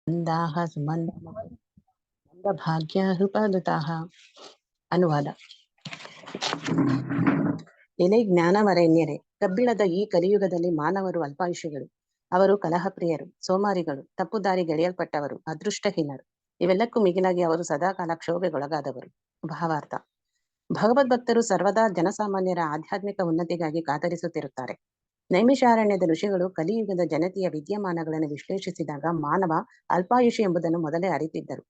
ಮಂದಾಹ ಮಂದಭಾಗ್ಯ ಹೃಪದುತಾಹ. ಅನುವಾದ. ಎಲೆ ಜ್ಞಾನವರೆಣ್ಯರೇ, ಕಬ್ಬಿಣದ ಈ ಕಲಿಯುಗದಲ್ಲಿ ಮಾನವರು ಅಲ್ಪಾಯುಷಿಗಳು. ಅವರು ಕಲಹಪ್ರಿಯರು, ಸೋಮಾರಿಗಳು, ತಪ್ಪುದಾರಿಗೆಳೆಯಲ್ಪಟ್ಟವರು, ಅದೃಷ್ಟಹೀನರು. ಇವೆಲ್ಲಕ್ಕೂ ಮಿಗಿಲಾಗಿ ಅವರು ಸದಾಕಾಲ ಕ್ಷೋಭೆಗೊಳಗಾದವರು. ಭಾವಾರ್ಥ. ಭಗವದ್ಭಕ್ತರು ಸರ್ವದಾ ಜನಸಾಮಾನ್ಯರ ಆಧ್ಯಾತ್ಮಿಕ ಉನ್ನತಿಗಾಗಿ ಕಾತರಿಸುತ್ತಿರುತ್ತಾರೆ. ನೈಮಿಷಾರಣ್ಯದ ಋಷಿಗಳು ಕಲಿಯುಗದ ಜನತೆಯ ವಿದ್ಯಮಾನಗಳನ್ನು ವಿಶ್ಲೇಷಿಸಿದಾಗ ಮಾನವ ಅಲ್ಪಾಯುಷಿ ಎಂಬುದನ್ನು ಮೊದಲೇ ಅರಿತಿದ್ದರು.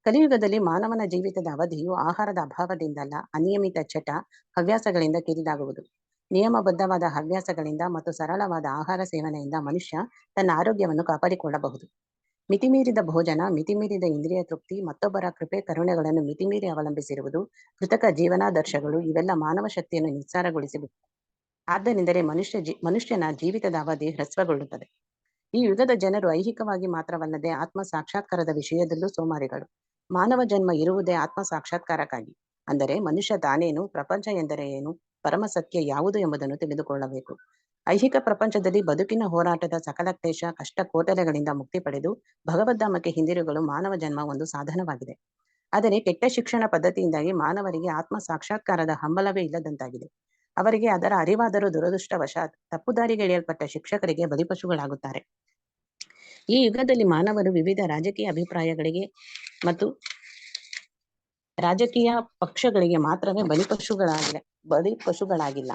ಕಲಿಯುಗದಲ್ಲಿ ಮಾನವನ ಜೀವಿತದ ಅವಧಿಯು ಆಹಾರದ ಅಭಾವದಿಂದಲ್ಲ, ಅನಿಯಮಿತ ಚಟ, ಹವ್ಯಾಸಗಳಿಂದ ಕಿರಿದಾಗುವುದು. ನಿಯಮಬದ್ಧವಾದ ಹವ್ಯಾಸಗಳಿಂದ ಮತ್ತು ಸರಳವಾದ ಆಹಾರ ಸೇವನೆಯಿಂದ ಮನುಷ್ಯ ತನ್ನ ಆರೋಗ್ಯವನ್ನು ಕಾಪಾಡಿಕೊಳ್ಳಬಹುದು. ಮಿತಿಮೀರಿದ ಭೋಜನ, ಮಿತಿಮೀರಿದ ಇಂದ್ರಿಯ ತೃಪ್ತಿ, ಮತ್ತೊಬ್ಬರ ಕೃಪೆ ಕರುಣೆಗಳನ್ನು ಮಿತಿಮೀರಿ ಅವಲಂಬಿಸಿರುವುದು, ಕೃತಕ ಜೀವನಾದರ್ಶಗಳು ಇವೆಲ್ಲ ಮಾನವ ಶಕ್ತಿಯನ್ನು ನಿಸ್ಸಾರಗೊಳಿಸಿಬಿಟ್ಟು. ಆದ್ದರಿಂದಲೇ ಮನುಷ್ಯನ ಜೀವಿತದ ಅವಧಿ ಹ್ರಸ್ವಗೊಳ್ಳುತ್ತದೆ. ಈ ಯುಗದ ಜನರು ಐಹಿಕವಾಗಿ ಮಾತ್ರವಲ್ಲದೆ ಆತ್ಮ ಸಾಕ್ಷಾತ್ಕಾರದ ವಿಷಯದಲ್ಲೂ ಸೋಮಾರಿಗಳು. ಮಾನವ ಜನ್ಮ ಇರುವುದೇ ಆತ್ಮ ಸಾಕ್ಷಾತ್ಕಾರಕ್ಕಾಗಿ. ಅಂದರೆ ಮನುಷ್ಯ ತಾನೇನು, ಪ್ರಪಂಚ ಎಂದರೆ ಏನು, ಪರಮ ಸತ್ಯ ಯಾವುದು ಎಂಬುದನ್ನು ತಿಳಿದುಕೊಳ್ಳಬೇಕು. ಐಹಿಕ ಪ್ರಪಂಚದಲ್ಲಿ ಬದುಕಿನ ಹೋರಾಟದ ಸಕಲ ಕ್ಲೇಶ, ಕಷ್ಟ, ಕೋಟಲೆಗಳಿಂದ ಮುಕ್ತಿ ಪಡೆದು ಭಗವದ್ಧಾಮಕ್ಕೆ ಹಿಂದಿರುಗಲು ಮಾನವ ಜನ್ಮ ಒಂದು ಸಾಧನವಾಗಿದೆ. ಆದರೆ ಕೆಟ್ಟ ಶಿಕ್ಷಣ ಪದ್ಧತಿಯಿಂದಾಗಿ ಮಾನವರಿಗೆ ಆತ್ಮ ಸಾಕ್ಷಾತ್ಕಾರದ ಹಂಬಲವೇ ಇಲ್ಲದಂತಾಗಿದೆ. ಅವರಿಗೆ ಅದರ ಅರಿವಾದರೂ ದುರದೃಷ್ಟವಶಾತ್ ತಪ್ಪುದಾರಿಗೆಳೆಯಲ್ಪಟ್ಟ ಶಿಕ್ಷಕರಿಗೆ ಬಲಿಪಶುಗಳಾಗುತ್ತಾರೆ. ಈ ಯುಗದಲ್ಲಿ ಮಾನವರು ವಿವಿಧ ರಾಜಕೀಯ ಅಭಿಪ್ರಾಯಗಳಿಗೆ ಮತ್ತು ರಾಜಕೀಯ ಪಕ್ಷಗಳಿಗೆ ಮಾತ್ರವೇ ಬಲಿಪಶುಗಳಾಗಿಲ್ಲ.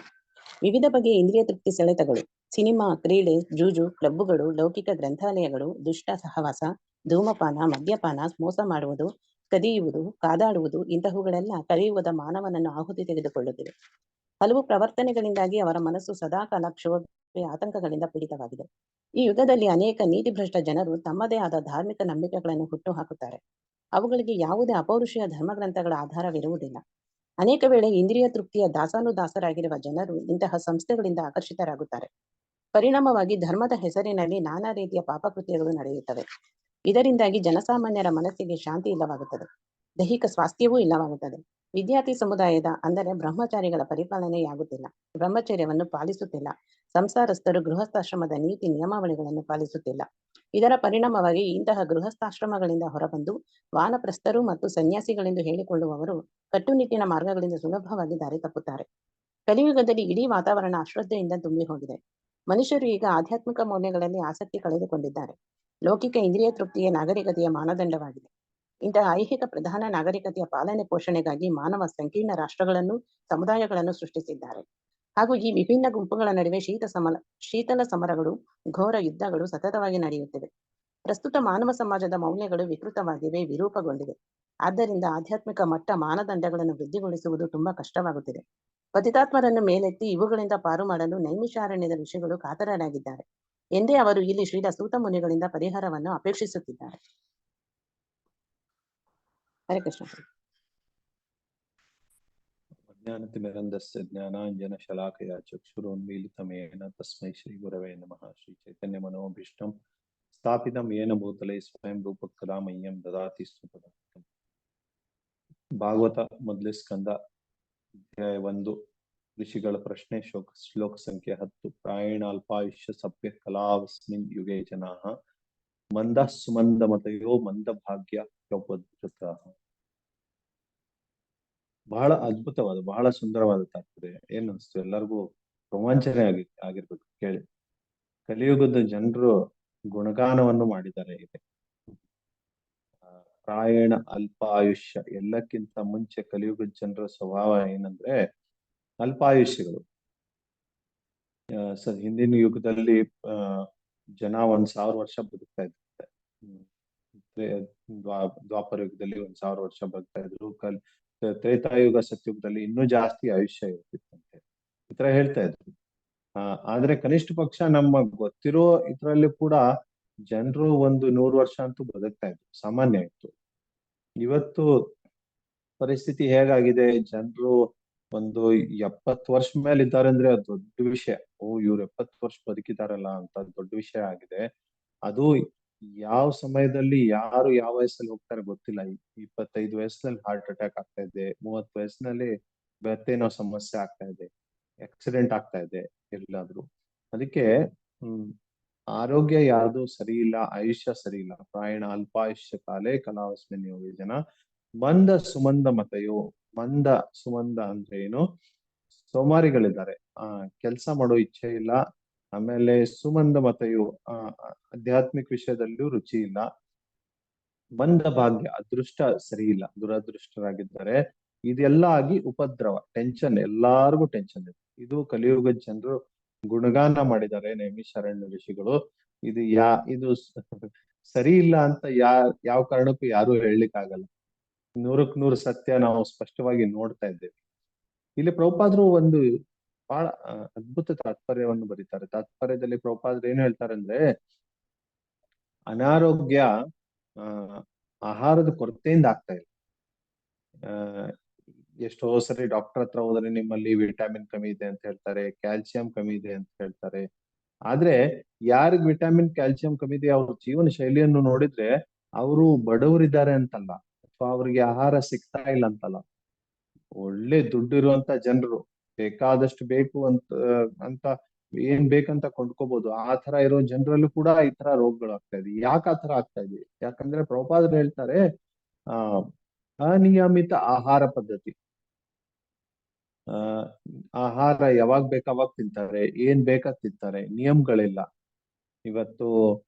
ವಿವಿಧ ಬಗೆಯ ಇಂದ್ರಿಯ ತೃಪ್ತಿ ಸೆಳೆತಗಳು, ಸಿನಿಮಾ, ಕ್ರೀಡೆ, ಜೂಜು, ಕ್ಲಬ್ಬುಗಳು, ಲೌಕಿಕ ಗ್ರಂಥಾಲಯಗಳು, ದುಷ್ಟ ಸಹವಾಸ, ಧೂಮಪಾನ, ಮದ್ಯಪಾನ, ಮೋಸ ಮಾಡುವುದು, ಕದಿಯುವುದು, ಕಾದಾಡುವುದು ಇಂತಹವುಗಳೆಲ್ಲ ಕಲಿಯುಗದ ಮಾನವನನ್ನು ಆಹುತಿ ತೆಗೆದುಕೊಳ್ಳುತ್ತಿದೆ. ಹಲವು ಪ್ರವರ್ತನೆಗಳಿಂದಾಗಿ ಅವರ ಮನಸ್ಸು ಸದಾಕಾಲ ಕ್ಷೋಭೆ, ಆತಂಕಗಳಿಂದ ಪೀಡಿತವಾಗಿದೆ. ಈ ಯುಗದಲ್ಲಿ ಅನೇಕ ನೀತಿಭ್ರಷ್ಟ ಜನರು ತಮ್ಮದೇ ಆದ ಧಾರ್ಮಿಕ ನಂಬಿಕೆಗಳನ್ನು ಹುಟ್ಟು ಹಾಕುತ್ತಾರೆ. ಅವುಗಳಿಗೆ ಯಾವುದೇ ಅಪೌರುಷೇಯ ಧರ್ಮಗ್ರಂಥಗಳ ಆಧಾರವಿರುವುದಿಲ್ಲ. ಅನೇಕ ವೇಳೆ ಇಂದ್ರಿಯ ತೃಪ್ತಿಯ ದಾಸಾನುದಾಸರಾಗಿರುವ ಜನರು ಇಂತಹ ಸಂಸ್ಥೆಗಳಿಂದ ಆಕರ್ಷಿತರಾಗುತ್ತಾರೆ. ಪರಿಣಾಮವಾಗಿ ಧರ್ಮದ ಹೆಸರಿನಲ್ಲಿ ನಾನಾ ರೀತಿಯ ಪಾಪಕೃತ್ಯಗಳು ನಡೆಯುತ್ತವೆ. ಇದರಿಂದಾಗಿ ಜನಸಾಮಾನ್ಯರ ಮನಸ್ಸಿಗೆ ಶಾಂತಿ ಇಲ್ಲವಾಗುತ್ತದೆ, ದೈಹಿಕ ಸ್ವಾಸ್ಥ್ಯವೂ ಇಲ್ಲವಾಗುತ್ತದೆ. ವಿದ್ಯಾರ್ಥಿ ಸಮುದಾಯದ ಅಂದರೆ ಬ್ರಹ್ಮಚಾರಿಗಳ ಪರಿಪಾಲನೆಯಾಗುತ್ತಿಲ್ಲ, ಬ್ರಹ್ಮಚರ್ಯವನ್ನು ಪಾಲಿಸುತ್ತಿಲ್ಲ. ಸಂಸಾರಸ್ಥರು ಗೃಹಸ್ಥಾಶ್ರಮದ ನೀತಿ ನಿಯಮಾವಳಿಗಳನ್ನು ಪಾಲಿಸುತ್ತಿಲ್ಲ. ಇದರ ಪರಿಣಾಮವಾಗಿ ಇಂತಹ ಗೃಹಸ್ಥಾಶ್ರಮಗಳಿಂದ ಹೊರಬಂದು ವಾನಪ್ರಸ್ಥರು ಮತ್ತು ಸನ್ಯಾಸಿಗಳೆಂದು ಹೇಳಿಕೊಳ್ಳುವವರು ಕಟ್ಟುನಿಟ್ಟಿನ ಮಾರ್ಗಗಳಿಂದ ಸುಲಭವಾಗಿ ದಾರಿ ತಪ್ಪುತ್ತಾರೆ. ಕಲಿಯುಗದಲ್ಲಿ ಇಡೀ ವಾತಾವರಣ ಅಶ್ರದ್ಧೆಯಿಂದ ತುಂಬಿ ಹೋಗಿದೆ. ಮನುಷ್ಯರು ಈಗ ಆಧ್ಯಾತ್ಮಿಕ ಮೌಲ್ಯಗಳಲ್ಲಿ ಆಸಕ್ತಿ ಕಳೆದುಕೊಂಡಿದ್ದಾರೆ. ಲೌಕಿಕ ಇಂದ್ರಿಯ ತೃಪ್ತಿಯೇ ನಾಗರಿಕತೆಯ ಮಾನದಂಡವಾಗಿದೆ. ಇಂತಹ ಐಹಿಕ ಪ್ರಧಾನ ನಾಗರಿಕತೆಯ ಪಾಲನೆ ಪೋಷಣೆಗಾಗಿ ಮಾನವ ಸಂಕೀರ್ಣ ರಾಷ್ಟ್ರಗಳನ್ನು, ಸಮುದಾಯಗಳನ್ನು ಸೃಷ್ಟಿಸಿದ್ದಾರೆ. ಹಾಗೂ ಈ ವಿಭಿನ್ನ ಗುಂಪುಗಳ ನಡುವೆ ಶೀತಲ ಸಮರಗಳು, ಘೋರ ಯುದ್ಧಗಳು ಸತತವಾಗಿ ನಡೆಯುತ್ತಿವೆ. ಪ್ರಸ್ತುತ ಮಾನವ ಸಮಾಜದ ಮೌಲ್ಯಗಳು ವಿಕೃತವಾಗಿವೆ, ವಿರೂಪಗೊಂಡಿವೆ. ಆದ್ದರಿಂದ ಆಧ್ಯಾತ್ಮಿಕ ಮಟ್ಟ ಮಾನದಂಡಗಳನ್ನು ವೃದ್ಧಿಗೊಳಿಸುವುದು ತುಂಬಾ ಕಷ್ಟವಾಗುತ್ತಿದೆ. ಪತಿತಾತ್ಮರನ್ನು ಮೇಲೆತ್ತಿ ಇವುಗಳಿಂದ ಪಾರು ಮಾಡಲು ನೈಮಿಷಾರಣ್ಯದ ಋಷಿಗಳು ಕಾತರರಾಗಿದ್ದಾರೆ ಎಂದೇ ಅವರು ಇಲ್ಲಿ ಶ್ರೀಲ ಸೂತ ಮುನಿಗಳಿಂದ ಪರಿಹಾರವನ್ನು ಅಪೇಕ್ಷಿಸುತ್ತಿದ್ದಾರೆ. ಹರೇ ಕೃಷ್ಣ. ಅಜ್ಞಾನತಿಮಿರಂಧಸ್ಯ ಜ್ಞಾನಾಂಜನಶಲಾಕಯ ಚಕ್ಷುರೋನ್ಮೀಲಿತಮೇನ ತಸ್ಮೈ ಶ್ರೀ ಗುರವೇ ನಮಃ. ಶ್ರೀ ಚೈತನ್ಯ ಮನೋಭೀಷ್ಟಂ ಸ್ಥಾಪಿತಂ ಯೇನ ಭೂತಲೇ ಸ್ವಯಂ ರೂಪ ಕದಾ ಮಹ್ಯಂ ದದಾತಿ ಸ್ವಪದಾರ್ಥಂ. ಭಾಗವತ ಮೊದಲನೇ ಸ್ಕಂದ ಅಧ್ಯಾಯ 1 ಋಷಿಗಳ ಪ್ರಶ್ನೆ ಶ್ಲೋಕ ಸಂಖ್ಯೆ 10. ಪ್ರಾಯಣ ಅಲ್ಪಾಯುಷ್ಯ ಸಭ್ಯ ಕಲಾವಸ್ಮಿನ್ ಯುಗೇ ಜನಾಃ ಮಂದ ಸುಮಂದ ಮತಯೋ ಮಂದ ಭಾಗ್ಯ ಯೋಪದ್ಧತಾಃ. ಬಹಳ ಅದ್ಭುತವಾದ, ಬಹಳ ಸುಂದರವಾದ ತಾತ್ಪರ್ಯ. ಏನ್ ಅನ್ಸ್ತು ಎಲ್ಲರಿಗೂ? ರೋಮಾಂಚನೆ ಆಗಿರ್ಬೇಕು ಕೇಳಿ. ಕಲಿಯುಗದ ಜನರು ಗುಣಗಾನವನ್ನು ಮಾಡಿದ್ದಾರೆ ಇದೆ. ಪ್ರಾಯಣ ಅಲ್ಪ ಆಯುಷ್ಯ, ಎಲ್ಲಕ್ಕಿಂತ ಮುಂಚೆ ಕಲಿಯುಗದ ಜನರ ಸ್ವಭಾವ ಏನಂದ್ರೆ ಅಲ್ಪಾಯುಷ್ಯಗಳು. ಹಿಂದಿನ ಯುಗದಲ್ಲಿ ಜನ 1000 ವರ್ಷ ಬದುಕ್ತಾ ಇದ್ದಾರೆ. ದ್ವಾಪರ ಯುಗದಲ್ಲಿ 1000 ವರ್ಷ ಬದುಕ್ತಾ ಇದ್ರು. ತ್ರೇತಾಯುಗ ಸತ್ಯುಗದಲ್ಲಿ ಇನ್ನೂ ಜಾಸ್ತಿ ಆಯುಷ್ಯ ಇರ್ತಿತ್ತಂತೆ, ಈ ತರ ಹೇಳ್ತಾ ಇದ್ರು. ಆದ್ರೆ ಕನಿಷ್ಠ ಪಕ್ಷ ನಮ್ಮ ಗೊತ್ತಿರೋ ಇದ್ರಲ್ಲಿ ಕೂಡ ಜನರು 100 ವರ್ಷ ಅಂತೂ ಬದುಕ್ತಾ ಇದ್ರು, ಸಾಮಾನ್ಯ ಇತ್ತು. ಇವತ್ತು ಪರಿಸ್ಥಿತಿ ಹೇಗಾಗಿದೆ, ಜನರು 70 ವರ್ಷ ಮೇಲೆ ಇದ್ದಾರೆ ಅಂದ್ರೆ ಅದು ದೊಡ್ಡ ವಿಷಯ. ಇವ್ರು 70 ವರ್ಷ ಬದುಕಿದಾರಲ್ಲ ಅಂತ ದೊಡ್ಡ ವಿಷಯ ಆಗಿದೆ. ಅದು ಯಾವ ಸಮಯದಲ್ಲಿ ಯಾರು ಯಾವ ವಯಸ್ಸಲ್ಲಿ ಹೋಗ್ತಾರೆ ಗೊತ್ತಿಲ್ಲ. 25 ವಯಸ್ಸಿನಲ್ಲಿ ಹಾರ್ಟ್ ಅಟ್ಯಾಕ್ ಆಗ್ತಾ ಇದೆ, 30 ವಯಸ್ಸಿನಲ್ಲಿ ಬೇರೇನೋ ಸಮಸ್ಯೆ ಆಗ್ತಾ ಇದೆ, ಆಕ್ಸಿಡೆಂಟ್ ಆಗ್ತಾ ಇದೆ ಎಲ್ಲಾದ್ರೂ. ಅದಕ್ಕೆ ಆರೋಗ್ಯ ಯಾರ್ದು ಸರಿ ಇಲ್ಲ, ಆಯುಷ್ಯ ಸರಿ ಇಲ್ಲ. ಪ್ರಾಯಣ ಅಲ್ಪಾಯುಷ್ಯ ಕಾಲೇ ಕಲಾವಸ್ಮಿನ್ ಯೋಗಿ ಜನ ಮಂದ ಸುಮಂದ ಮತಯೋ. ಮಂದ ಸುಮಂದ ಅಂದ್ರೆ ಏನು? ಸೋಮಾರಿಗಳಿದ್ದಾರೆ, ಕೆಲಸ ಮಾಡೋ ಇಚ್ಛೆ ಇಲ್ಲ. ಆಮೇಲೆ ಸುಮಂದ ಮತಯೋ, ಆಧ್ಯಾತ್ಮಿಕ ವಿಷಯದಲ್ಲೂ ರುಚಿ ಇಲ್ಲ. ಮಂದ ಭಾಗ್ಯ, ಅದೃಷ್ಟ ಸರಿ ಇಲ್ಲ, ದುರದೃಷ್ಟರಾಗಿದ್ದಾರೆ. ಇದೆಲ್ಲ ಆಗಿ ಉಪದ್ರವ, ಟೆನ್ಷನ್, ಎಲ್ಲಾರ್ಗು ಟೆನ್ಷನ್ ಇದೆ. ಇದು ಕಲಿಯುಗದ ಜನರು ಗುಣಗಾನ ಮಾಡಿದ್ದಾರೆ ನೈಮಿಷಾರಣ್ಯ ಋಷಿಗಳು. ಇದು ಸರಿ ಇಲ್ಲ ಅಂತ ಯಾವ ಕಾರಣಕ್ಕೂ ಯಾರು ಹೇಳಲಿಕ್ಕೆ ಆಗಲ್ಲ. 100ಕ್ಕೆ 100 ಸತ್ಯ ನಾವು ಸ್ಪಷ್ಟವಾಗಿ ನೋಡ್ತಾ ಇದ್ದೇವೆ. ಇಲ್ಲಿ ಪ್ರಭುಪಾದರು ಒಂದು ಬಹಳ ಅದ್ಭುತ ತಾತ್ಪರ್ಯವನ್ನು ಬರೀತಾರೆ. ತಾತ್ಪರ್ಯದಲ್ಲಿ ಪ್ರಭುಪಾದರು ಏನ್ ಹೇಳ್ತಾರೆ ಅಂದ್ರೆ, ಅನಾರೋಗ್ಯ ಆಹಾರದ ಕೊರತೆಯಿಂದ ಆಗ್ತಾ ಇಲ್ಲ. ಎಷ್ಟೋ ಸರಿ ಡಾಕ್ಟರ್ ಹತ್ರ ಹೋದ್ರೆ ನಿಮ್ಮಲ್ಲಿ ವಿಟಮಿನ್ ಕಮ್ಮಿ ಇದೆ ಅಂತ ಹೇಳ್ತಾರೆ, ಕ್ಯಾಲ್ಸಿಯಂ ಕಮ್ಮಿ ಇದೆ ಅಂತ ಹೇಳ್ತಾರೆ. ಆದ್ರೆ ಯಾರಿಗ್ ವಿಟಮಿನ್ ಕ್ಯಾಲ್ಸಿಯಂ ಕಮ್ಮಿ ಇದೆ, ಅವ್ರ ಜೀವನ ಶೈಲಿಯನ್ನು ನೋಡಿದ್ರೆ ಅವರು ಬಡವರಿದ್ದಾರೆ ಅಂತಲ್ಲ, ಅಥವಾ ಅವ್ರಿಗೆ ಆಹಾರ ಸಿಗ್ತಾ ಇಲ್ಲ ಅಂತಲ್ಲ. ಒಳ್ಳೆ ದುಡ್ಡಿರುವಂತ ಜನರು, ಬೇಕಾದಷ್ಟು ಬೇಕು ಅಂತ ಏನ್ ಬೇಕಂತ ಕೊಂಡ್ಕೋಬಹುದು. ಆ ತರ ಇರೋ ಜನರಲ್ಲೂ ಕೂಡ ಈ ತರ ರೋಗಗಳು ಆಗ್ತಾ ಇದೆ. ಯಾಕೆ ಆ ತರ ಆಗ್ತಾ ಇದೆ? ಯಾಕಂದ್ರೆ ಪ್ರಭುಪಾದರು ಹೇಳ್ತಾರೆ, ಆ ಅನಿಯಮಿತ ಆಹಾರ ಪದ್ಧತಿ. ಆಹಾರ ಯಾವಾಗ ಬೇಕಾವಾಗ ತಿಂತಾರೆ, ಏನ್ ಬೇಕಾದ್ ತಿಂತಾರೆ, ನಿಯಮಗಳಿಲ್ಲ. ಇವತ್ತು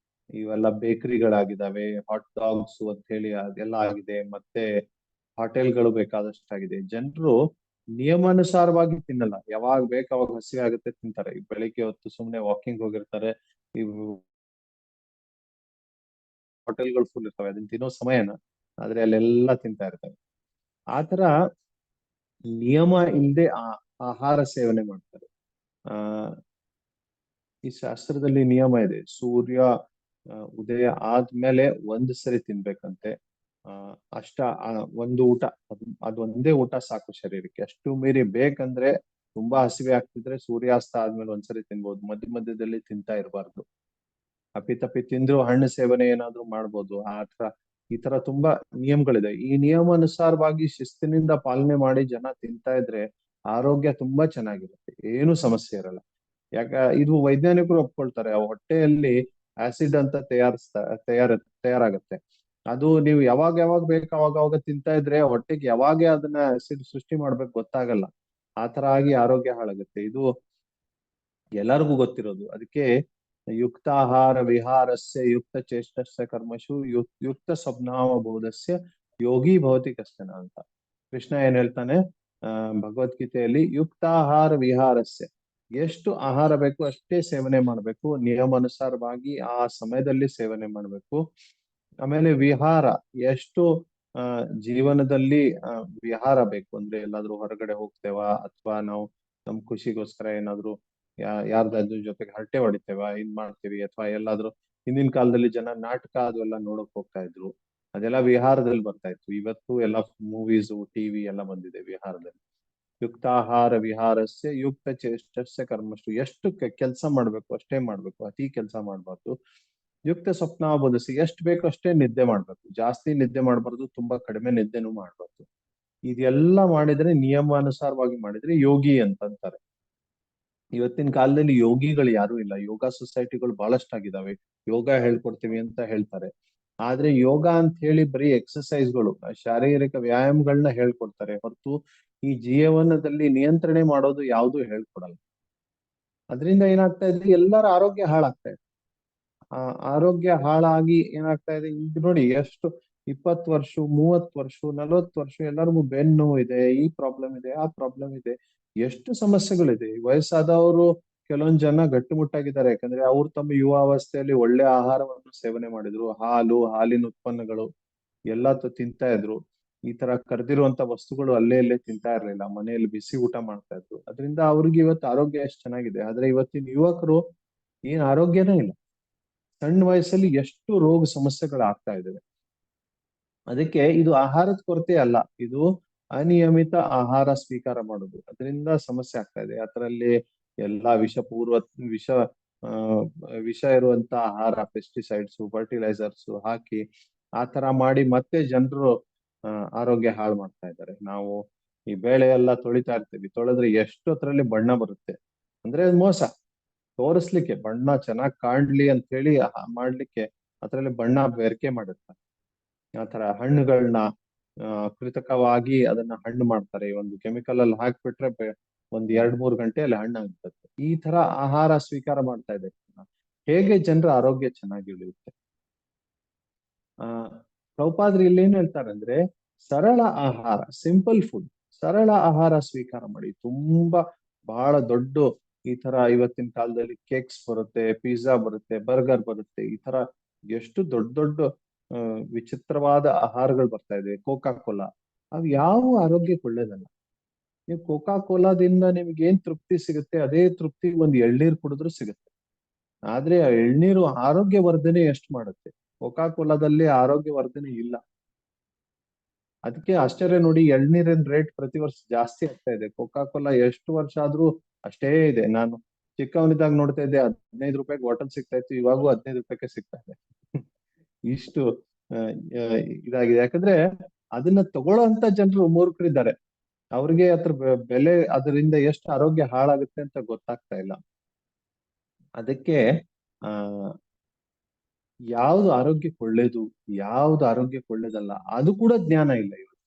ಇವೆಲ್ಲ ಬೇಕರಿಗಳಾಗಿದ್ದಾವೆ, ಹಾಟ್ ಡಾಗ್ಸ್ ಅಂತ ಹೇಳಿ ಅದೆಲ್ಲ ಆಗಿದೆ. ಮತ್ತೆ ಹೋಟೆಲ್ಗಳು ಬೇಕಾದಷ್ಟಾಗಿದೆ. ಜನರು ನಿಯಮಾನುಸಾರವಾಗಿ ತಿನ್ನಲ್ಲ, ಯಾವಾಗ ಬೇಕಾವಾಗ ಹಸಿವೆ ಆಗುತ್ತೆ ತಿಂತಾರೆ. ಬೆಳಿಗ್ಗೆ ಹೊತ್ತು ಸುಮ್ನೆ ವಾಕಿಂಗ್ ಹೋಗಿರ್ತಾರೆ, ಇವು ಹೋಟೆಲ್ಗಳು ಫುಲ್ ಇರ್ತವೆ, ಅದನ್ನ ತಿನ್ನೋ ಸಮಯನ, ಆದ್ರೆ ಅಲ್ಲೆಲ್ಲ ತಿಂತಾ ಇರ್ತವೆ. ಆತರ ನಿಯಮ ಇಲ್ಲದೆ ಆಹಾರ ಸೇವನೆ ಮಾಡ್ತಾರೆ. ಈ ಶಾಸ್ತ್ರದಲ್ಲಿ ನಿಯಮ ಇದೆ, ಸೂರ್ಯ ಉದಯ ಆದ್ಮೇಲೆ ಒಂದ್ ಸರಿ ತಿನ್ಬೇಕಂತೆ. ಒಂದು ಊಟ, ಅದೊಂದೇ ಊಟ ಸಾಕು ಶರೀರಕ್ಕೆ. ಅಷ್ಟು ಮೀರಿ ಬೇಕಂದ್ರೆ, ತುಂಬಾ ಹಸಿವೆ ಆಗ್ತಿದ್ರೆ ಸೂರ್ಯಾಸ್ತ ಆದ್ಮೇಲೆ ಒಂದ್ಸರಿ ತಿನ್ಬೋದು, ಮಧ್ಯ ಮಧ್ಯದಲ್ಲಿ ತಿಂತಾ ಇರಬಾರ್ದು. ಅಪ್ಪಿತಪ್ಪಿ ತಿಂದ್ರು ಹಣ್ಣು ಸೇವನೆ ಏನಾದ್ರು ಮಾಡ್ಬೋದು. ಈ ತರ ತುಂಬಾ ನಿಯಮಗಳಿದೆ. ಈ ನಿಯಮಾನುಸಾರವಾಗಿ ಶಿಸ್ತಿನಿಂದ ಪಾಲನೆ ಮಾಡಿ ಜನ ತಿಂತಾ ಇದ್ರೆ ಆರೋಗ್ಯ ತುಂಬಾ ಚೆನ್ನಾಗಿರುತ್ತೆ, ಏನು ಸಮಸ್ಯೆ ಇರಲ್ಲ. ಇದು ವೈಜ್ಞಾನಿಕರು ಒಪ್ಕೊಳ್ತಾರೆ. ಹೊಟ್ಟೆಯಲ್ಲಿ ಆಸಿಡ್ ಅಂತ ತಯಾರಾಗತ್ತೆ. ಅದು ನೀವು ಯಾವಾಗ ಬೇಕು ಅವಾಗ ತಿಂತಾ ಇದ್ರೆ ಹೊಟ್ಟೆಗೆ ಯಾವಾಗ ಅದನ್ನ ಆಸಿಡ್ ಸೃಷ್ಟಿ ಮಾಡ್ಬೇಕು ಗೊತ್ತಾಗಲ್ಲ. ಆ ತರ ಆಗಿ ಆರೋಗ್ಯ ಹಾಳಾಗುತ್ತೆ. ಇದು ಎಲ್ಲರಿಗೂ ಗೊತ್ತಿರೋದು. ಅದಕ್ಕೆ ಯುಕ್ತಾಹಾರ ವಿಹಾರಸ್ಯ ಯುಕ್ತ ಚೇಷ್ಟಸ್ಯ ಕರ್ಮಶು ಯುಕ್ತ ಸ್ವಪ್ನಾವಬೋಧಸ್ಯ ಯೋಗಿ ಭವತಿ ಕಶ್ಚನ ಅಂತ ಕೃಷ್ಣ ಏನ್ ಹೇಳ್ತಾನೆ ಭಗವದ್ಗೀತೆಯಲ್ಲಿ, ಯುಕ್ತಾಹಾರ ವಿಹಾರಸ್ಯ, ಎಷ್ಟು ಆಹಾರ ಬೇಕು ಅಷ್ಟೇ ಸೇವನೆ ಮಾಡ್ಬೇಕು, ನಿಯಮಾನುಸಾರವಾಗಿ ಆ ಸಮಯದಲ್ಲಿ ಸೇವನೆ ಮಾಡ್ಬೇಕು. ಆಮೇಲೆ ವಿಹಾರ, ಎಷ್ಟು ಜೀವನದಲ್ಲಿ ವಿಹಾರ ಬೇಕು ಅಂದ್ರೆ, ಎಲ್ಲಾದ್ರೂ ಹೊರಗಡೆ ಹೋಗ್ತೇವಾ, ಅಥವಾ ನಾವು ನಮ್ ಖುಷಿಗೋಸ್ಕರ ಏನಾದ್ರು ಯಾರ್ದಾದ್ರು ಜೊತೆಗೆ ಹರಟೆ ಹೊಡಿತೇವ, ಇದ್ ಮಾಡ್ತೀವಿ, ಅಥವಾ ಎಲ್ಲಾದ್ರೂ ಹಿಂದಿನ ಕಾಲದಲ್ಲಿ ಜನ ನಾಟಕ ಅದೆಲ್ಲ ನೋಡಕ್ ಹೋಗ್ತಾ ಇದ್ರು, ಅದೆಲ್ಲ ವಿಹಾರದಲ್ಲಿ ಬರ್ತಾ ಇತ್ತು. ಇವತ್ತು ಎಲ್ಲ ಮೂವೀಸು ಟಿವಿ ಎಲ್ಲ ಬಂದಿದೆ ವಿಹಾರದಲ್ಲಿ. ಯುಕ್ತಾಹಾರ ವಿಹಾರಸ್ಯ ಯುಕ್ತ ಚೇಷ್ಟಸ್ಯ ಕರ್ಮಷ್ಟು, ಎಷ್ಟು ಕೆಲಸ ಮಾಡ್ಬೇಕು ಅಷ್ಟೇ ಮಾಡ್ಬೇಕು, ಅತಿ ಕೆಲಸ ಮಾಡ್ಬಾರ್ದು. ಯುಕ್ತ ಸ್ವಪ್ನಾವಬೋಧಸಿ, ಎಷ್ಟು ಬೇಕು ಅಷ್ಟೇ ನಿದ್ದೆ ಮಾಡ್ಬೇಕು, ಜಾಸ್ತಿ ನಿದ್ದೆ ಮಾಡ್ಬಾರ್ದು, ತುಂಬಾ ಕಡಿಮೆ ನಿದ್ದೆನೂ ಮಾಡ್ಬಾರ್ದು. ಇದೆಲ್ಲ ಮಾಡಿದ್ರೆ, ನಿಯಮಾನುಸಾರವಾಗಿ ಮಾಡಿದ್ರೆ ಯೋಗಿ ಅಂತಾರೆ. ಇವತ್ತಿನ ಕಾಲದಲ್ಲಿ ಯೋಗಿಗಳು ಯಾರು ಇಲ್ಲ. ಯೋಗ ಸೊಸೈಟಿಗಳು ಬಹಳಷ್ಟಾಗಿದ್ದಾವೆ, ಯೋಗ ಹೇಳ್ಕೊಡ್ತೀವಿ ಅಂತ ಹೇಳ್ತಾರೆ. ಆದ್ರೆ ಯೋಗ ಅಂತ ಹೇಳಿ ಬರೀ ಎಕ್ಸರ್ಸೈಸ್ಗಳು, ಶಾರೀರಿಕ ವ್ಯಾಯಾಮಗಳನ್ನ ಹೇಳ್ಕೊಡ್ತಾರೆ ಹೊರತು ಈ ಜೀವನದಲ್ಲಿ ನಿಯಂತ್ರಣೆ ಮಾಡೋದು ಯಾವುದು ಹೇಳ್ಕೊಡಲ್ಲ. ಅದರಿಂದ ಏನಾಗ್ತಾ ಇದೆ, ಎಲ್ಲರ ಆರೋಗ್ಯ ಹಾಳಾಗ್ತಾ ಇದೆ. ಆರೋಗ್ಯ ಹಾಳಾಗಿ ಏನಾಗ್ತಾ ಇದೆ, ಈಗ ನೋಡಿ ಎಷ್ಟು 20 ವರ್ಷ 30 ವರ್ಷ 40 ವರ್ಷ ಎಲ್ಲರಿಗೂ ಬೆನ್ನು ಇದೆ, ಈ ಪ್ರಾಬ್ಲಮ್ ಇದೆ, ಆ ಪ್ರಾಬ್ಲಮ್ ಇದೆ, ಎಷ್ಟು ಸಮಸ್ಯೆಗಳಿದೆ. ವಯಸ್ಸಾದವರು ಕೆಲವೊಂದ್ ಜನ ಗಟ್ಟಿಮುಟ್ಟಾಗಿದ್ದಾರೆ, ಯಾಕಂದ್ರೆ ಅವ್ರು ತಮ್ಮ ಯುವ ಅವಸ್ಥೆಯಲ್ಲಿ ಒಳ್ಳೆ ಆಹಾರವನ್ನು ಸೇವನೆ ಮಾಡಿದ್ರು, ಹಾಲು ಹಾಲಿನ ಉತ್ಪನ್ನಗಳು ಎಲ್ಲ ತಿಂತಾ ಇದ್ರು. ಈ ತರ ಕರೆದಿರುವಂತ ವಸ್ತುಗಳು ಅಲ್ಲೇ ತಿಂತಾ ಇರ್ಲಿಲ್ಲ, ಮನೆಯಲ್ಲಿ ಬಿಸಿ ಊಟ ಮಾಡ್ತಾ ಇದ್ರು. ಅದರಿಂದ ಅವ್ರಿಗೆ ಇವತ್ತು ಆರೋಗ್ಯ ಎಷ್ಟು ಚೆನ್ನಾಗಿದೆ. ಆದ್ರೆ ಇವತ್ತಿನ ಯುವಕರು ಏನ್ ಆರೋಗ್ಯನೇ ಇಲ್ಲ, ಸಣ್ಣ ವಯಸ್ಸಲ್ಲಿ ಎಷ್ಟು ರೋಗ ಸಮಸ್ಯೆಗಳಾಗ್ತಾ ಇದಾವೆ. ಅದಕ್ಕೆ ಇದು ಆಹಾರದ ಕೊರತೆ ಅಲ್ಲ, ಇದು ಅನಿಯಮಿತ ಆಹಾರ ಸ್ವೀಕಾರ ಮಾಡೋದು, ಅದರಿಂದ ಸಮಸ್ಯೆ ಆಗ್ತಾ ಇದೆ. ಅದರಲ್ಲಿ ಎಲ್ಲಾ ವಿಷ ಇರುವಂತ ಆಹಾರ, ಪೆಸ್ಟಿಸೈಡ್ಸ್ ಫರ್ಟಿಲೈಸರ್ಸ್ ಹಾಕಿ ಆ ತರ ಮಾಡಿ ಮತ್ತೆ ಜನರು ಆರೋಗ್ಯ ಹಾಳು ಮಾಡ್ತಾ ಇದ್ದಾರೆ. ನಾವು ಈ ಬೇಳೆ ಎಲ್ಲ ತೊಳಿತಾ ಇರ್ತೀವಿ, ತೊಳೆದ್ರೆ ಎಷ್ಟು ಅದ್ರಲ್ಲಿ ಬಣ್ಣ ಬರುತ್ತೆ, ಅಂದ್ರೆ ಮೋಸ. ತೋರಿಸ್ಲಿಕ್ಕೆ, ಬಣ್ಣ ಚೆನ್ನಾಗಿ ಕಾಣ್ಲಿ ಅಂತ ಹೇಳಿ ಮಾಡ್ಲಿಕ್ಕೆ ಅದ್ರಲ್ಲಿ ಬಣ್ಣ ಬೆರಕೆ ಮಾಡಿರ್ತಾರೆ. ಆತರ ಹಣ್ಣುಗಳನ್ನ ಕೃತಕವಾಗಿ ಅದನ್ನ ಹಣ್ಣು ಮಾಡ್ತಾರೆ. ಒಂದು ಕೆಮಿಕಲ್ ಅಲ್ಲಿ ಹಾಕ್ಬಿಟ್ರೆ ಒಂದ್ 2-3 ಗಂಟೆಯಲ್ಲಿ ಹಣ್ಣಾಗ್ಬಿಡುತ್ತೆ. ಈ ತರ ಆಹಾರ ಸ್ವೀಕಾರ ಮಾಡ್ತಾ ಇದೆ. ಹೇಗೆ ಜನರ ಆರೋಗ್ಯ ಚೆನ್ನಾಗಿ ಉಳಿಯುತ್ತೆ? ಆ ಪ್ರಭುಪಾದ್ರು ಇಲ್ಲಿ ಏನ್ ಹೇಳ್ತಾರೆ ಅಂದ್ರೆ, ಸರಳ ಆಹಾರ, ಸಿಂಪಲ್ ಫುಡ್, ಸರಳ ಆಹಾರ ಸ್ವೀಕಾರ ಮಾಡಿ. ತುಂಬಾ ಬಹಳ ದೊಡ್ಡ ಈ ತರ ಇವತ್ತಿನ ಕಾಲದಲ್ಲಿ ಕೇಕ್ಸ್ ಬರುತ್ತೆ, ಪಿಜ್ಜಾ ಬರುತ್ತೆ, ಬರ್ಗರ್ ಬರುತ್ತೆ, ಈ ತರ ಎಷ್ಟು ದೊಡ್ಡ ದೊಡ್ಡ ವಿಚಿತ್ರವಾದ ಆಹಾರಗಳು ಬರ್ತಾ ಇದೆ. ಕೋಕಾ ಕೋಲಾ, ಅವು ಯಾವ ಆರೋಗ್ಯಕ್ಕೆ ಒಳ್ಳೇದಲ್ಲ. ನೀವು ಕೋಕಾ ಕೋಲಾದಿಂದ ನಿಮ್ಗೆ ಏನ್ ತೃಪ್ತಿ ಸಿಗುತ್ತೆ, ಅದೇ ತೃಪ್ತಿ ಒಂದ್ ಎಳ್ನೀರ್ ಕುಡಿದ್ರು ಸಿಗುತ್ತೆ. ಆದ್ರೆ ಆ ಎಳ್ನೀರು ಆರೋಗ್ಯ ವರ್ಧನೆ ಎಷ್ಟು ಮಾಡುತ್ತೆ? ಕೋಕಾ ಕೋಲಾದಲ್ಲಿ ಆರೋಗ್ಯ ವರ್ಧನೆ ಇಲ್ಲ. ಅದಕ್ಕೆ ಆಶ್ಚರ್ಯ ನೋಡಿ, ಎಳ್ನೀರಿನ ರೇಟ್ ಪ್ರತಿ ವರ್ಷ ಜಾಸ್ತಿ ಆಗ್ತಾ ಇದೆ. ಕೋಕಾ ಕೋಲಾ ಎಷ್ಟು ವರ್ಷ ಆದ್ರೂ ಅಷ್ಟೇ ಇದೆ. ನಾನು ಚಿಕ್ಕವನಿದ್ದಾಗ ನೋಡ್ತಾ ಇದ್ದೆ, 15 ರೂಪಾಯಿಗೆ ಬಾಟಲ್ ಸಿಗ್ತಾ ಇತ್ತು, ಇವಾಗೂ 15 ರೂಪಾಯಿಗೆ ಸಿಗ್ತಾ ಇದೆ. ಇಷ್ಟು ಇದಾಗಿದೆ. ಯಾಕಂದ್ರೆ ಅದನ್ನ ತಗೊಳ್ಳೋಂತ ಜನರು ಮೂರ್ಖರಿದ್ದಾರೆ. ಅವ್ರಿಗೆ ಅದ್ರ ಬೆಲೆ, ಅದರಿಂದ ಎಷ್ಟು ಆರೋಗ್ಯ ಹಾಳಾಗುತ್ತೆ ಅಂತ ಗೊತ್ತಾಗ್ತಾ ಇಲ್ಲ. ಅದಕ್ಕೆ ಆ ಯಾವ್ದು ಆರೋಗ್ಯಕ್ಕೆ ಒಳ್ಳೇದು, ಯಾವ್ದು ಆರೋಗ್ಯಕ್ಕೆ ಒಳ್ಳೇದಲ್ಲ, ಅದು ಕೂಡ ಜ್ಞಾನ ಇಲ್ಲ ಇವತ್ತು.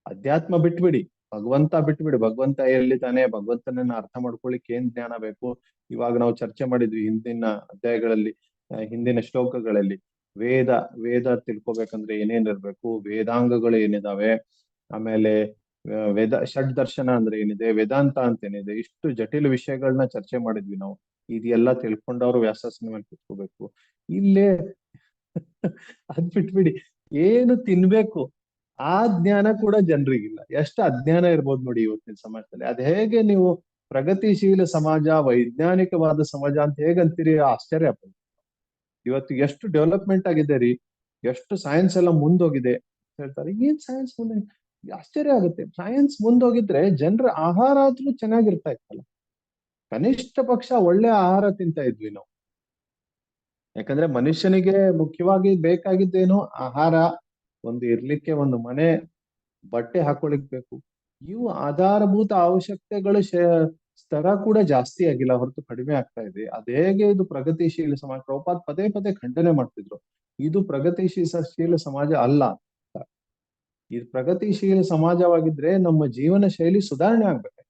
ಅಧ್ಯಾತ್ಮ ಬಿಟ್ಬಿಡಿ, ಭಗವಂತ ಬಿಟ್ಬಿಡಿ. ಭಗವಂತ ಎಲ್ಲಿದ್ದಾನೆ, ಭಗವಂತನನ್ನ ಅರ್ಥ ಮಾಡ್ಕೊಳ್ಳಿಕ್ಕೆ ಏನ್ ಜ್ಞಾನ ಬೇಕು? ಇವಾಗ ನಾವು ಚರ್ಚೆ ಮಾಡಿದ್ವಿ ಹಿಂದಿನ ಅಧ್ಯಾಯಗಳಲ್ಲಿ, ಹಿಂದಿನ ಶ್ಲೋಕಗಳಲ್ಲಿ. ವೇದ ತಿಳ್ಕೊಬೇಕಂದ್ರೆ ಏನೇನ್ ಇರ್ಬೇಕು, ವೇದಾಂಗಗಳು ಏನಿದಾವೆ, ಆಮೇಲೆ ಷಡ್ ದರ್ಶನ ಅಂದ್ರೆ ಏನಿದೆ, ವೇದಾಂತ ಅಂತ ಏನಿದೆ, ಇಷ್ಟು ಜಟಿಲ ವಿಷಯಗಳನ್ನ ಚರ್ಚೆ ಮಾಡಿದ್ವಿ ನಾವು. ಇದೆಲ್ಲ ತಿಳ್ಕೊಂಡವ್ರು ವ್ಯಾಸಾಸನ ಮೇಲೆ ಕುತ್ಕೋಬೇಕು. ಇಲ್ಲೇ ಅದ್ ಬಿಟ್ಬಿಡಿ, ಏನು ತಿನ್ಬೇಕು ಆ ಜ್ಞಾನ ಕೂಡ ಜನರಿಗಿಲ್ಲ. ಎಷ್ಟು ಅಜ್ಞಾನ ಇರ್ಬೋದು ನೋಡಿ ಇವತ್ತಿನ ಸಮಾಜದಲ್ಲಿ. ಅದ್ ಹೇಗೆ ನೀವು ಪ್ರಗತಿಶೀಲ ಸಮಾಜ, ವೈಜ್ಞಾನಿಕವಾದ ಸಮಾಜ ಅಂತ ಹೇಗಂತೀರಿ? ಆಶ್ಚರ್ಯ ಆಗ್ತದೆ. ಇವತ್ತು ಎಷ್ಟು ಡೆವಲಪ್ಮೆಂಟ್ ಆಗಿದೆ ರೀ, ಎಷ್ಟು ಸೈನ್ಸ್ ಎಲ್ಲ ಮುಂದೋಗಿದೆ ಹೇಳ್ತಾರೆ. ಏನ್ ಸೈನ್ಸ್ ಮುಂದೆ? ಆಶ್ಚರ್ಯ ಆಗುತ್ತೆ. ಸೈನ್ಸ್ ಮುಂದೋಗಿದ್ರೆ ಜನರ ಆಹಾರ ಆದ್ರೂ ಚೆನ್ನಾಗಿರ್ತಾ ಇತ್ತಲ್ಲ. ಕನಿಷ್ಠ ಪಕ್ಷ ಒಳ್ಳೆ ಆಹಾರ ತಿಂತಾ ಇದ್ವಿ ನಾವು. ಯಾಕಂದ್ರೆ ಮನುಷ್ಯನಿಗೆ ಮುಖ್ಯವಾಗಿ ಬೇಕಾಗಿದ್ದೇನು? ಆಹಾರ, ಒಂದು ಇರ್ಲಿಕ್ಕೆ ಒಂದು ಮನೆ, ಬಟ್ಟೆ ಹಾಕೊಳಿಕ್ ಬೇಕು. ಇವು ಆಧಾರಭೂತ ಅವಶ್ಯಕತೆಗಳು ಸ್ತರ ಕೂಡ ಜಾಸ್ತಿ ಆಗಿಲ್ಲ ಹೊರತು ಕಡಿಮೆ ಆಗ್ತಾ ಇದೆ. ಅದೇಗೆ ಇದು ಪ್ರಗತಿಶೀಲ ಸಮಾಜ? ಪ್ರಭುಪಾದ್ ಪದೇ ಪದೇ ಖಂಡನೆ ಮಾಡ್ತಿದ್ರು, ಇದು ಪ್ರಗತಿಶೀಲ ಸಮಾಜ ಅಲ್ಲ. ಇದು ಪ್ರಗತಿಶೀಲ ಸಮಾಜವಾಗಿದ್ರೆ ನಮ್ಮ ಜೀವನ ಶೈಲಿ ಸುಧಾರಣೆ ಆಗ್ಬೇಕು.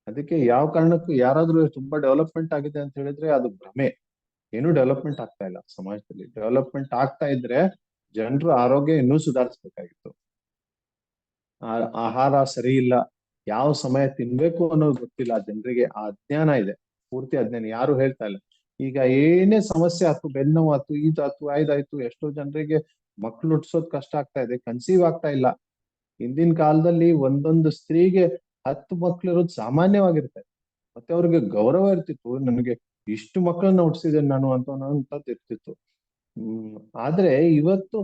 ಅದಕ್ಕೆ ಯಾವ ಕಾರಣಕ್ಕೂ ಯಾರಾದ್ರೂ ತುಂಬಾ ಡೆವಲಪ್ಮೆಂಟ್ ಆಗಿದೆ ಅಂತ ಹೇಳಿದ್ರೆ ಅದು ಭ್ರಮೆ. ಏನು ಡೆವಲಪ್ಮೆಂಟ್ ಆಗ್ತಾ ಇಲ್ಲ ಸಮಾಜದಲ್ಲಿ. ಡೆವಲಪ್ಮೆಂಟ್ ಆಗ್ತಾ ಇದ್ರೆ ಜನರ ಆರೋಗ್ಯ ಇನ್ನೂ ಸುಧಾರಿಸ್ಬೇಕಾಗಿತ್ತು. ಆಹಾರ ಸರಿ ಇಲ್ಲ, ಯಾವ ಸಮಯ ತಿನ್ಬೇಕು ಅನ್ನೋದು ಗೊತ್ತಿಲ್ಲ ಜನರಿಗೆ. ಆ ಅಜ್ಞಾನ ಇದೆ, ಪೂರ್ತಿ ಅಜ್ಞಾನ. ಯಾರು ಹೇಳ್ತಾ ಇಲ್ಲ. ಈಗ ಏನೇ ಸಮಸ್ಯೆ ಆಯ್ತು, ಬೆನ್ನೋವು ಆಯ್ತು, ಇದಾಯ್ತು, ಆಯ್ದಾಯ್ತು, ಎಷ್ಟೋ ಜನರಿಗೆ ಮಕ್ಳು ಹುಟ್ಸೋದ್ ಕಷ್ಟ ಆಗ್ತಾ ಇದೆ, ಕನ್ಸೀವ್ ಆಗ್ತಾ ಇಲ್ಲ. ಹಿಂದಿನ ಕಾಲದಲ್ಲಿ ಒಂದೊಂದು ಸ್ತ್ರೀಗೆ 10 ಮಕ್ಳು ಇರೋದು ಸಾಮಾನ್ಯವಾಗಿರ್ತಾರೆ. ಮತ್ತೆ ಅವ್ರಿಗೆ ಗೌರವ ಇರ್ತಿತ್ತು, ನನಗೆ ಇಷ್ಟು ಮಕ್ಕಳನ್ನ ಹುಟ್ಟಿಸಿದ್ದೇನೆ ನಾನು ಅಂತದ್ದು ಇರ್ತಿತ್ತು. ಆದ್ರೆ ಇವತ್ತು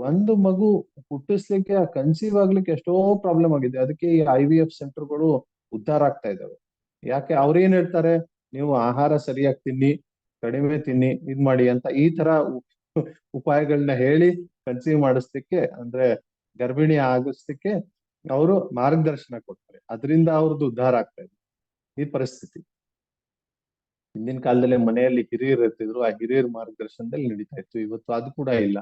ಒಂದು ಮಗು ಹುಟ್ಟಿಸ್ಲಿಕ್ಕೆ, ಕನ್ಸೀವ್ ಆಗ್ಲಿಕ್ಕೆ ಎಷ್ಟೋ ಪ್ರಾಬ್ಲಮ್ ಆಗಿದೆ. ಅದಕ್ಕೆ ಈ IVF ಸೆಂಟರ್ಗಳು ಉದ್ಧಾರ ಆಗ್ತಾ ಇದಾವೆ. ಯಾಕೆ? ಅವ್ರೇನ್ ಹೇಳ್ತಾರೆ, ನೀವು ಆಹಾರ ಸರಿಯಾಗಿ ತಿನ್ನಿ, ಕಡಿಮೆ ತಿನ್ನಿ, ಇದ್ ಮಾಡಿ ಅಂತ ಈ ತರ ಉಪಾಯಗಳನ್ನ ಹೇಳಿ ಕನ್ಸೀವ್ ಮಾಡಿಸ್ಲಿಕ್ಕೆ, ಅಂದ್ರೆ ಗರ್ಭಿಣಿ ಆಗಿಸ್ಲಿಕ್ಕೆ ಅವರು ಮಾರ್ಗದರ್ಶನ ಕೊಡ್ತಾರೆ. ಅದರಿಂದ ಅವ್ರದ್ದು ಉದ್ಧಾರ ಆಗ್ತಾ ಇದೆ. ಈ ಪರಿಸ್ಥಿತಿ ಹಿಂದಿನ ಕಾಲದಲ್ಲಿ ಮನೆಯಲ್ಲಿ ಹಿರಿಯರು ಇರ್ತಿದ್ರು, ಆ ಹಿರಿಯರ ಮಾರ್ಗದರ್ಶನದಲ್ಲಿ ನಡೀತಾ ಇತ್ತು. ಇವತ್ತು ಅದು ಕೂಡ ಇಲ್ಲ.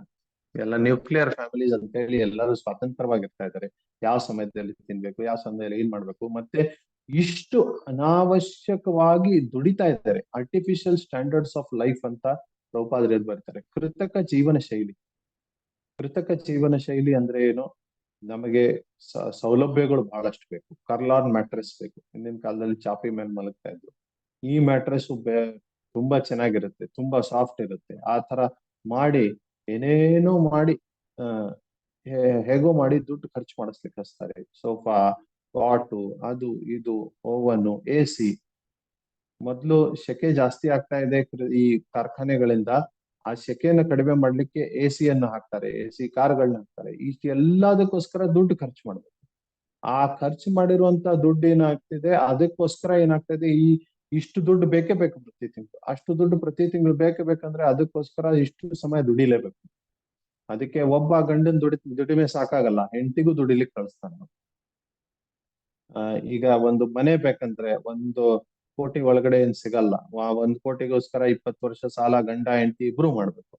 ಎಲ್ಲ ನ್ಯೂಕ್ಲಿಯರ್ ಫ್ಯಾಮಿಲೀಸ್ ಅಂತ ಹೇಳಿ ಎಲ್ಲರೂ ಸ್ವತಂತ್ರವಾಗಿರ್ತಾ ಇದ್ದಾರೆ. ಯಾವ ಸಮಯದಲ್ಲಿ ತಿನ್ಬೇಕು, ಯಾವ ಸಮಯದಲ್ಲಿ ಏನ್ ಮಾಡ್ಬೇಕು, ಮತ್ತೆ ಇಷ್ಟು ಅನಾವಶ್ಯಕವಾಗಿ ದುಡಿತಾ ಇದ್ದಾರೆ. ಆರ್ಟಿಫಿಷಿಯಲ್ ಸ್ಟ್ಯಾಂಡರ್ಡ್ಸ್ ಆಫ್ ಲೈಫ್ ಅಂತ ಪ್ರಭುಪಾದರು ಬರ್ತಾರೆ. ಕೃತಕ ಜೀವನ ಶೈಲಿ. ಕೃತಕ ಜೀವನ ಶೈಲಿ ಅಂದ್ರೆ ಏನು? ನಮಗೆ ಸೌಲಭ್ಯಗಳು ಬಹಳಷ್ಟು ಬೇಕು. ಕರ್ಲಾನ್ ಮ್ಯಾಟ್ರೆಸ್ ಬೇಕು. ಹಿಂದಿನ ಕಾಲದಲ್ಲಿ ಚಾಪಿ ಮೇಲೆ ಮಲಗ್ತಾ ಇದ್ರು. ಈ ಮ್ಯಾಟ್ರೆಸ್ ತುಂಬಾ ಚೆನ್ನಾಗಿರುತ್ತೆ, ತುಂಬಾ ಸಾಫ್ಟ್ ಇರುತ್ತೆ. ಆ ತರ ಮಾಡಿ ಏನೇನೋ ಮಾಡಿ ಹೇಗೋ ಮಾಡಿ ದುಡ್ಡು ಖರ್ಚು ಮಾಡಿಸ್ಲಿಕ್ಕೆ ಹಚ್ತಾರೆ. ಸೋಫಾ, ಕಾಟು, ಅದು ಇದು, ಓವನ್, AC. ಮೊದ್ಲು ಸೆಕೆ ಜಾಸ್ತಿ ಆಗ್ತಾ ಇದೆ ಈ ಕಾರ್ಖಾನೆಗಳಿಂದ. ಆ ಸೆಕೆಯನ್ನು ಕಡಿಮೆ ಮಾಡ್ಲಿಕ್ಕೆ AC ಅನ್ನು ಹಾಕ್ತಾರೆ, AC ಕಾರ್ಗಳನ್ನ ಹಾಕ್ತಾರೆ. ಇಷ್ಟು ಎಲ್ಲದಕ್ಕೋಸ್ಕರ ದುಡ್ಡು ಖರ್ಚು ಮಾಡ್ಬೇಕು. ಆ ಖರ್ಚು ಮಾಡಿರುವಂತ ದುಡ್ಡು ಏನಾಗ್ತಿದೆ, ಅದಕ್ಕೋಸ್ಕರ ಏನಾಗ್ತದೆ, ಇಷ್ಟು ದುಡ್ಡು ಬೇಕೇ ಬೇಕು ಪ್ರತಿ ತಿಂಗಳು. ಅಷ್ಟು ದುಡ್ಡು ಪ್ರತಿ ತಿಂಗಳು ಬೇಕೇ ಬೇಕಂದ್ರೆ ಅದಕ್ಕೋಸ್ಕರ ಇಷ್ಟು ಸಮಯ ದುಡಿಲೇಬೇಕು. ಅದಕ್ಕೆ ಒಬ್ಬ ಗಂಡನ್ ದುಡಿಮೆ ಸಾಕಾಗಲ್ಲ, ಹೆಂಡತಿಗೂ ದುಡಿಲಿಕ್ಕೆ ಕಳಿಸ್ತಾನೆ. ಈಗ ಒಂದು ಮನೆ ಬೇಕಂದ್ರೆ, ಒಂದು ಕೋಟಿ ಒಳಗಡೆ ಏನ್ ಸಿಗಲ್ಲ. 1 ಕೋಟಿಗೋಸ್ಕರ 20 ವರ್ಷ ಸಾಲ ಗಂಡ ಹೆಂಡತಿ ಇಬ್ರು ಮಾಡ್ಬೇಕು.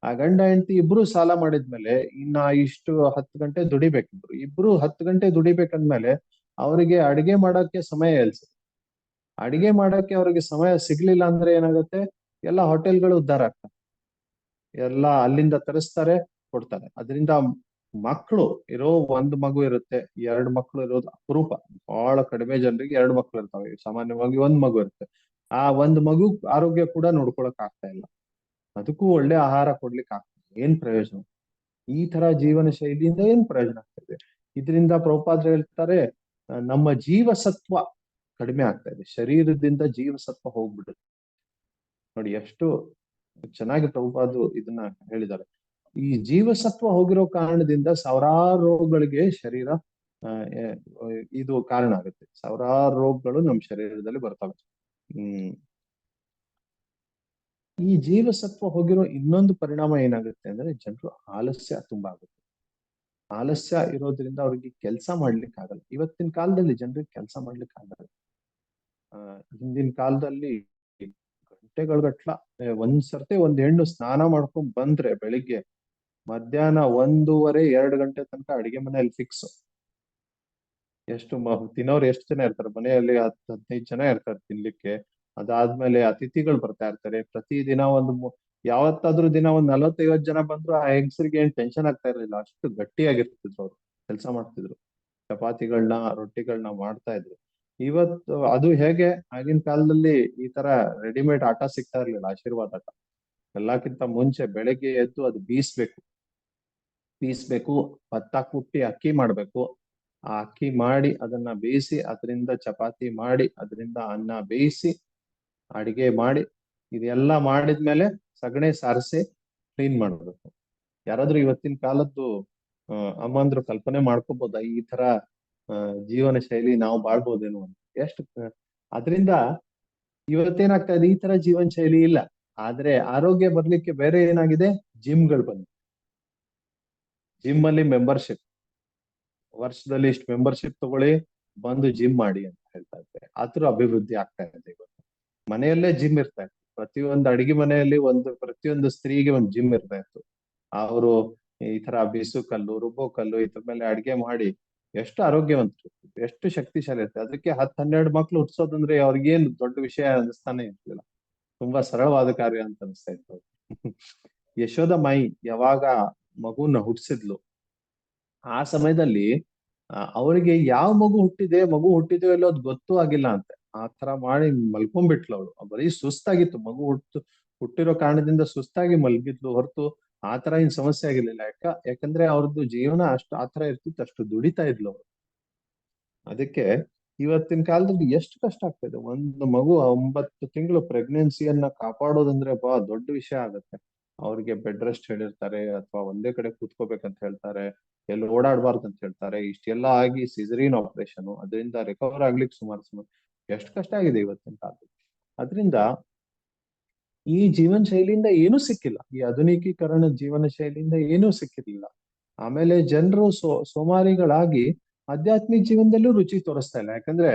ಆ ಗಂಡ ಹೆಂಡತಿ ಇಬ್ರು ಸಾಲ ಮಾಡಿದ್ಮೇಲೆ ಇನ್ನ ಇಷ್ಟು 10 ಗಂಟೆ ದುಡಿಬೇಕಿಬ್ರು. ಇಬ್ರು 10 ಗಂಟೆ ದುಡಿಬೇಕಂದ್ಮೇಲೆ ಅವರಿಗೆ ಅಡಿಗೆ ಮಾಡಕ್ಕೆ ಸಮಯ ಎಲ್ಲಿ ಸಿಗುತ್ತೆ? ಅಡಿಗೆ ಮಾಡಕ್ಕೆ ಅವ್ರಿಗೆ ಸಮಯ ಸಿಗ್ಲಿಲ್ಲ ಅಂದ್ರೆ ಏನಾಗುತ್ತೆ, ಎಲ್ಲ ಹೋಟೆಲ್ಗಳು ಉದ್ಧಾರ ಆಗ್ತವೆ, ಎಲ್ಲ ಅಲ್ಲಿಂದ ತರಿಸ್ತಾರೆ, ಕೊಡ್ತಾರೆ. ಅದರಿಂದ ಮಕ್ಕಳು ಇರೋ 1 ಮಗು ಇರುತ್ತೆ, 2 ಮಕ್ಕಳು ಇರೋದು ಅಪರೂಪ. ಬಹಳ ಕಡಿಮೆ ಜನರಿಗೆ 2 ಮಕ್ಕಳು ಇರ್ತವೆ, ಸಾಮಾನ್ಯವಾಗಿ 1 ಮಗು ಇರುತ್ತೆ. ಆ 1 ಮಗು ಆರೋಗ್ಯ ಕೂಡ ನೋಡ್ಕೊಳಕ್ ಆಗ್ತಾ ಇಲ್ಲ, ಅದಕ್ಕೂ ಒಳ್ಳೆ ಆಹಾರ ಕೊಡ್ಲಿಕ್ಕೆ ಆಗ್ತದೆ. ಏನ್ ಪ್ರಯೋಜನ? ಈ ತರ ಜೀವನ ಶೈಲಿಯಿಂದ ಏನ್ ಪ್ರಯೋಜನ ಆಗ್ತದೆ? ಇದರಿಂದ ಪ್ರಭುಪಾದ್ರು ಹೇಳ್ತಾರೆ, ನಮ್ಮ ಜೀವಸತ್ವ ಕಡಿಮೆ ಆಗ್ತಾ ಇದೆ, ಶರೀರದಿಂದ ಜೀವಸತ್ವ ಹೋಗ್ಬಿಡುತ್ತೆ. ನೋಡಿ ಎಷ್ಟು ಚೆನ್ನಾಗಿ ಪ್ರಭುಪಾದ್ರು ಇದನ್ನ ಹೇಳಿದ್ದಾರೆ. ಈ ಜೀವಸತ್ವ ಹೋಗಿರೋ ಕಾರಣದಿಂದ ಸಾವಿರಾರು ರೋಗಗಳಿಗೆ ಶರೀರ ಇದು ಕಾರಣ ಆಗುತ್ತೆ. ಸಾವಿರಾರು ರೋಗಗಳು ನಮ್ಮ ಶರೀರದಲ್ಲಿ ಬರ್ತವೆ. ಈ ಜೀವಸತ್ವ ಹೋಗಿರೋ ಇನ್ನೊಂದು ಪರಿಣಾಮ ಏನಾಗುತ್ತೆ ಅಂದ್ರೆ ಜನರು ಆಲಸ್ಯ ತುಂಬಾ ಆಗುತ್ತೆ. ಆಲಸ್ಯ ಇರೋದ್ರಿಂದ ಅವ್ರಿಗೆ ಕೆಲಸ ಮಾಡ್ಲಿಕ್ಕೆ ಆಗಲ್ಲ. ಇವತ್ತಿನ ಕಾಲದಲ್ಲಿ ಜನರಿಗೆ ಕೆಲಸ ಮಾಡ್ಲಿಕ್ಕೆ ಆಗಲ್ಲ. ಹಿಂದಿನ ಕಾಲದಲ್ಲಿ ಗಂಟೆಗಳ ಒಂದ್ಸರ್ತಿ ಒಂದ್ ಹೆಣ್ಣು ಸ್ನಾನ ಮಾಡ್ಕೊಂಡ್ ಬಂದ್ರೆ ಬೆಳಿಗ್ಗೆ ಮಧ್ಯಾಹ್ನ 1:30-2 ಗಂಟೆ ತನಕ ಅಡಿಗೆ ಮನೆಯಲ್ಲಿ ಫಿಕ್ಸ್. ಎಷ್ಟು ತಿನ್ನೋರು ಎಷ್ಟು ಜನ ಇರ್ತಾರೆ ಮನೆಯಲ್ಲಿ? 10-15 ಜನ ಇರ್ತಾರೆ ತಿನ್ಲಿಕ್ಕೆ. ಅದಾದ್ಮೇಲೆ ಅತಿಥಿಗಳು ಬರ್ತಾ ಇರ್ತಾರೆ. ಪ್ರತಿದಿನ ಯಾವತ್ತಾದ್ರೂ ದಿನ 40-50 ಜನ ಬಂದ್ರು ಆ ಹೆಂಗಸರಿಗೆ ಏನ್ ಟೆನ್ಷನ್ ಆಗ್ತಾ ಇರ್ಲಿಲ್ಲ, ಅಷ್ಟು ಗಟ್ಟಿಯಾಗಿರ್ತಿದ್ರು ಅವ್ರು, ಕೆಲಸ ಮಾಡ್ತಿದ್ರು, ಚಪಾತಿಗಳನ್ನ ರೊಟ್ಟಿಗಳನ್ನ ಮಾಡ್ತಾ ಇದ್ರು. ಇವತ್ತು ಅದು ಹೇಗೆ, ಆಗಿನ ಕಾಲದಲ್ಲಿ ಈ ತರ ರೆಡಿಮೇಡ್ ಆಟ ಸಿಗ್ತಾ ಇರ್ಲಿಲ್ಲ, ಆಶೀರ್ವಾದ ಆಟ. ಎಲ್ಲಕ್ಕಿಂತ ಮುಂಚೆ ಬೆಳಗ್ಗೆ ಎದ್ದು ಅದು ಬೀಸ್ಬೇಕು, ಭತ್ತ ಕುಟ್ಟಿ ಅಕ್ಕಿ ಮಾಡ್ಬೇಕು. ಆ ಅಕ್ಕಿ ಮಾಡಿ ಅದನ್ನ ಬೇಯಿಸಿ ಅದರಿಂದ ಚಪಾತಿ ಮಾಡಿ ಅದರಿಂದ ಅನ್ನ ಬೇಯಿಸಿ ಅಡಿಗೆ ಮಾಡಿ ಇದೆಲ್ಲ ಮಾಡಿದ್ಮೇಲೆ ಸಗಣಿ ಸಾರಿಸಿ ಕ್ಲೀನ್ ಮಾಡ್ಬೇಕು. ಯಾರಾದ್ರೂ ಇವತ್ತಿನ ಕಾಲದ್ದು ಅಮ್ಮಂದ್ರು ಕಲ್ಪನೆ ಮಾಡ್ಕೋಬಹುದಾ ಈ ತರ ಜೀವನ ಶೈಲಿ ನಾವು ಬಾಳ್ಬೋದೇನೋ ಅಂತ? ಎಷ್ಟು ಅದರಿಂದ ಇವತ್ತೇನಾಗ್ತಾ ಇದೆ, ಈ ತರ ಜೀವನ ಶೈಲಿ ಇಲ್ಲ. ಆದ್ರೆ ಆರೋಗ್ಯ ಬರ್ಲಿಕ್ಕೆ ಬೇರೆ ಏನಾಗಿದೆ, ಜಿಮ್ಗಳು ಬಂದು, ಜಿಮ್ ಅಲ್ಲಿ ಮೆಂಬರ್ಶಿಪ್, ವರ್ಷದಲ್ಲಿ ಇಷ್ಟು ಮೆಂಬರ್ಶಿಪ್ ತಗೊಳ್ಳಿ, ಬಂದು ಜಿಮ್ ಮಾಡಿ ಅಂತ ಹೇಳ್ತಾ ಇದ್ದಾರೆ. ಆತರ ಅಭಿವೃದ್ಧಿ ಆಗ್ತಾ ಇದೆ. ಇವತ್ತು ಮನೆಯಲ್ಲೇ ಜಿಮ್ ಇರ್ತಾ ಇತ್ತು, ಪ್ರತಿಯೊಂದು ಅಡಿಗೆ ಮನೆಯಲ್ಲಿ ಪ್ರತಿಯೊಂದು ಸ್ತ್ರೀಗೆ ಒಂದು ಜಿಮ್ ಇರ್ತಾ ಇತ್ತು. ಅವರು ಈ ತರ ಬಿಸು ಕಲ್ಲು, ರುಬ್ಬೋ ಕಲ್ಲು ಇದ್ರ ಮೇಲೆ ಅಡಿಗೆ ಮಾಡಿ ಎಷ್ಟು ಆರೋಗ್ಯವಂತರು, ಎಷ್ಟು ಶಕ್ತಿಶಾಲಿ ಇರ್ತಾರೆ. ಅದಕ್ಕೆ 10-12 ಮಕ್ಳು ಹುಟ್ಸೋದಂದ್ರೆ ಅವ್ರಿಗೇನು ದೊಡ್ಡ ವಿಷಯ ಅನಿಸ್ತಾನೆ ಇರ್ಲಿಲ್ಲ, ತುಂಬಾ ಸರಳವಾದ ಕಾರ್ಯ ಅಂತ ಅನಿಸ್ತಾ ಇತ್ತು. ಯಶೋದ ಮಾಯಿ ಯಾವಾಗ ಮಗುನ ಹುಟ್ಟಿಸಿದ್ಲು, ಆ ಸಮಯದಲ್ಲಿ ಅವರಿಗೆ ಯಾವ ಮಗು ಹುಟ್ಟಿದೆಯೋ ಇಲ್ಲೋ ಅದು ಗೊತ್ತೂ ಆಗಿಲ್ಲ ಅಂತೆ. ಆ ತರ ಮಾಡಿ ಮಲ್ಕೊಂಡ್ಬಿಟ್ಲು ಅವಳು. ಬರೀ ಸುಸ್ತಾಗಿತ್ತು, ಮಗು ಹುಟ್ಟಿರೋ ಕಾರಣದಿಂದ ಸುಸ್ತಾಗಿ ಮಲ್ಗಿದ್ಲು ಹೊರತು ಆ ತರ ಏನ್ ಸಮಸ್ಯೆ ಆಗಿರ್ಲಿಲ್ಲ. ಯಾಕಂದ್ರೆ ಅವ್ರದ್ದು ಜೀವನ ಅಷ್ಟು ಆ ತರ ಇರ್ತಿತ್ತು, ಅಷ್ಟು ದುಡಿತಾ ಇದ್ಲು ಅವ್ರು. ಅದಕ್ಕೆ ಇವತ್ತಿನ ಕಾಲದಲ್ಲಿ ಎಷ್ಟು ಕಷ್ಟ ಆಗ್ತದೆ. ಒಂದು ಮಗು 9 ತಿಂಗಳು ಪ್ರೆಗ್ನೆನ್ಸಿಯನ್ನ ಕಾಪಾಡೋದಂದ್ರೆ ದೊಡ್ಡ ವಿಷಯ ಆಗುತ್ತೆ. ಅವ್ರಿಗೆ ಬೆಡ್ ರೆಸ್ಟ್ ಹೇಳಿರ್ತಾರೆ, ಅಥವಾ ಒಂದೇ ಕಡೆ ಕೂತ್ಕೋಬೇಕಂತ ಹೇಳ್ತಾರೆ, ಎಲ್ಲಿ ಓಡಾಡಬಾರ್ದು ಅಂತ ಹೇಳ್ತಾರೆ. ಇಷ್ಟೆಲ್ಲ ಆಗಿ ಸಿಸರಿನ್ ಆಪರೇಷನ್, ಅದರಿಂದ ರಿಕವರ್ ಆಗ್ಲಿಕ್ಕೆ ಸುಮಾರು ಎಷ್ಟು ಕಷ್ಟ ಆಗಿದೆ ಇವತ್ತಿನ ಕಾಲದಲ್ಲಿ. ಅದರಿಂದ ಈ ಜೀವನ ಶೈಲಿಯಿಂದ ಏನೂ ಸಿಕ್ಕಿಲ್ಲ, ಈ ಆಧುನಿಕೀಕರಣ ಜೀವನ ಶೈಲಿಯಿಂದ ಏನೂ ಸಿಕ್ಕಿರ್ಲಿಲ್ಲ. ಆಮೇಲೆ ಜನರು ಸೋಮಾರಿಗಳಾಗಿ ಆಧ್ಯಾತ್ಮಿಕ ಜೀವನದಲ್ಲೂ ರುಚಿ ತೋರಿಸ್ತಾ ಇಲ್ಲ. ಯಾಕಂದ್ರೆ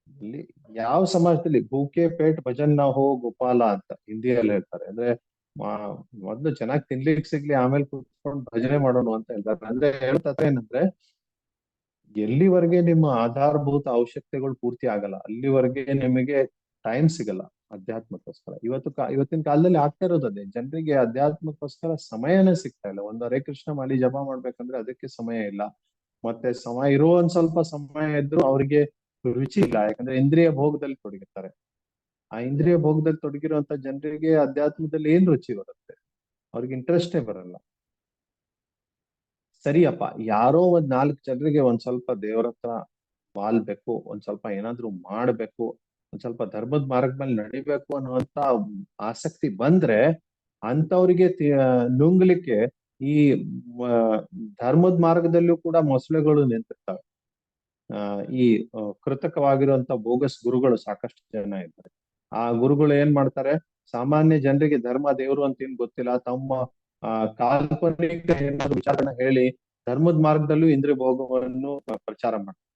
ಇಲ್ಲಿ ಯಾವ ಸಮಾಜದಲ್ಲಿ ಭೂಕೆ ಪೇಟ್ ಭಜನ್ ನಾ ಹೋ ಗೋಪಾಲ ಅಂತ ಹಿಂದಿಯಲ್ಲಿ ಹೇಳ್ತಾರೆ. ಅಂದ್ರೆ ಮೊದ್ಲು ಚೆನ್ನಾಗಿ ತಿನ್ಲಿಕ್ಕೆ ಸಿಗ್ಲಿ, ಆಮೇಲೆ ಕೂತ್ಕೊಂಡು ಭಜನೆ ಮಾಡೋಣ ಅಂತ ಹೇಳ್ತಾರೆ. ಅಂದ್ರೆ ಹೇಳ್ತಾರೆ ಏನಂದ್ರೆ, ಎಲ್ಲಿವರೆಗೆ ನಿಮ್ಮ ಆಧಾರಭೂತ ಅವಶ್ಯಕತೆಗಳು ಪೂರ್ತಿ ಆಗಲ್ಲ ಅಲ್ಲಿವರೆಗೆ ನಿಮಗೆ ಟೈಮ್ ಸಿಗಲ್ಲ ಅಧ್ಯಾತ್ಮಕ್ಕೋಸ್ಕರ. ಇವತ್ತಿನ ಕಾಲದಲ್ಲಿ ಆಗ್ತಾ ಇರೋದೇ, ಜನರಿಗೆ ಅಧ್ಯಾತ್ಮಕ್ಕೋಸ್ಕರ ಸಮಯನೇ ಸಿಗ್ತಾ ಇಲ್ಲ. ಒಂದು ಹರೇ ಕೃಷ್ಣ ಮಾಲಿ ಜಪ ಮಾಡ್ಬೇಕಂದ್ರೆ ಅದಕ್ಕೆ ಸಮಯ ಇಲ್ಲ. ಮತ್ತೆ ಸಮಯ ಇರೋ ಒಂದ್ ಸ್ವಲ್ಪ ಸಮಯ ಇದ್ರು ಅವ್ರಿಗೆ ರುಚಿ ಇಲ್ಲ, ಯಾಕಂದ್ರೆ ಇಂದ್ರಿಯ ಭೋಗದಲ್ಲಿ ತೊಡಗಿರ್ತಾರೆ. ಆ ಇಂದ್ರಿಯ ಭೋಗದಲ್ಲಿ ತೊಡಗಿರುವಂತ ಜನರಿಗೆ ಅಧ್ಯಾತ್ಮದಲ್ಲಿ ಏನ್ ರುಚಿ ಬರುತ್ತೆ? ಅವ್ರಿಗೆ ಇಂಟ್ರೆಸ್ಟೇ ಬರಲ್ಲ. ಸರಿಯಪ್ಪ, ಯಾರೋ 4 ಜನರಿಗೆ ಒಂದ್ ಸ್ವಲ್ಪ ದೇವ್ರ ಹತ್ರ ವಾಲ್ಬೇಕು, ಒಂದ್ ಸ್ವಲ್ಪ ಏನಾದ್ರು ಮಾಡ್ಬೇಕು, ಒಂದ್ ಸ್ವಲ್ಪ ಧರ್ಮದ ಮಾರ್ಗ ಮೇಲೆ ನಡಿಬೇಕು ಅನ್ನುವಂತ ಆಸಕ್ತಿ ಬಂದ್ರೆ ಅಂತವ್ರಿಗೆ ನುಂಗ್ಲಿಕ್ಕೆ ಈ ಧರ್ಮದ ಮಾರ್ಗದಲ್ಲೂ ಕೂಡ ಮೊಸಳೆಗಳು ನಿಂತಿರ್ತವೆ. ಈ ಕೃತಕವಾಗಿರುವಂತ ಬೋಗಸ್ ಗುರುಗಳು ಸಾಕಷ್ಟು ಜನ ಇದ್ದಾರೆ. ಆ ಗುರುಗಳು ಏನ್ ಮಾಡ್ತಾರೆ, ಸಾಮಾನ್ಯ ಜನರಿಗೆ ಧರ್ಮ ದೇವರು ಅಂತ ಏನ್ ಗೊತ್ತಿಲ್ಲ, ತಮ್ಮ ಕಾಲ್ಪನಿಕ ಏನಾದ್ರು ವಿಚಾರನ ಹೇಳಿ ಧರ್ಮದ ಮಾರ್ಗದಲ್ಲೂ ಇಂದ್ರಿಯ ಭೋಗವನ್ನು ಪ್ರಚಾರ ಮಾಡ್ತಾರೆ.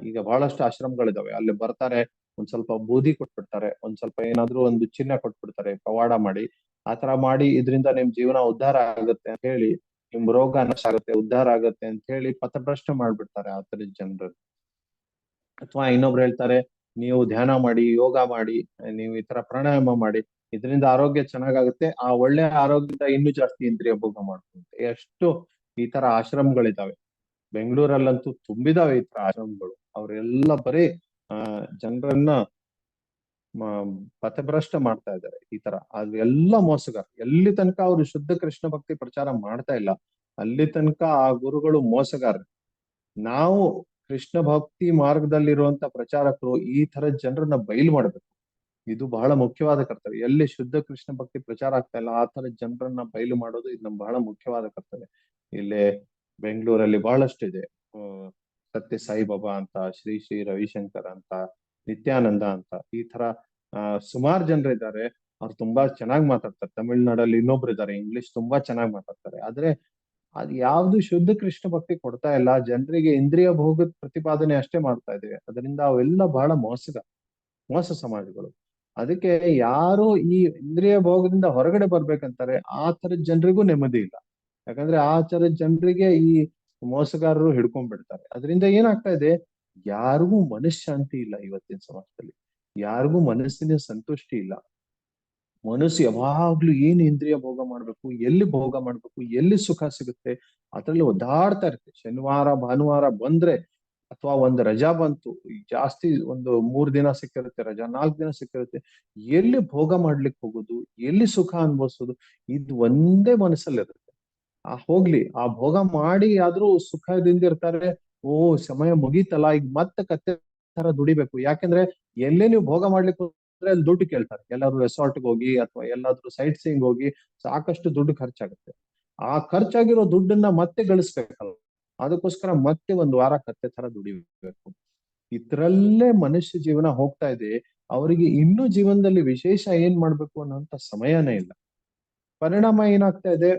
ಈಗ ಬಹಳಷ್ಟು ಆಶ್ರಮಗಳಿದಾವೆ, ಅಲ್ಲಿ ಬರ್ತಾರೆ, ಒಂದ್ ಸ್ವಲ್ಪ ಬೂದಿ ಕೊಟ್ಬಿಡ್ತಾರೆ, ಒಂದ್ ಸ್ವಲ್ಪ ಏನಾದ್ರೂ ಒಂದು ಚಿನ್ನ ಕೊಟ್ಬಿಡ್ತಾರೆ ಪವಾಡ ಮಾಡಿ. ಆತರ ಮಾಡಿ ಇದರಿಂದ ನಿಮ್ ಜೀವನ ಉದ್ಧಾರ ಆಗುತ್ತೆ ಅಂತ ಹೇಳಿ, ನಿಮ್ ರೋಗ ನಾಶ ಆಗುತ್ತೆ, ಉದ್ಧಾರ ಆಗುತ್ತೆ ಅಂತ ಹೇಳಿ ಪಥಭ್ರಷ್ಟ ಮಾಡ್ಬಿಡ್ತಾರೆ ಆ ತರದ ಜನರು. ಅಥವಾ ಇನ್ನೊಬ್ರು ಹೇಳ್ತಾರೆ, ನೀವು ಧ್ಯಾನ ಮಾಡಿ, ಯೋಗ ಮಾಡಿ, ನೀವು ಈ ತರ ಪ್ರಾಣಾಯಾಮ ಮಾಡಿ, ಇದರಿಂದ ಆರೋಗ್ಯ ಚೆನ್ನಾಗಾಗುತ್ತೆ, ಆ ಒಳ್ಳೆ ಆರೋಗ್ಯದ ಇನ್ನೂ ಜಾಸ್ತಿ ಇಂದ್ರಿಯ ಭೋಗ ಮಾಡ್ಕೊಂತೆ. ಎಷ್ಟು ಈ ತರ ಆಶ್ರಮಗಳಿದಾವೆ ಬೆಂಗಳೂರಲ್ಲಂತೂ, ತುಂಬಿದಾವೆ ಈ ತರ ಆಶ್ರಮಗಳು. ಅವರೆಲ್ಲ ಬರೀ ಜನರನ್ನ ಪಥಭ್ರಷ್ಟ ಮಾಡ್ತಾ ಇದ್ದಾರೆ ಈ ತರ. ಅದು ಎಲ್ಲ ಮೋಸಗಾರ. ಎಲ್ಲಿ ತನಕ ಅವರು ಶುದ್ಧ ಕೃಷ್ಣ ಭಕ್ತಿ ಪ್ರಚಾರ ಮಾಡ್ತಾ ಇಲ್ಲ, ಅಲ್ಲಿ ತನಕ ಆ ಗುರುಗಳು ಮೋಸಗಾರ. ನಾವು ಕೃಷ್ಣ ಭಕ್ತಿ ಮಾರ್ಗದಲ್ಲಿರುವಂತ ಪ್ರಚಾರಕರು ಈ ತರ ಜನರನ್ನ ಬಯಲು ಮಾಡ್ಬೇಕು. ಇದು ಬಹಳ ಮುಖ್ಯವಾದ ಕರ್ತವ್ಯ. ಎಲ್ಲಿ ಶುದ್ಧ ಕೃಷ್ಣ ಭಕ್ತಿ ಪ್ರಚಾರ ಆಗ್ತಾ ಇಲ್ಲ ಆ ತರ ಜನರನ್ನ ಬಯಲು ಮಾಡೋದು ಇದು ನಮ್ ಬಹಳ ಮುಖ್ಯವಾದ ಕರ್ತವ್ಯ. ಇಲ್ಲೇ ಬೆಂಗಳೂರಲ್ಲಿ ಬಹಳಷ್ಟು ಇದೆ. ಸತ್ಯ ಸಾಯಿಬಾಬಾ ಅಂತ, ಶ್ರೀ ಶ್ರೀ ರವಿಶಂಕರ್ ಅಂತ, ನಿತ್ಯಾನಂದ ಅಂತ, ಈ ತರ ಸುಮಾರು ಜನರಿದ್ದಾರೆ. ಅವ್ರು ತುಂಬಾ ಚೆನ್ನಾಗಿ ಮಾತಾಡ್ತಾರೆ. ತಮಿಳ್ನಾಡಲ್ಲಿ ಇನ್ನೊಬ್ರು ಇದ್ದಾರೆ, ಇಂಗ್ಲಿಷ್ ತುಂಬಾ ಚೆನ್ನಾಗಿ ಮಾತಾಡ್ತಾರೆ. ಆದ್ರೆ ಅದು ಯಾವ್ದು ಶುದ್ಧ ಕೃಷ್ಣ ಭಕ್ತಿ ಕೊಡ್ತಾ ಇಲ್ಲ, ಜನರಿಗೆ ಇಂದ್ರಿಯ ಭೋಗದ ಪ್ರತಿಪಾದನೆ ಅಷ್ಟೇ ಮಾಡ್ತಾ ಇದ್ದೇವೆ. ಅದರಿಂದ ಅವೆಲ್ಲ ಬಹಳ ಮೋಸ ಸಮಾಜಗಳು. ಅದಕ್ಕೆ ಯಾರು ಈ ಇಂದ್ರಿಯ ಭೋಗದಿಂದ ಹೊರಗಡೆ ಬರ್ಬೇಕಂತಾರೆ ಆ ತರದ ಜನರಿಗೂ ನೆಮ್ಮದಿ ಇಲ್ಲ. ಯಾಕಂದ್ರೆ ಆ ತರದ ಜನರಿಗೆ ಈ ಮೋಸಗಾರರು ಹಿಡ್ಕೊಂಡ್ಬಿಡ್ತಾರೆ. ಅದರಿಂದ ಏನಾಗ್ತಾ ಇದೆ, ಯಾರಿಗೂ ಮನಃಶಾಂತಿ ಇಲ್ಲ ಇವತ್ತಿನ ಸಮಾಜದಲ್ಲಿ. ಯಾರಿಗೂ ಮನಸ್ಸಿನ ಸಂತುಷ್ಟಿ ಇಲ್ಲ. ಮನಸ್ಸು ಯಾವಾಗ್ಲೂ ಏನ್ ಇಂದ್ರಿಯ ಭೋಗ ಮಾಡ್ಬೇಕು, ಎಲ್ಲಿ ಭೋಗ ಮಾಡ್ಬೇಕು, ಎಲ್ಲಿ ಸುಖ ಸಿಗುತ್ತೆ ಅದ್ರಲ್ಲಿ ಒದ್ದಾಡ್ತಾ ಇರುತ್ತೆ. ಶನಿವಾರ ಭಾನುವಾರ ಬಂದ್ರೆ, ಅಥವಾ ಒಂದು ರಜಾ ಬಂತು, ಜಾಸ್ತಿ ಒಂದು 3 ದಿನ ಸಿಕ್ಕಿರುತ್ತೆ ರಜಾ, 4 ದಿನ ಸಿಕ್ಕಿರುತ್ತೆ, ಎಲ್ಲಿ ಭೋಗ ಮಾಡ್ಲಿಕ್ಕೆ ಹೋಗೋದು, ಎಲ್ಲಿ ಸುಖ ಅನ್ಭವಿಸೋದು, ಇದು ಒಂದೇ ಮನಸ್ಸಲ್ಲಿರುತ್ತೆ. ಹೋಗ್ಲಿ, ಆ ಭೋಗ ಮಾಡಿ ಆದ್ರೂ ಸುಖದಿಂದ ಇರ್ತಾರೆ. ಓ ಸಮಯ ಮುಗೀತಲ್ಲ, ಈಗ ಮತ್ತೆ ಕತ್ತೆ ತರ ದುಡಿಬೇಕು. ಯಾಕಂದ್ರೆ ಎಲ್ಲೇ ನೀವು ಭೋಗ ಮಾಡ್ಲಿಕ್ಕೆ ಹೋದ್ರೆ ಅಲ್ಲಿ ದುಡ್ಡು ಕೇಳ್ತಾರೆ. ಎಲ್ಲಾದ್ರೂ ರೆಸಾರ್ಟ್ಗೆ ಹೋಗಿ ಅಥವಾ ಎಲ್ಲಾದ್ರೂ ಸೈಟ್ ಸೀಯಿಂಗ್ ಹೋಗಿ ಸಾಕಷ್ಟು ದುಡ್ಡು ಖರ್ಚಾಗುತ್ತೆ. ಆ ಖರ್ಚಾಗಿರೋ ದುಡ್ಡನ್ನ ಮತ್ತೆ ಗಳಿಸ್ಬೇಕಲ್ಲ, ಅದಕ್ಕೋಸ್ಕರ ಮತ್ತೆ ಒಂದು ವಾರ ಕತ್ತೆ ತರ ದುಡಿಬೇಕು. ಇದ್ರಲ್ಲೇ ಮನುಷ್ಯ ಜೀವನ ಹೋಗ್ತಾ ಇದೆ. ಅವರಿಗೆ ಇನ್ನೂ ಜೀವನದಲ್ಲಿ ವಿಶೇಷ ಏನ್ ಮಾಡ್ಬೇಕು ಅನ್ನೋಂತ ಸಮಯನೇ ಇಲ್ಲ. ಪರಿಣಾಮ ಏನಾಗ್ತಾ ಇದೆ,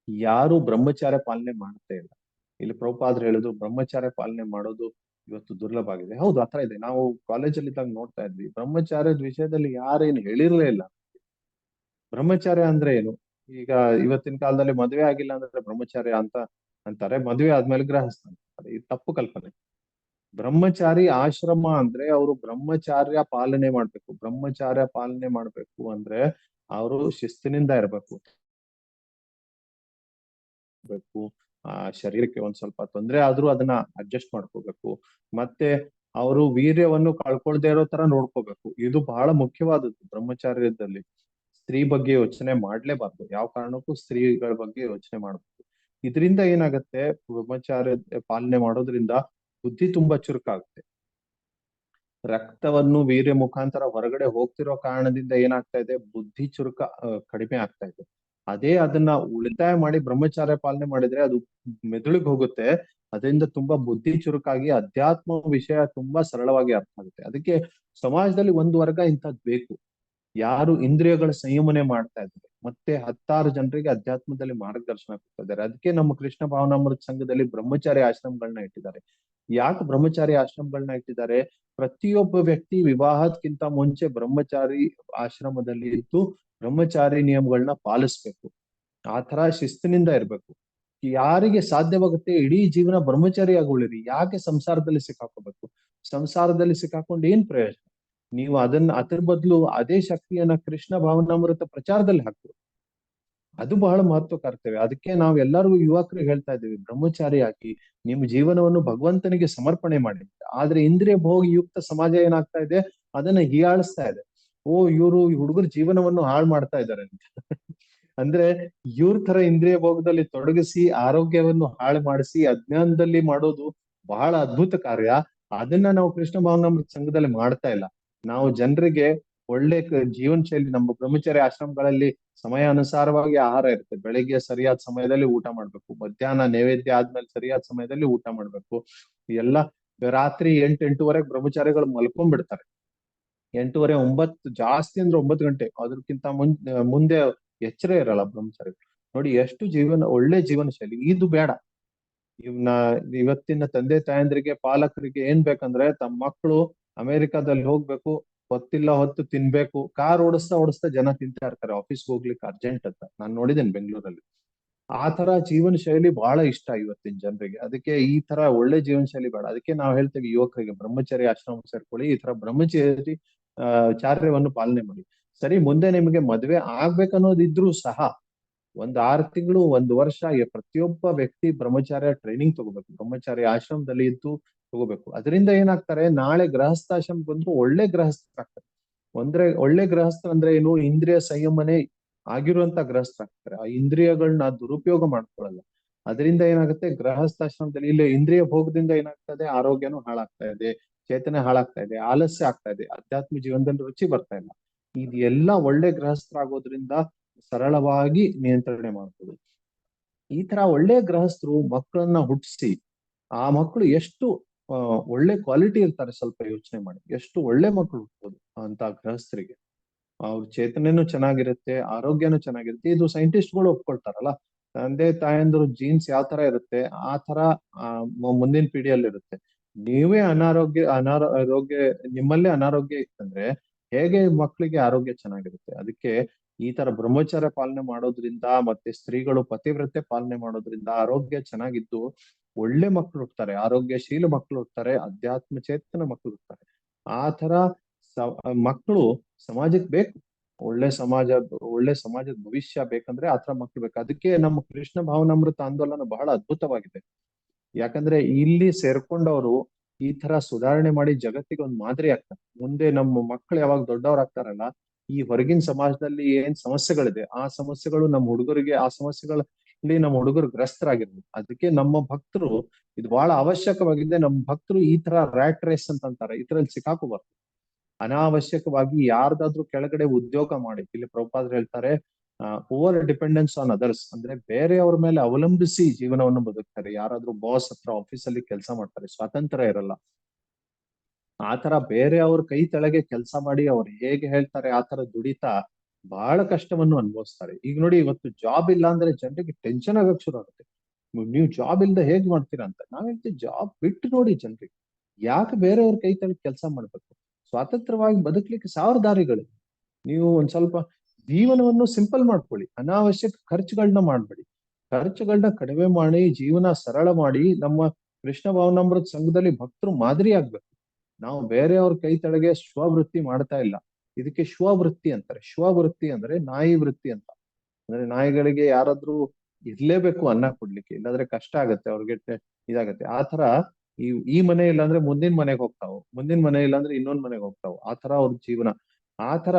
ಯಾರು ಬ್ರಹ್ಮಚಾರ್ಯ ಪಾಲನೆ ಮಾಡ್ತಾ ಇಲ್ಲ. ಇಲ್ಲಿ ಪ್ರಭುಪಾದ್ರು ಹೇಳಿದ್ರು, ಬ್ರಹ್ಮಚಾರ್ಯ ಪಾಲನೆ ಮಾಡೋದು ಇವತ್ತು ದುರ್ಲಭ ಆಗಿದೆ. ಹೌದು, ಆತರ ಇದೆ. ನಾವು ಕಾಲೇಜಲ್ಲಿ ಇದ್ದಾಗ ನೋಡ್ತಾ ಇದ್ವಿ, ಬ್ರಹ್ಮಚಾರ್ಯದ ವಿಷಯದಲ್ಲಿ ಯಾರೇನು ಹೇಳಿರ್ಲೇ ಇಲ್ಲ. ಬ್ರಹ್ಮಚಾರ್ಯ ಅಂದ್ರೆ ಏನು? ಈಗ ಇವತ್ತಿನ ಕಾಲದಲ್ಲಿ ಮದುವೆ ಆಗಿಲ್ಲ ಅಂದ್ರೆ ಬ್ರಹ್ಮಚಾರ್ಯ ಅಂತ ಅಂತಾರೆ, ಮದುವೆ ಆದ್ಮೇಲೆ ಗೃಹಸ್ಥ ಅಂತಾರೆ. ಇದು ತಪ್ಪು ಕಲ್ಪನೆ. ಬ್ರಹ್ಮಚಾರಿ ಆಶ್ರಮ ಅಂದ್ರೆ ಅವರು ಬ್ರಹ್ಮಚಾರ್ಯ ಪಾಲನೆ ಮಾಡ್ಬೇಕು. ಬ್ರಹ್ಮಚಾರ್ಯ ಪಾಲನೆ ಮಾಡ್ಬೇಕು ಅಂದ್ರೆ ಅವರು ಶಿಸ್ತಿನಿಂದ ಇರ್ಬೇಕು. ಆ ಶರೀರಕ್ಕೆ ಒಂದ್ ಸ್ವಲ್ಪ ತೊಂದರೆ ಆದ್ರೂ ಅದನ್ನ ಅಡ್ಜಸ್ಟ್ ಮಾಡ್ಕೋಬೇಕು. ಮತ್ತೆ ಅವರು ವೀರ್ಯವನ್ನು ಕಳ್ಕೊಳ್ದೇ ಇರೋ ತರ ನೋಡ್ಕೋಬೇಕು. ಇದು ಬಹಳ ಮುಖ್ಯವಾದದ್ದು ಬ್ರಹ್ಮಚಾರ್ಯದಲ್ಲಿ. ಸ್ತ್ರೀ ಬಗ್ಗೆ ಯೋಚನೆ ಮಾಡ್ಲೇಬಾರ್ದು. ಯಾವ ಕಾರಣಕ್ಕೂ ಸ್ತ್ರೀಗಳ ಬಗ್ಗೆ ಯೋಚನೆ ಮಾಡ್ಬೇಕು. ಇದರಿಂದ ಏನಾಗತ್ತೆ, ಬ್ರಹ್ಮಚಾರ್ಯ ಪಾಲನೆ ಮಾಡೋದ್ರಿಂದ ಬುದ್ಧಿ ತುಂಬಾ ಚುರುಕಾಗುತ್ತೆ. ರಕ್ತವನ್ನು ವೀರ್ಯ ಮುಖಾಂತರ ಹೊರಗಡೆ ಹೋಗ್ತಿರೋ ಕಾರಣದಿಂದ ಏನಾಗ್ತಾ ಇದೆ, ಬುದ್ಧಿ ಚುರುಕ ಕಡಿಮೆ ಆಗ್ತಾ ಇದೆ. ಅದೇ ಅದನ್ನ ಉಳಿತಾಯ ಮಾಡಿ ಬ್ರಹ್ಮಚಾರ್ಯ ಪಾಲನೆ ಮಾಡಿದ್ರೆ ಅದು ಮೆದುಳಿಗೆ ಹೋಗುತ್ತೆ. ಅದರಿಂದ ತುಂಬಾ ಬುದ್ಧಿ ಚುರುಕಾಗಿ ಅಧ್ಯಾತ್ಮ ವಿಷಯ ತುಂಬಾ ಸರಳವಾಗಿ ಅರ್ಥ ಆಗುತ್ತೆ. ಅದಕ್ಕೆ ಸಮಾಜದಲ್ಲಿ ಒಂದು ವರ್ಗ ಇಂಥದ್ದು ಬೇಕು, ಯಾರು ಇಂದ್ರಿಯಗಳ ಸಂಯಮನೆ ಮಾಡ್ತಾ ಇದ್ದಾರೆ, ಮತ್ತೆ 10 ಜನರಿಗೆ ಅಧ್ಯಾತ್ಮದಲ್ಲಿ ಮಾರ್ಗದರ್ಶನ ಕೊಡ್ತಾ ಇದ್ದಾರೆ. ಅದಕ್ಕೆ ನಮ್ಮ ಕೃಷ್ಣ ಭಾವನಾಮೃತ ಸಂಘದಲ್ಲಿ ಬ್ರಹ್ಮಚಾರಿ ಆಶ್ರಮಗಳನ್ನ ಇಟ್ಟಿದ್ದಾರೆ. ಯಾಕೆ ಬ್ರಹ್ಮಚಾರಿ ಆಶ್ರಮಗಳನ್ನ ಇಟ್ಟಿದ್ದಾರೆ? ಪ್ರತಿಯೊಬ್ಬ ವ್ಯಕ್ತಿ ವಿವಾಹಕ್ಕಿಂತ ಮುಂಚೆ ಬ್ರಹ್ಮಚಾರಿ ಆಶ್ರಮದಲ್ಲಿ ಇದ್ದು ಬ್ರಹ್ಮಚಾರಿ ನಿಯಮಗಳನ್ನ ಪಾಲಿಸ್ಬೇಕು. ಆ ತರ ಶಿಸ್ತಿನಿಂದ ಇರ್ಬೇಕು. ಯಾರಿಗೆ ಸಾಧ್ಯವಾಗುತ್ತೆ ಇಡೀ ಜೀವನ ಬ್ರಹ್ಮಚಾರಿಯಾಗಿ ಉಳಿರಿ. ಯಾಕೆ ಸಂಸಾರದಲ್ಲಿ ಸಿಕ್ಕಾಕೋಬೇಕು? ಸಂಸಾರದಲ್ಲಿ ಸಿಕ್ಕಾಕೊಂಡು ಏನ್ ಪ್ರಯೋಜನ? ನೀವು ಅದ್ರ ಬದಲು ಅದೇ ಶಕ್ತಿಯನ್ನ ಕೃಷ್ಣ ಭಾವನಾಮೃತ ಪ್ರಚಾರದಲ್ಲಿ ಹಾಕ್ಬೇಕು. ಅದು ಬಹಳ ಮಹತ್ವ ಕರ್ತವ್ಯ. ಅದಕ್ಕೆ ನಾವು ಎಲ್ಲರಿಗೂ ಯುವಕರಿಗೆ ಹೇಳ್ತಾ ಇದ್ದೀವಿ, ಬ್ರಹ್ಮಚಾರಿ ಹಾಕಿ ನಿಮ್ಮ ಜೀವನವನ್ನು ಭಗವಂತನಿಗೆ ಸಮರ್ಪಣೆ ಮಾಡಿ. ಆದ್ರೆ ಇಂದ್ರಿಯ ಭೋಗ ಯುಕ್ತ ಸಮಾಜ ಏನಾಗ್ತಾ ಇದೆ, ಅದನ್ನ ಹೀಯಾಳಿಸ್ತಾ ಇದೆ. ಓ ಇವರು ಹುಡುಗರ ಜೀವನವನ್ನು ಹಾಳು ಮಾಡ್ತಾ ಇದ್ದಾರೆ ಅಂತ. ಅಂದ್ರೆ ಇವ್ರ ತರ ಇಂದ್ರಿಯ ಭೋಗದಲ್ಲಿ ತೊಡಗಿಸಿ ಆರೋಗ್ಯವನ್ನು ಹಾಳು ಮಾಡಿಸಿ ಅಜ್ಞಾನದಲ್ಲಿ ಮಾಡೋದು ಬಹಳ ಅದ್ಭುತ ಕಾರ್ಯ. ಅದನ್ನ ನಾವು ಕೃಷ್ಣ ಭಾವನಾಮೃತ ಸಂಘದಲ್ಲಿ ಮಾಡ್ತಾ ಇಲ್ಲ. ನಾವು ಜನರಿಗೆ ಒಳ್ಳೆ ಜೀವನ ಶೈಲಿ, ನಮ್ಮ ಬ್ರಹ್ಮಚಾರಿ ಆಶ್ರಮಗಳಲ್ಲಿ ಸಮಯ ಅನುಸಾರವಾಗಿ ಆಹಾರ ಇರುತ್ತೆ. ಬೆಳಿಗ್ಗೆ ಸರಿಯಾದ ಸಮಯದಲ್ಲಿ ಊಟ ಮಾಡ್ಬೇಕು, ಮಧ್ಯಾಹ್ನ ನೈವೇದ್ಯ ಆದ್ಮೇಲೆ ಸರಿಯಾದ ಸಮಯದಲ್ಲಿ ಊಟ ಮಾಡ್ಬೇಕು. ಎಲ್ಲ ರಾತ್ರಿ 8-8:30 ಬ್ರಹ್ಮಚಾರಿಗಳು ಮಲ್ಕೊಂಡ್ಬಿಡ್ತಾರೆ. 8:30, 9, ಜಾಸ್ತಿ ಅಂದ್ರೆ 9 ಗಂಟೆ, ಅದಕ್ಕಿಂತ ಮುಂದೆ ಎಚ್ಚರ ಇರಲ್ಲ ಬ್ರಹ್ಮಚಾರಿಗಳು. ನೋಡಿ ಎಷ್ಟು ಒಳ್ಳೆ ಜೀವನ ಶೈಲಿ. ಇದು ಬೇಡ. ಇವತ್ತಿನ ತಂದೆ ತಾಯಂದ್ರಿಗೆ ಪಾಲಕರಿಗೆ ಏನ್ ಬೇಕಂದ್ರೆ ತಮ್ಮ ಮಕ್ಕಳು ಅಮೆರಿಕಾದಲ್ಲಿ ಹೋಗ್ಬೇಕು, ಹೊತ್ತಿಲ್ಲ ಹೊತ್ತು ತಿನ್ಬೇಕು, ಕಾರ್ ಓಡಿಸ್ತಾ ಓಡಿಸ್ತಾ ಜನ ತಿಂತಾ ಇರ್ತಾರೆ ಆಫೀಸ್ಗೆ ಹೋಗ್ಲಿಕ್ಕೆ ಅರ್ಜೆಂಟ್ ಅಂತ. ನಾನು ನೋಡಿದ್ದೇನೆ ಬೆಂಗಳೂರಲ್ಲಿ. ಆ ತರ ಜೀವನ ಶೈಲಿ ಬಹಳ ಇಷ್ಟ ಇವತ್ತಿನ ಜನರಿಗೆ. ಅದಕ್ಕೆ ಈ ತರ ಒಳ್ಳೆ ಜೀವನ ಶೈಲಿ ಬೇಡ. ಅದಕ್ಕೆ ನಾವು ಹೇಳ್ತೇವೆ ಯುವಕರಿಗೆ ಬ್ರಹ್ಮಚರ್ಯ ಆಶ್ರಮ ಸೇರ್ಕೊಳ್ಳಿ, ಈ ತರ ಬ್ರಹ್ಮಚರ್ಯ ಚಾರ್ಯವನ್ನು ಪಾಲನೆ ಮಾಡಿ. ಸರಿ, ಮುಂದೆ ನಿಮಗೆ ಮದ್ವೆ ಆಗ್ಬೇಕನ್ನೋದಿದ್ರು ಸಹ ಒಂದ್ 6 ತಿಂಗಳು 1 ವರ್ಷ ಪ್ರತಿಯೊಬ್ಬ ವ್ಯಕ್ತಿ ಬ್ರಹ್ಮಚಾರ್ಯ ಟ್ರೈನಿಂಗ್ ತಗೋಬೇಕು, ಬ್ರಹ್ಮಚಾರ್ಯ ಆಶ್ರಮದಲ್ಲಿ ಇದ್ದು ತಗೋಬೇಕು. ಅದರಿಂದ ಏನಾಗ್ತಾರೆ, ನಾಳೆ ಗೃಹಸ್ಥಾಶ್ರಮ ಬಂದ್ರು ಒಳ್ಳೆ ಗೃಹಸ್ಥರಾಗ್ತಾರೆ. ಒಳ್ಳೆ ಗೃಹಸ್ಥ ಅಂದ್ರೆ ಏನು, ಇಂದ್ರಿಯ ಸಂಯಮನೆ ಆಗಿರುವಂತ ಗೃಹಸ್ಥರಾಗ್ತಾರೆ. ಆ ಇಂದ್ರಿಯಗಳನ್ನ ದುರುಪಯೋಗ ಮಾಡ್ಕೊಳ್ಳಲ್ಲ. ಅದರಿಂದ ಏನಾಗುತ್ತೆ, ಗೃಹಸ್ಥಾಶ್ರಮದಲ್ಲಿ ಇಲ್ಲಿ ಇಂದ್ರಿಯ ಭೋಗದಿಂದ ಏನಾಗ್ತದೆ, ಆರೋಗ್ಯನೂ ಹಾಳಾಗ್ತಾ ಇದೆ, ಚೇತನ ಹಾಳಾಗ್ತಾ ಇದೆ, ಆಲಸ್ಯ ಆಗ್ತಾ ಇದೆ, ಆಧ್ಯಾತ್ಮ ಜೀವನದಲ್ಲಿ ರುಚಿ ಬರ್ತಾ ಇಲ್ಲ. ಇದೆಲ್ಲ ಒಳ್ಳೆ ಗೃಹಸ್ಥರಾಗೋದ್ರಿಂದ ಸರಳವಾಗಿ ನಿಯಂತ್ರಣೆ ಮಾಡ್ಬೋದು. ಈ ತರ ಒಳ್ಳೆ ಗೃಹಸ್ಥರು ಮಕ್ಕಳನ್ನ ಹುಟ್ಟಿಸಿ ಆ ಮಕ್ಕಳು ಎಷ್ಟು ಒಳ್ಳೆ ಕ್ವಾಲಿಟಿ ಇರ್ತಾರೆ, ಸ್ವಲ್ಪ ಯೋಚನೆ ಮಾಡಿ. ಎಷ್ಟು ಒಳ್ಳೆ ಮಕ್ಕಳು ಹುಟ್ಟಬಹುದು ಅಂತ ಗೃಹಸ್ಥರಿಗೆ. ಅವ್ರ ಚೇತನೆನೂ ಚೆನ್ನಾಗಿರುತ್ತೆ, ಆರೋಗ್ಯನೂ ಚೆನ್ನಾಗಿರುತ್ತೆ. ಇದು ಸೈಂಟಿಸ್ಟ್ಗಳು ಒಪ್ಕೊಳ್ತಾರಲ್ಲ, ತಂದೆ ತಾಯಂದ್ರು ಜೀನ್ಸ್ ಯಾವ ತರ ಇರುತ್ತೆ ಆ ತರ ಮುಂದಿನ ಪೀಳಿಗೆಯಲ್ಲಿ ಇರುತ್ತೆ. ನೀವೇ ಅನಾರೋಗ್ಯ ನಿಮ್ಮಲ್ಲೇ ಅನಾರೋಗ್ಯ ಇತ್ತಂದ್ರೆ ಹೇಗೆ ಮಕ್ಕಳಿಗೆ ಆರೋಗ್ಯ ಚೆನ್ನಾಗಿರುತ್ತೆ? ಅದಕ್ಕೆ ಈ ತರ ಬ್ರಹ್ಮಚರ್ಯ ಪಾಲನೆ ಮಾಡೋದ್ರಿಂದ, ಮತ್ತೆ ಸ್ತ್ರೀಗಳು ಪತಿವ್ರತೆ ಪಾಲನೆ ಮಾಡೋದ್ರಿಂದ ಆರೋಗ್ಯ ಚೆನ್ನಾಗಿದ್ದು ಒಳ್ಳೆ ಮಕ್ಕಳು ಹುಡ್ತಾರೆ, ಆರೋಗ್ಯಶೀಲ ಮಕ್ಕಳು ಹುಡ್ತಾರೆ, ಅಧ್ಯಾತ್ಮ ಚೇತನ ಮಕ್ಕಳು ಹುಡ್ತಾರೆ. ಆ ತರ ಮಕ್ಕಳು ಸಮಾಜಕ್ಕೆ ಬೇಕು. ಒಳ್ಳೆ ಸಮಾಜದ ಭವಿಷ್ಯ ಬೇಕಂದ್ರೆ ಆತರ ಮಕ್ಳು ಬೇಕು. ಅದಕ್ಕೆ ನಮ್ಮ ಕೃಷ್ಣ ಭಾವನಾಮೃತ ಆಂದೋಲನ ಬಹಳ ಅದ್ಭುತವಾಗಿದೆ. ಯಾಕಂದ್ರೆ ಇಲ್ಲಿ ಸೇರ್ಕೊಂಡವರು ಈ ತರ ಸುಧಾರಣೆ ಮಾಡಿ ಜಗತ್ತಿಗೆ ಒಂದು ಮಾದರಿ ಆಗ್ತಾರೆ. ಮುಂದೆ ನಮ್ಮ ಮಕ್ಕಳು ಯಾವಾಗ ದೊಡ್ಡವರಾಗ್ತಾರಲ್ಲ, ಈ ಹೊರಗಿನ ಸಮಾಜದಲ್ಲಿ ಏನ್ ಸಮಸ್ಯೆಗಳಿದೆ ಆ ಸಮಸ್ಯೆಗಳು ನಮ್ಮ ಹುಡುಗರಿಗೆ, ಆ ಸಮಸ್ಯೆಗಳಲ್ಲಿ ನಮ್ಮ ಹುಡುಗರು ಗ್ರಸ್ತರಾಗಿರ್ಬೇಕು. ಅದಕ್ಕೆ ನಮ್ಮ ಭಕ್ತರು ಇದು ಬಹಳ ಅವಶ್ಯಕವಾಗಿದೆ. ನಮ್ಮ ಭಕ್ತರು ಈ ತರ ರ್ಯಾಟ್ ರೇಸ್ ಅಂತ ಅಂತಾರೆ, ಇದ್ರಲ್ಲಿ ಸಿಕ್ಕಾಕೋಬಾರ್ದು. ಅನಾವಶ್ಯಕವಾಗಿ ಯಾರ್ದಾದ್ರೂ ಕೆಳಗಡೆ ಉದ್ಯೋಗ ಮಾಡಿ, ಇಲ್ಲಿ ಪ್ರಭುಪಾದರು ಹೇಳ್ತಾರೆ, ಓವರ್ ಡಿಪೆಂಡೆನ್ಸ್ ಆನ್ ಅದರ್ಸ್ ಅಂದ್ರೆ ಬೇರೆಯವ್ರ ಮೇಲೆ ಅವಲಂಬಿಸಿ ಜೀವನವನ್ನು ಬದುಕ್ತಾರೆ. ಯಾರಾದ್ರೂ ಬಾಸ್ ಹತ್ರ ಆಫೀಸಲ್ಲಿ ಕೆಲಸ ಮಾಡ್ತಾರೆ, ಸ್ವಾತಂತ್ರ್ಯ ಇರಲ್ಲ. ಆತರ ಬೇರೆಯವ್ರ ಕೈ ಕೆಳಗೆ ಕೆಲಸ ಮಾಡಿ ಅವ್ರು ಹೇಗೆ ಹೇಳ್ತಾರೆ ಆ ತರ ದುಡಿತಾ ಬಹಳ ಕಷ್ಟವನ್ನು ಅನುಭವಿಸ್ತಾರೆ. ಈಗ ನೋಡಿ, ಇವತ್ತು ಜಾಬ್ ಇಲ್ಲ ಅಂದ್ರೆ ಜನರಿಗೆ ಟೆನ್ಷನ್ ಆಗಕ್ ಶುರು ಆಗುತ್ತೆ. ನೀವು ಜಾಬ್ ಇಲ್ದ ಹೇಗ್ ಮಾಡ್ತೀರಾ ಅಂತ. ನಾವ್ ಹೇಳ್ತೀವಿ, ಜಾಬ್ ಬಿಟ್ಟು ನೋಡಿ ಜನರಿಗೆ. ಯಾಕೆ ಬೇರೆಯವ್ರ ಕೈ ಕೆಳಗೆ ಕೆಲಸ ಮಾಡ್ಬೇಕು? ಸ್ವಾತಂತ್ರ್ಯವಾಗಿ ಬದುಕ್ಲಿಕ್ಕೆ 1000 ದಾರಿಗಳು. ನೀವು ಒಂದ್ ಸ್ವಲ್ಪ ಜೀವನವನ್ನು ಸಿಂಪಲ್ ಮಾಡ್ಕೊಳ್ಳಿ, ಅನಾವಶ್ಯಕ ಖರ್ಚುಗಳನ್ನ ಮಾಡ್ಬೇಡಿ. ಖರ್ಚುಗಳನ್ನ ಕಡಿಮೆ ಮಾಡಿ ಜೀವನ ಸರಳ ಮಾಡಿ ನಮ್ಮ ಕೃಷ್ಣ ಭಾವನಾಮೃತ ಸಂಘದಲ್ಲಿ ಭಕ್ತರು ಮಾದರಿ ಆಗ್ಬೇಕು. ನಾವು ಬೇರೆಯವ್ರ ಕೈ ಕೆಳಗೆ ಸ್ವವೃತ್ತಿ ಮಾಡ್ತಾ ಇಲ್ಲ. ಇದಕ್ಕೆ ಸ್ವವೃತ್ತಿ ಅಂತಾರೆ. ಸ್ವವೃತ್ತಿ ಅಂದ್ರೆ ನಾಯಿ ವೃತ್ತಿ ಅಂತ. ಅಂದ್ರೆ ನಾಯಿಗಳಿಗೆ ಯಾರಾದ್ರೂ ಇರ್ಲೇಬೇಕು ಅನ್ನ ಕೊಡ್ಲಿಕ್ಕೆ, ಇಲ್ಲಾಂದ್ರೆ ಕಷ್ಟ ಆಗತ್ತೆ ಅವ್ರಿಗೆ, ಇದಾಗತ್ತೆ. ಆತರ ಈ ಮನೆ ಇಲ್ಲಾಂದ್ರೆ ಮುಂದಿನ ಮನೆಗೆ ಹೋಗ್ತಾವು, ಮುಂದಿನ ಮನೆ ಇಲ್ಲಾಂದ್ರೆ ಇನ್ನೊಂದ್ ಮನೆಗೆ ಹೋಗ್ತಾವು. ಆತರ ಅವ್ರ ಜೀವನ. ಆತರ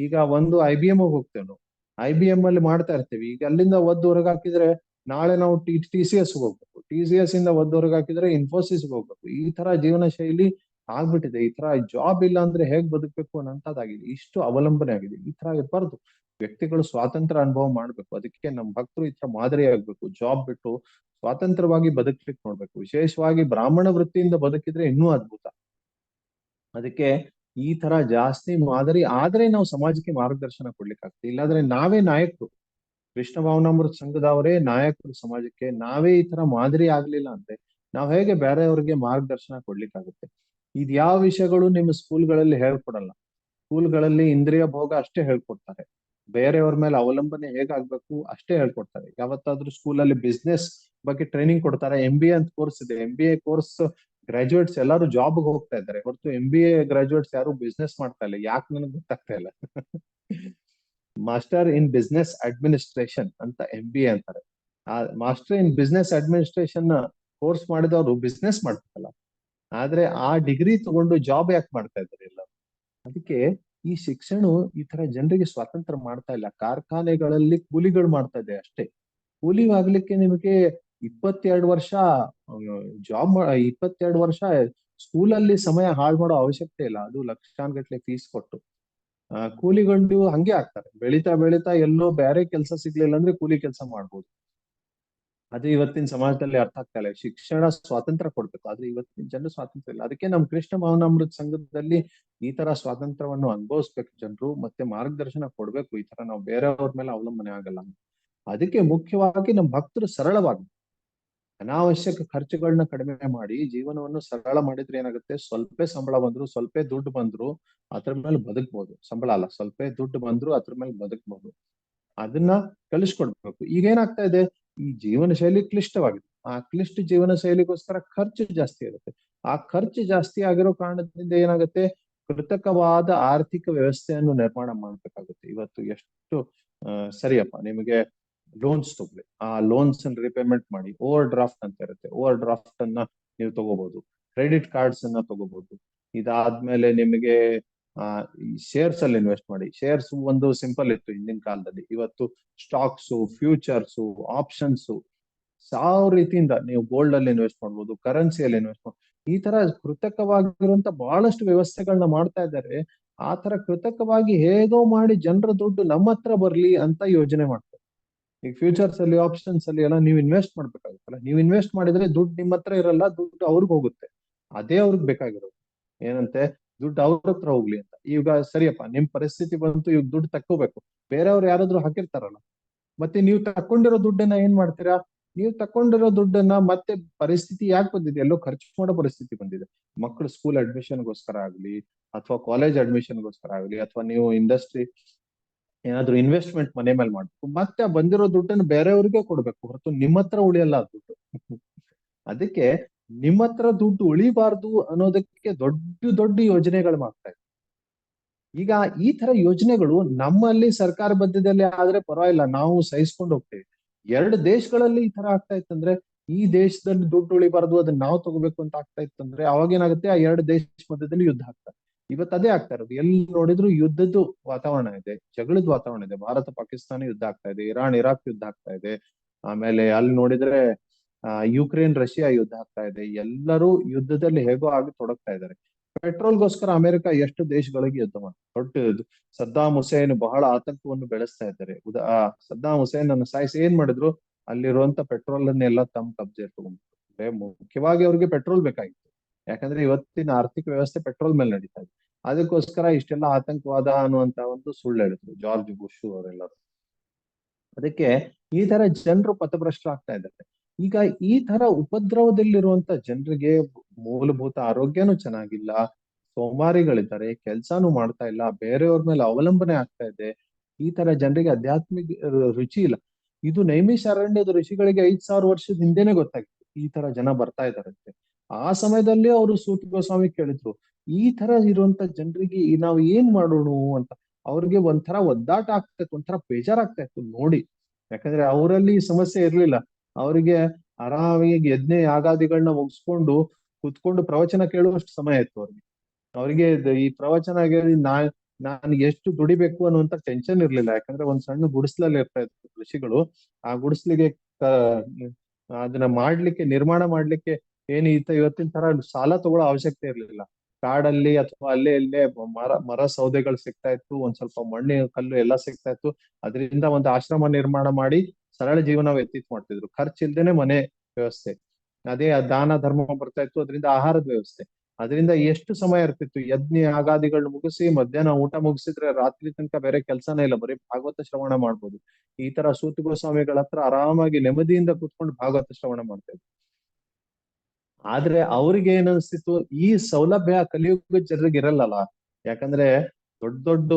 ಈಗ ಒಂದು IBM ಹೋಗ್ತೇವೆ ನಾವು, IBM ಅಲ್ಲಿ ಮಾಡ್ತಾ ಇರ್ತೀವಿ. ಈಗ ಅಲ್ಲಿಂದ ಹೊರಗೆ ಹಾಕಿದ್ರೆ ನಾಳೆ ನಾವು TCS ಹೋಗ್ಬೇಕು, TCS ಇಂದ ಹೊರಗೆ ಹಾಕಿದ್ರೆ ಇನ್ಫೋಸಿಸ್ ಹೋಗ್ಬೇಕು. ಈ ತರ ಜೀವನ ಶೈಲಿ ಆಗ್ಬಿಟ್ಟಿದೆ. ಈ ತರ ಜಾಬ್ ಇಲ್ಲ ಅಂದ್ರೆ ಹೇಗ್ ಬದುಕ್ಬೇಕು ಅನ್ನೋಂಥದ್ದಾಗಿದೆ. ಇಷ್ಟು ಅವಲಂಬನೆ ಆಗಿದೆ. ಈ ತರ ಇರಬಾರ್ದು. ವ್ಯಕ್ತಿಗಳು ಸ್ವಾತಂತ್ರ್ಯ ಅನುಭವ ಮಾಡ್ಬೇಕು. ಅದಕ್ಕೆ ನಮ್ಮ ಭಕ್ತರು ಈ ತರ ಮಾದರಿ ಆಗ್ಬೇಕು. ಜಾಬ್ ಬಿಟ್ಟು ಸ್ವಾತಂತ್ರ್ಯವಾಗಿ ಬದುಕ್ಲಿಕ್ಕೆ ನೋಡ್ಬೇಕು. ವಿಶೇಷವಾಗಿ ಬ್ರಾಹ್ಮಣ ವೃತ್ತಿಯಿಂದ ಬದುಕಿದ್ರೆ ಇನ್ನೂ ಅದ್ಭುತ. ಅದಕ್ಕೆ ಈ ತರ ಜಾಸ್ತಿ ಮಾದರಿ ಆದ್ರೆ ನಾವು ಸಮಾಜಕ್ಕೆ ಮಾರ್ಗದರ್ಶನ ಕೊಡ್ಲಿಕ್ಕಾಗ್ತದೆ. ಇಲ್ಲಾಂದ್ರೆ ನಾವೇ ನಾಯಕರು, ಕೃಷ್ಣ ಭಾವನಾಮೃತ ಸಂಘದವರೇ ನಾಯಕರು ಸಮಾಜಕ್ಕೆ. ನಾವೇ ಈ ತರ ಮಾದರಿ ಆಗ್ಲಿಲ್ಲ ಅಂದ್ರೆ ನಾವ್ ಹೇಗೆ ಬೇರೆಯವ್ರಿಗೆ ಮಾರ್ಗದರ್ಶನ ಕೊಡ್ಲಿಕ್ಕಾಗುತ್ತೆ? ಇದ್ ಯಾವ ವಿಷಯಗಳು ನಿಮ್ಮ ಸ್ಕೂಲ್ಗಳಲ್ಲಿ ಹೇಳ್ಕೊಡಲ್ಲ. ಸ್ಕೂಲ್ಗಳಲ್ಲಿ ಇಂದ್ರಿಯ ಭೋಗ ಅಷ್ಟೇ ಹೇಳ್ಕೊಡ್ತಾರೆ. ಬೇರೆಯವ್ರ ಮೇಲೆ ಅವಲಂಬನೆ ಹೇಗಾಗ್ಬೇಕು ಅಷ್ಟೇ ಹೇಳ್ಕೊಡ್ತಾರೆ. ಯಾವತ್ತಾದ್ರೂ ಸ್ಕೂಲಲ್ಲಿ ಬಿಸ್ನೆಸ್ ಬಗ್ಗೆ ಟ್ರೈನಿಂಗ್ ಕೊಡ್ತಾರೆ. MBA ಅಂತ ಕೋರ್ಸ್ ಇದೆ. MBA ಕೋರ್ಸ್ ಗ್ರಾಜುಯೇಟ್ಸ್ ಎಲ್ಲರೂ ಜಾಬ್ಗೆ ಹೋಗ್ತಾ ಇದ್ದಾರೆ ಹೊರತು MBA ಗ್ರಾಜುಯೇಟ್ಸ್ ಯಾರು ಬಿಸ್ನೆಸ್ ಮಾಡ್ತಾ ಇಲ್ಲ. ಯಾಕೆ ನನಗೆ ಗೊತ್ತಾಗ್ತಾ ಇಲ್ಲ. ಮಾಸ್ಟರ್ ಇನ್ ಬಿಸ್ನೆಸ್ ಅಡ್ಮಿನಿಸ್ಟ್ರೇಷನ್ ಅಂತ MBA ಅಂತಾರೆ. ಆ master in business administration course ಮಾಡಿದವರು ಬಿಸ್ನೆಸ್ ಮಾಡ್ಬೇಕಲ್ಲ, ಆದ್ರೆ ಆ ಡಿಗ್ರಿ ತಗೊಂಡು ಜಾಬ್ ಯಾಕೆ ಮಾಡ್ತಾ ಇದ್ದಾರೆ ಎಲ್ಲ? ಅದಕ್ಕೆ ಈ ಶಿಕ್ಷಣ ಈ ತರ ಜನರಿಗೆ ಸ್ವಾತಂತ್ರ್ಯ ಮಾಡ್ತಾ ಇಲ್ಲ. ಕಾರ್ಖಾನೆಗಳಲ್ಲಿ ಕೂಲಿಗಳು ಮಾಡ್ತಾ ಇದೆ ಅಷ್ಟೇ. ಕೂಲಿ ಆಗ್ಲಿಕ್ಕೆ ನಿಮಗೆ 22 ವರ್ಷ ಜಾಬ್ 22 ವರ್ಷ ಸ್ಕೂಲಲ್ಲಿ ಸಮಯ ಹಾಳು ಮಾಡೋ ಅವಶ್ಯಕತೆ ಇಲ್ಲ. ಅದು ಲಕ್ಷಾನ್ಗಟ್ಲೆ ಫೀಸ್ ಕೊಟ್ಟು ಕೂಲಿಗಳು ಹಂಗೆ ಆಗ್ತಾರೆ. ಬೆಳೀತಾ ಬೆಳೀತಾ ಎಲ್ಲೋ ಬೇರೆ ಕೆಲಸ ಸಿಗ್ಲಿಲ್ಲ ಅಂದ್ರೆ ಕೂಲಿ ಕೆಲಸ ಮಾಡ್ಬೋದು. ಅದು ಇವತ್ತಿನ ಸಮಾಜದಲ್ಲಿ ಅರ್ಥ ಆಗ್ತಾ ಇಲ್ಲ. ಶಿಕ್ಷಣ ಸ್ವಾತಂತ್ರ್ಯ ಕೊಡ್ಬೇಕು, ಆದ್ರೆ ಇವತ್ತಿನ ಜನ ಸ್ವಾತಂತ್ರ್ಯ ಇಲ್ಲ. ಅದಕ್ಕೆ ನಮ್ ಕೃಷ್ಣ ಭಾವನಾಮೃತ ಸಂಘದಲ್ಲಿ ಈ ತರ ಸ್ವಾತಂತ್ರ್ಯವನ್ನು ಅನುಭವಿಸ್ಬೇಕು ಜನರು, ಮತ್ತೆ ಮಾರ್ಗದರ್ಶನ ಕೊಡ್ಬೇಕು. ಈ ತರ ನಾವು ಬೇರೆಯವ್ರ ಮೇಲೆ ಅವಲಂಬನೆ ಆಗಲ್ಲ. ಅದಕ್ಕೆ ಮುಖ್ಯವಾಗಿ ನಮ್ ಭಕ್ತರು ಸರಳವಾಗಿ ಅನಾವಶ್ಯಕ ಖರ್ಚುಗಳನ್ನ ಕಡಿಮೆ ಮಾಡಿ ಜೀವನವನ್ನು ಸರಳ ಮಾಡಿದ್ರೆ ಏನಾಗುತ್ತೆ, ಸ್ವಲ್ಪ ಸಂಬಳ ಬಂದ್ರು, ಸ್ವಲ್ಪ ದುಡ್ಡು ಬಂದ್ರು ಅದ್ರ ಮೇಲೆ ಬದುಕ್ಬೋದು. ಸಂಬಳ ಅಲ್ಲ, ಸ್ವಲ್ಪ ದುಡ್ಡು ಬಂದ್ರು ಅದ್ರ ಮೇಲೆ ಬದುಕ್ಬೋದು. ಅದನ್ನ ಕಲಿಸ್ಕೊಡ್ಬೇಕು. ಈಗ ಏನಾಗ್ತಾ ಇದೆ, ಈ ಜೀವನ ಶೈಲಿ ಕ್ಲಿಷ್ಟವಾಗಿದೆ. ಆ ಕ್ಲಿಷ್ಟ ಜೀವನ ಶೈಲಿಗೋಸ್ಕರ ಖರ್ಚು ಜಾಸ್ತಿ ಇರುತ್ತೆ. ಆ ಖರ್ಚು ಜಾಸ್ತಿ ಆಗಿರೋ ಕಾರಣದಿಂದ ಏನಾಗುತ್ತೆ, ಕೃತಕವಾದ ಆರ್ಥಿಕ ವ್ಯವಸ್ಥೆಯನ್ನು ನಿರ್ಮಾಣ ಮಾಡ್ಬೇಕಾಗುತ್ತೆ. ಇವತ್ತು ಎಷ್ಟು ಸರಿಯಪ್ಪ, ನಿಮಗೆ ಲೋನ್ಸ್ ತಗೊಳ್ಳಿ, ಆ ಲೋನ್ಸ್ ಅನ್ನು ರಿಪೇಮೆಂಟ್ ಮಾಡಿ. ಓವರ್ ಡ್ರಾಫ್ಟ್ ಅಂತ ಇರುತ್ತೆ, ಓವರ್ ಡ್ರಾಫ್ಟ್ ಅನ್ನ ನೀವು ತಗೋಬಹುದು. ಕ್ರೆಡಿಟ್ ಕಾರ್ಡ್ಸ್ ಅನ್ನ ತಗೋಬಹುದು. ಇದಾದ್ಮೇಲೆ ನಿಮಗೆ ಈ ಶೇರ್ಸ್ ಅಲ್ಲಿ ಇನ್ವೆಸ್ಟ್ ಮಾಡಿ. ಶೇರ್ಸ್ ಒಂದು ಸಿಂಪಲ್ ಇತ್ತು ಹಿಂದಿನ ಕಾಲದಲ್ಲಿ. ಇವತ್ತು ಸ್ಟಾಕ್ಸ್, ಫ್ಯೂಚರ್ಸ್, ಆಪ್ಷನ್ಸ್, ಸಾವಿರ ರೀತಿಯಿಂದ ನೀವು ಗೋಲ್ಡ್ ಅಲ್ಲಿ ಇನ್ವೆಸ್ಟ್ ಮಾಡ್ಬೋದು, ಕರೆನ್ಸಿಯಲ್ಲಿ ಇನ್ವೆಸ್ಟ್ ಮಾಡ್ಬೋದು. ಈ ತರ ಕೃತಕವಾಗಿರುವಂತ ಬಹಳಷ್ಟು ವ್ಯವಸ್ಥೆಗಳನ್ನ ಮಾಡ್ತಾ ಇದ್ದಾರೆ. ಆ ತರ ಕೃತಕವಾಗಿ ಹೇಗೋ ಮಾಡಿ ಜನರ ದುಡ್ಡು ನಮ್ಮ ಹತ್ರ ಬರ್ಲಿ ಅಂತ ಯೋಜನೆ ಮಾಡ್ತಾರೆ. ಈಗ ಫ್ಯೂಚರ್ಸ್ ಅಲ್ಲಿ, ಆಪ್ಷನ್ಸ್ ಅಲ್ಲಿ ಎಲ್ಲ ನೀವು ಇನ್ವೆಸ್ಟ್ ಮಾಡ್ಬೇಕಾಗುತ್ತಲ್ಲ. ನೀವು ಇನ್ವೆಸ್ಟ್ ಮಾಡಿದ್ರೆ ದುಡ್ಡು ನಿಮ್ಮ ಹತ್ರ ಇರಲ್ಲ, ದುಡ್ಡು ಅವ್ರಿಗೆ ಹೋಗುತ್ತೆ. ಅದೇ ಅವ್ರಿಗೆ ಬೇಕಾಗಿರೋದು. ಏನಂತೆ, ದುಡ್ಡು ಅವ್ರ ಹತ್ರ ಹೋಗ್ಲಿ ಅಂತ. ಈಗ ಸರಿಯಪ್ಪ, ನಿಮ್ ಪರಿಸ್ಥಿತಿ ಬಂತು, ಈಗ ದುಡ್ಡು ತಕ್ಕೋಬೇಕು. ಬೇರೆಯವ್ರು ಯಾರಾದ್ರೂ ಹಾಕಿರ್ತಾರಲ್ಲ, ಮತ್ತೆ ನೀವು ತಕೊಂಡಿರೋ ದುಡ್ಡನ್ನ ಏನ್ ಮಾಡ್ತೀರಾ? ನೀವು ತಕೊಂಡಿರೋ ದುಡ್ಡನ್ನ ಮತ್ತೆ ಪರಿಸ್ಥಿತಿ ಯಾಕೆ ಬಂದಿದೆ, ಎಲ್ಲೋ ಖರ್ಚು ಮಾಡೋ ಪರಿಸ್ಥಿತಿ ಬಂದಿದೆ. ಮಕ್ಕಳು ಸ್ಕೂಲ್ ಅಡ್ಮಿಷನ್ಗೋಸ್ಕರ ಆಗ್ಲಿ, ಅಥವಾ ಕಾಲೇಜ್ ಅಡ್ಮಿಷನ್ಗೋಸ್ಕರ ಆಗ್ಲಿ, ಅಥವಾ ನೀವು ಇಂಡಸ್ಟ್ರಿ ಏನಾದ್ರು ಇನ್ವೆಸ್ಟ್ಮೆಂಟ್ ಮನೆ ಮೇಲೆ ಮಾಡ್ಬೇಕು. ಮತ್ತೆ ಆ ಬಂದಿರೋ ದುಡ್ಡನ್ನು ಬೇರೆಯವ್ರಿಗೆ ಕೊಡ್ಬೇಕು, ಹೊರತು ನಿಮ್ಮ ಹತ್ರ ಉಳಿಯಲ್ಲ ಆ ದುಡ್ಡು. ಅದಕ್ಕೆ ನಿಮ್ಮ ಹತ್ರ ದುಡ್ಡು ಉಳಿಬಾರ್ದು ಅನ್ನೋದಕ್ಕೆ ದೊಡ್ಡ ದೊಡ್ಡ ಯೋಜನೆಗಳು ಮಾಡ್ತಾ ಇದ್ದಾರೆ. ಈಗ ಈ ತರ ಯೋಜನೆಗಳು ನಮ್ಮಲ್ಲಿ ಸರ್ಕಾರ ಬದ್ಧದಲ್ಲಿ ಆದ್ರೆ ಪರವಾಗಿಲ್ಲ, ನಾವು ಸಹಿಸ್ಕೊಂಡು ಹೋಗ್ತೇವೆ. ಎರಡು ದೇಶಗಳಲ್ಲಿ ಈ ತರ ಆಗ್ತಾ ಇತ್ತಂದ್ರೆ, ಈ ದೇಶದಲ್ಲಿ ದುಡ್ಡು ಉಳಿಬಾರ್ದು, ಅದನ್ನ ನಾವು ತಗೋಬೇಕು ಅಂತ ಆಗ್ತಾ ಇತ್ತಂದ್ರೆ, ಅವಾಗ ಏನಾಗುತ್ತೆ, ಆ ಎರಡು ದೇಶ ಮಧ್ಯದಲ್ಲಿ ಯುದ್ಧ ಆಗ್ತಾರೆ. ಇವತ್ತು ಅದೇ ಆಗ್ತಾ ಇರೋದು. ಎಲ್ಲಿ ನೋಡಿದ್ರು ಯುದ್ಧದ ವಾತಾವರಣ ಇದೆ, ಜಗಳದ ವಾತಾವರಣ ಇದೆ. ಭಾರತ ಪಾಕಿಸ್ತಾನ ಯುದ್ಧ ಆಗ್ತಾ ಇದೆ, ಇರಾನ್ ಇರಾಕ್ ಯುದ್ಧ ಆಗ್ತಾ ಇದೆ. ಆಮೇಲೆ ಅಲ್ಲಿ ನೋಡಿದ್ರೆ ಯುಕ್ರೇನ್ ರಷ್ಯಾ ಯುದ್ಧ ಆಗ್ತಾ ಇದೆ. ಎಲ್ಲರೂ ಯುದ್ಧದಲ್ಲಿ ಹೇಗೋ ಆಗಿ ತೊಡಗ್ತಾ ಇದ್ದಾರೆ. ಪೆಟ್ರೋಲ್ಗೋಸ್ಕರ ಅಮೆರಿಕ ಎಷ್ಟು ದೇಶಗಳಿಗೆ ಯುದ್ಧ ಮಾಡಿ ದೊಡ್ಡ ಸದ್ದಾಂ ಹುಸೇನ್ ಬಹಳ ಆತಂಕವನ್ನು ಬೆಳೆಸ್ತಾ ಇದ್ದಾರೆ. ಸದ್ದಾಂ ಹುಸೇನ್ ಅನ್ನು ಸಾಯಿಸಿ ಏನ್ ಮಾಡಿದ್ರು, ಅಲ್ಲಿರುವಂತ ಪೆಟ್ರೋಲ್ ಅನ್ನೆಲ್ಲ ತಮ್ಮ ಕಬ್ಜೆ ತಗೊಂಡ್ರು. ಮುಖ್ಯವಾಗಿ ಅವ್ರಿಗೆ ಪೆಟ್ರೋಲ್ ಬೇಕಾಗಿತ್ತು. ಯಾಕಂದ್ರೆ ಇವತ್ತಿನ ಆರ್ಥಿಕ ವ್ಯವಸ್ಥೆ ಪೆಟ್ರೋಲ್ ಮೇಲೆ ನಡೀತಾ ಇದೆ. ಅದಕ್ಕೋಸ್ಕರ ಇಷ್ಟೆಲ್ಲ ಆತಂಕವಾದ ಅನ್ನುವಂತ ಒಂದು ಸುಳ್ಳು ಹೇಳಿದ್ರು ಜಾರ್ಜ್ ಬುಷ್ ಅವರೆಲ್ಲರೂ. ಅದಕ್ಕೆ ಈ ತರ ಜನರು ಪಥಭ್ರಷ್ಟರಾಗ್ತಾ ಇದ್ದಾರೆ. ಈಗ ಈ ತರ ಉಪದ್ರವದಲ್ಲಿರುವಂತ ಜನರಿಗೆ ಮೂಲಭೂತ ಆರೋಗ್ಯನೂ ಚೆನ್ನಾಗಿಲ್ಲ, ಸೋಮಾರಿಗಳಿದ್ದಾರೆ, ಕೆಲ್ಸಾನು ಮಾಡ್ತಾ ಇಲ್ಲ, ಬೇರೆಯವ್ರ ಮೇಲೆ ಅವಲಂಬನೆ ಆಗ್ತಾ ಇದೆ. ಈ ತರ ಜನರಿಗೆ ಆಧ್ಯಾತ್ಮಿಕ ರುಚಿ ಇಲ್ಲ. ಇದು ನೈಮಿಷಾರಣ್ಯದ ಋಷಿಗಳಿಗೆ 5,000 ವರ್ಷದ ಹಿಂದೆನೆ ಗೊತ್ತಾಗಿತ್ತು ಈ ತರ ಜನ ಬರ್ತಾ ಇದಾರಂತೆ. ಆ ಸಮಯದಲ್ಲಿ ಅವರು ಸೂತ ಗೋಸ್ವಾಮಿ ಕೇಳಿದ್ರು, ಈ ತರ ಇರುವಂತ ಜನರಿಗೆ ನಾವು ಏನ್ ಮಾಡೋಣ ಅಂತ. ಅವ್ರಿಗೆ ಒಂಥರ ಒದ್ದಾಟ ಆಗ್ತಾ ಇತ್ತು, ಒಂಥರ ಬೇಜಾರಾಗ್ತಾ ಇತ್ತು ನೋಡಿ. ಯಾಕಂದ್ರೆ ಅವರಲ್ಲಿ ಸಮಸ್ಯೆ ಇರ್ಲಿಲ್ಲ. ಅವರಿಗೆ ಆರಾಮಾಗಿ ಯಜ್ಞ ಯಾಗಾದಿಗಳನ್ನ ಮುಗಿಸ್ಕೊಂಡು ಕುತ್ಕೊಂಡು ಪ್ರವಚನ ಕೇಳುವಷ್ಟು ಸಮಯ ಇತ್ತು ಅವ್ರಿಗೆ. ಅವರಿಗೆ ಈ ಪ್ರವಚನ ಕೇಳಿ ನಾನು ಎಷ್ಟು ದುಡಿಬೇಕು ಅನ್ನುವಂತ ಟೆನ್ಷನ್ ಇರ್ಲಿಲ್ಲ. ಯಾಕಂದ್ರೆ ಒಂದ್ ಸಣ್ಣ ಗುಡಿಸ್ಲಲ್ಲಿ ಇರ್ತಾ ಇದ್ರು ಋಷಿಗಳು. ಆ ಗುಡಿಸ್ಲಿಗೆ ಅದನ್ನ ಮಾಡ್ಲಿಕ್ಕೆ, ನಿರ್ಮಾಣ ಮಾಡ್ಲಿಕ್ಕೆ ಏನು ಇವತ್ತಿನ ತರ ಸಾಲ ತಗೊಳ್ಳೋ ಅವಶ್ಯಕತೆ ಇರ್ಲಿಲ್ಲ. ಕಾಡಲ್ಲಿ ಅಥವಾ ಅಲ್ಲೇ ಇಲ್ಲೇ ಮರ ಸೌದೆಗಳು ಸಿಗ್ತಾ ಇತ್ತು, ಒಂದ್ ಸ್ವಲ್ಪ ಮಣ್ಣು ಕಲ್ಲು ಎಲ್ಲ ಸಿಗ್ತಾ ಇತ್ತು. ಅದರಿಂದ ಒಂದು ಆಶ್ರಮ ನಿರ್ಮಾಣ ಮಾಡಿ ಸರಳ ಜೀವನ ವ್ಯತೀತ ಮಾಡ್ತಿದ್ರು. ಖರ್ಚಿಲ್ದೇನೆ ಮನೆ ವ್ಯವಸ್ಥೆ. ಅದೇ ದಾನ ಧರ್ಮ ಬರ್ತಾ ಇತ್ತು, ಅದರಿಂದ ಆಹಾರದ ವ್ಯವಸ್ಥೆ. ಅದರಿಂದ ಎಷ್ಟು ಸಮಯ ಇರ್ತಿತ್ತು, ಯಜ್ಞ ಯಾಗಾದಿಗಳನ್ನ ಮುಗಿಸಿ ಮಧ್ಯಾಹ್ನ ಊಟ ಮುಗಿಸಿದ್ರೆ ರಾತ್ರಿ ತನಕ ಬೇರೆ ಕೆಲಸನೇ ಇಲ್ಲ, ಬರೀ ಭಾಗವತ ಶ್ರವಣ ಮಾಡ್ಬೋದು. ಈ ತರ ಸೂತ ಗೋಸ್ವಾಮಿಗಳ ಹತ್ರ ಆರಾಮಾಗಿ ನೆಮ್ಮದಿಯಿಂದ ಕೂತ್ಕೊಂಡು ಭಾಗವತ ಶ್ರವಣ ಮಾಡ್ತಾ ಇದ್ರು. ಆದ್ರೆ ಅವ್ರಿಗೆ ಏನ್ ಅನ್ಸ್ತಿತ್ತು, ಈ ಸೌಲಭ್ಯ ಕಲಿಯುಗ ಜನರಿಗೆ ಇರಲ್ಲಲ್ಲ. ಯಾಕಂದ್ರೆ ದೊಡ್ಡ ದೊಡ್ಡ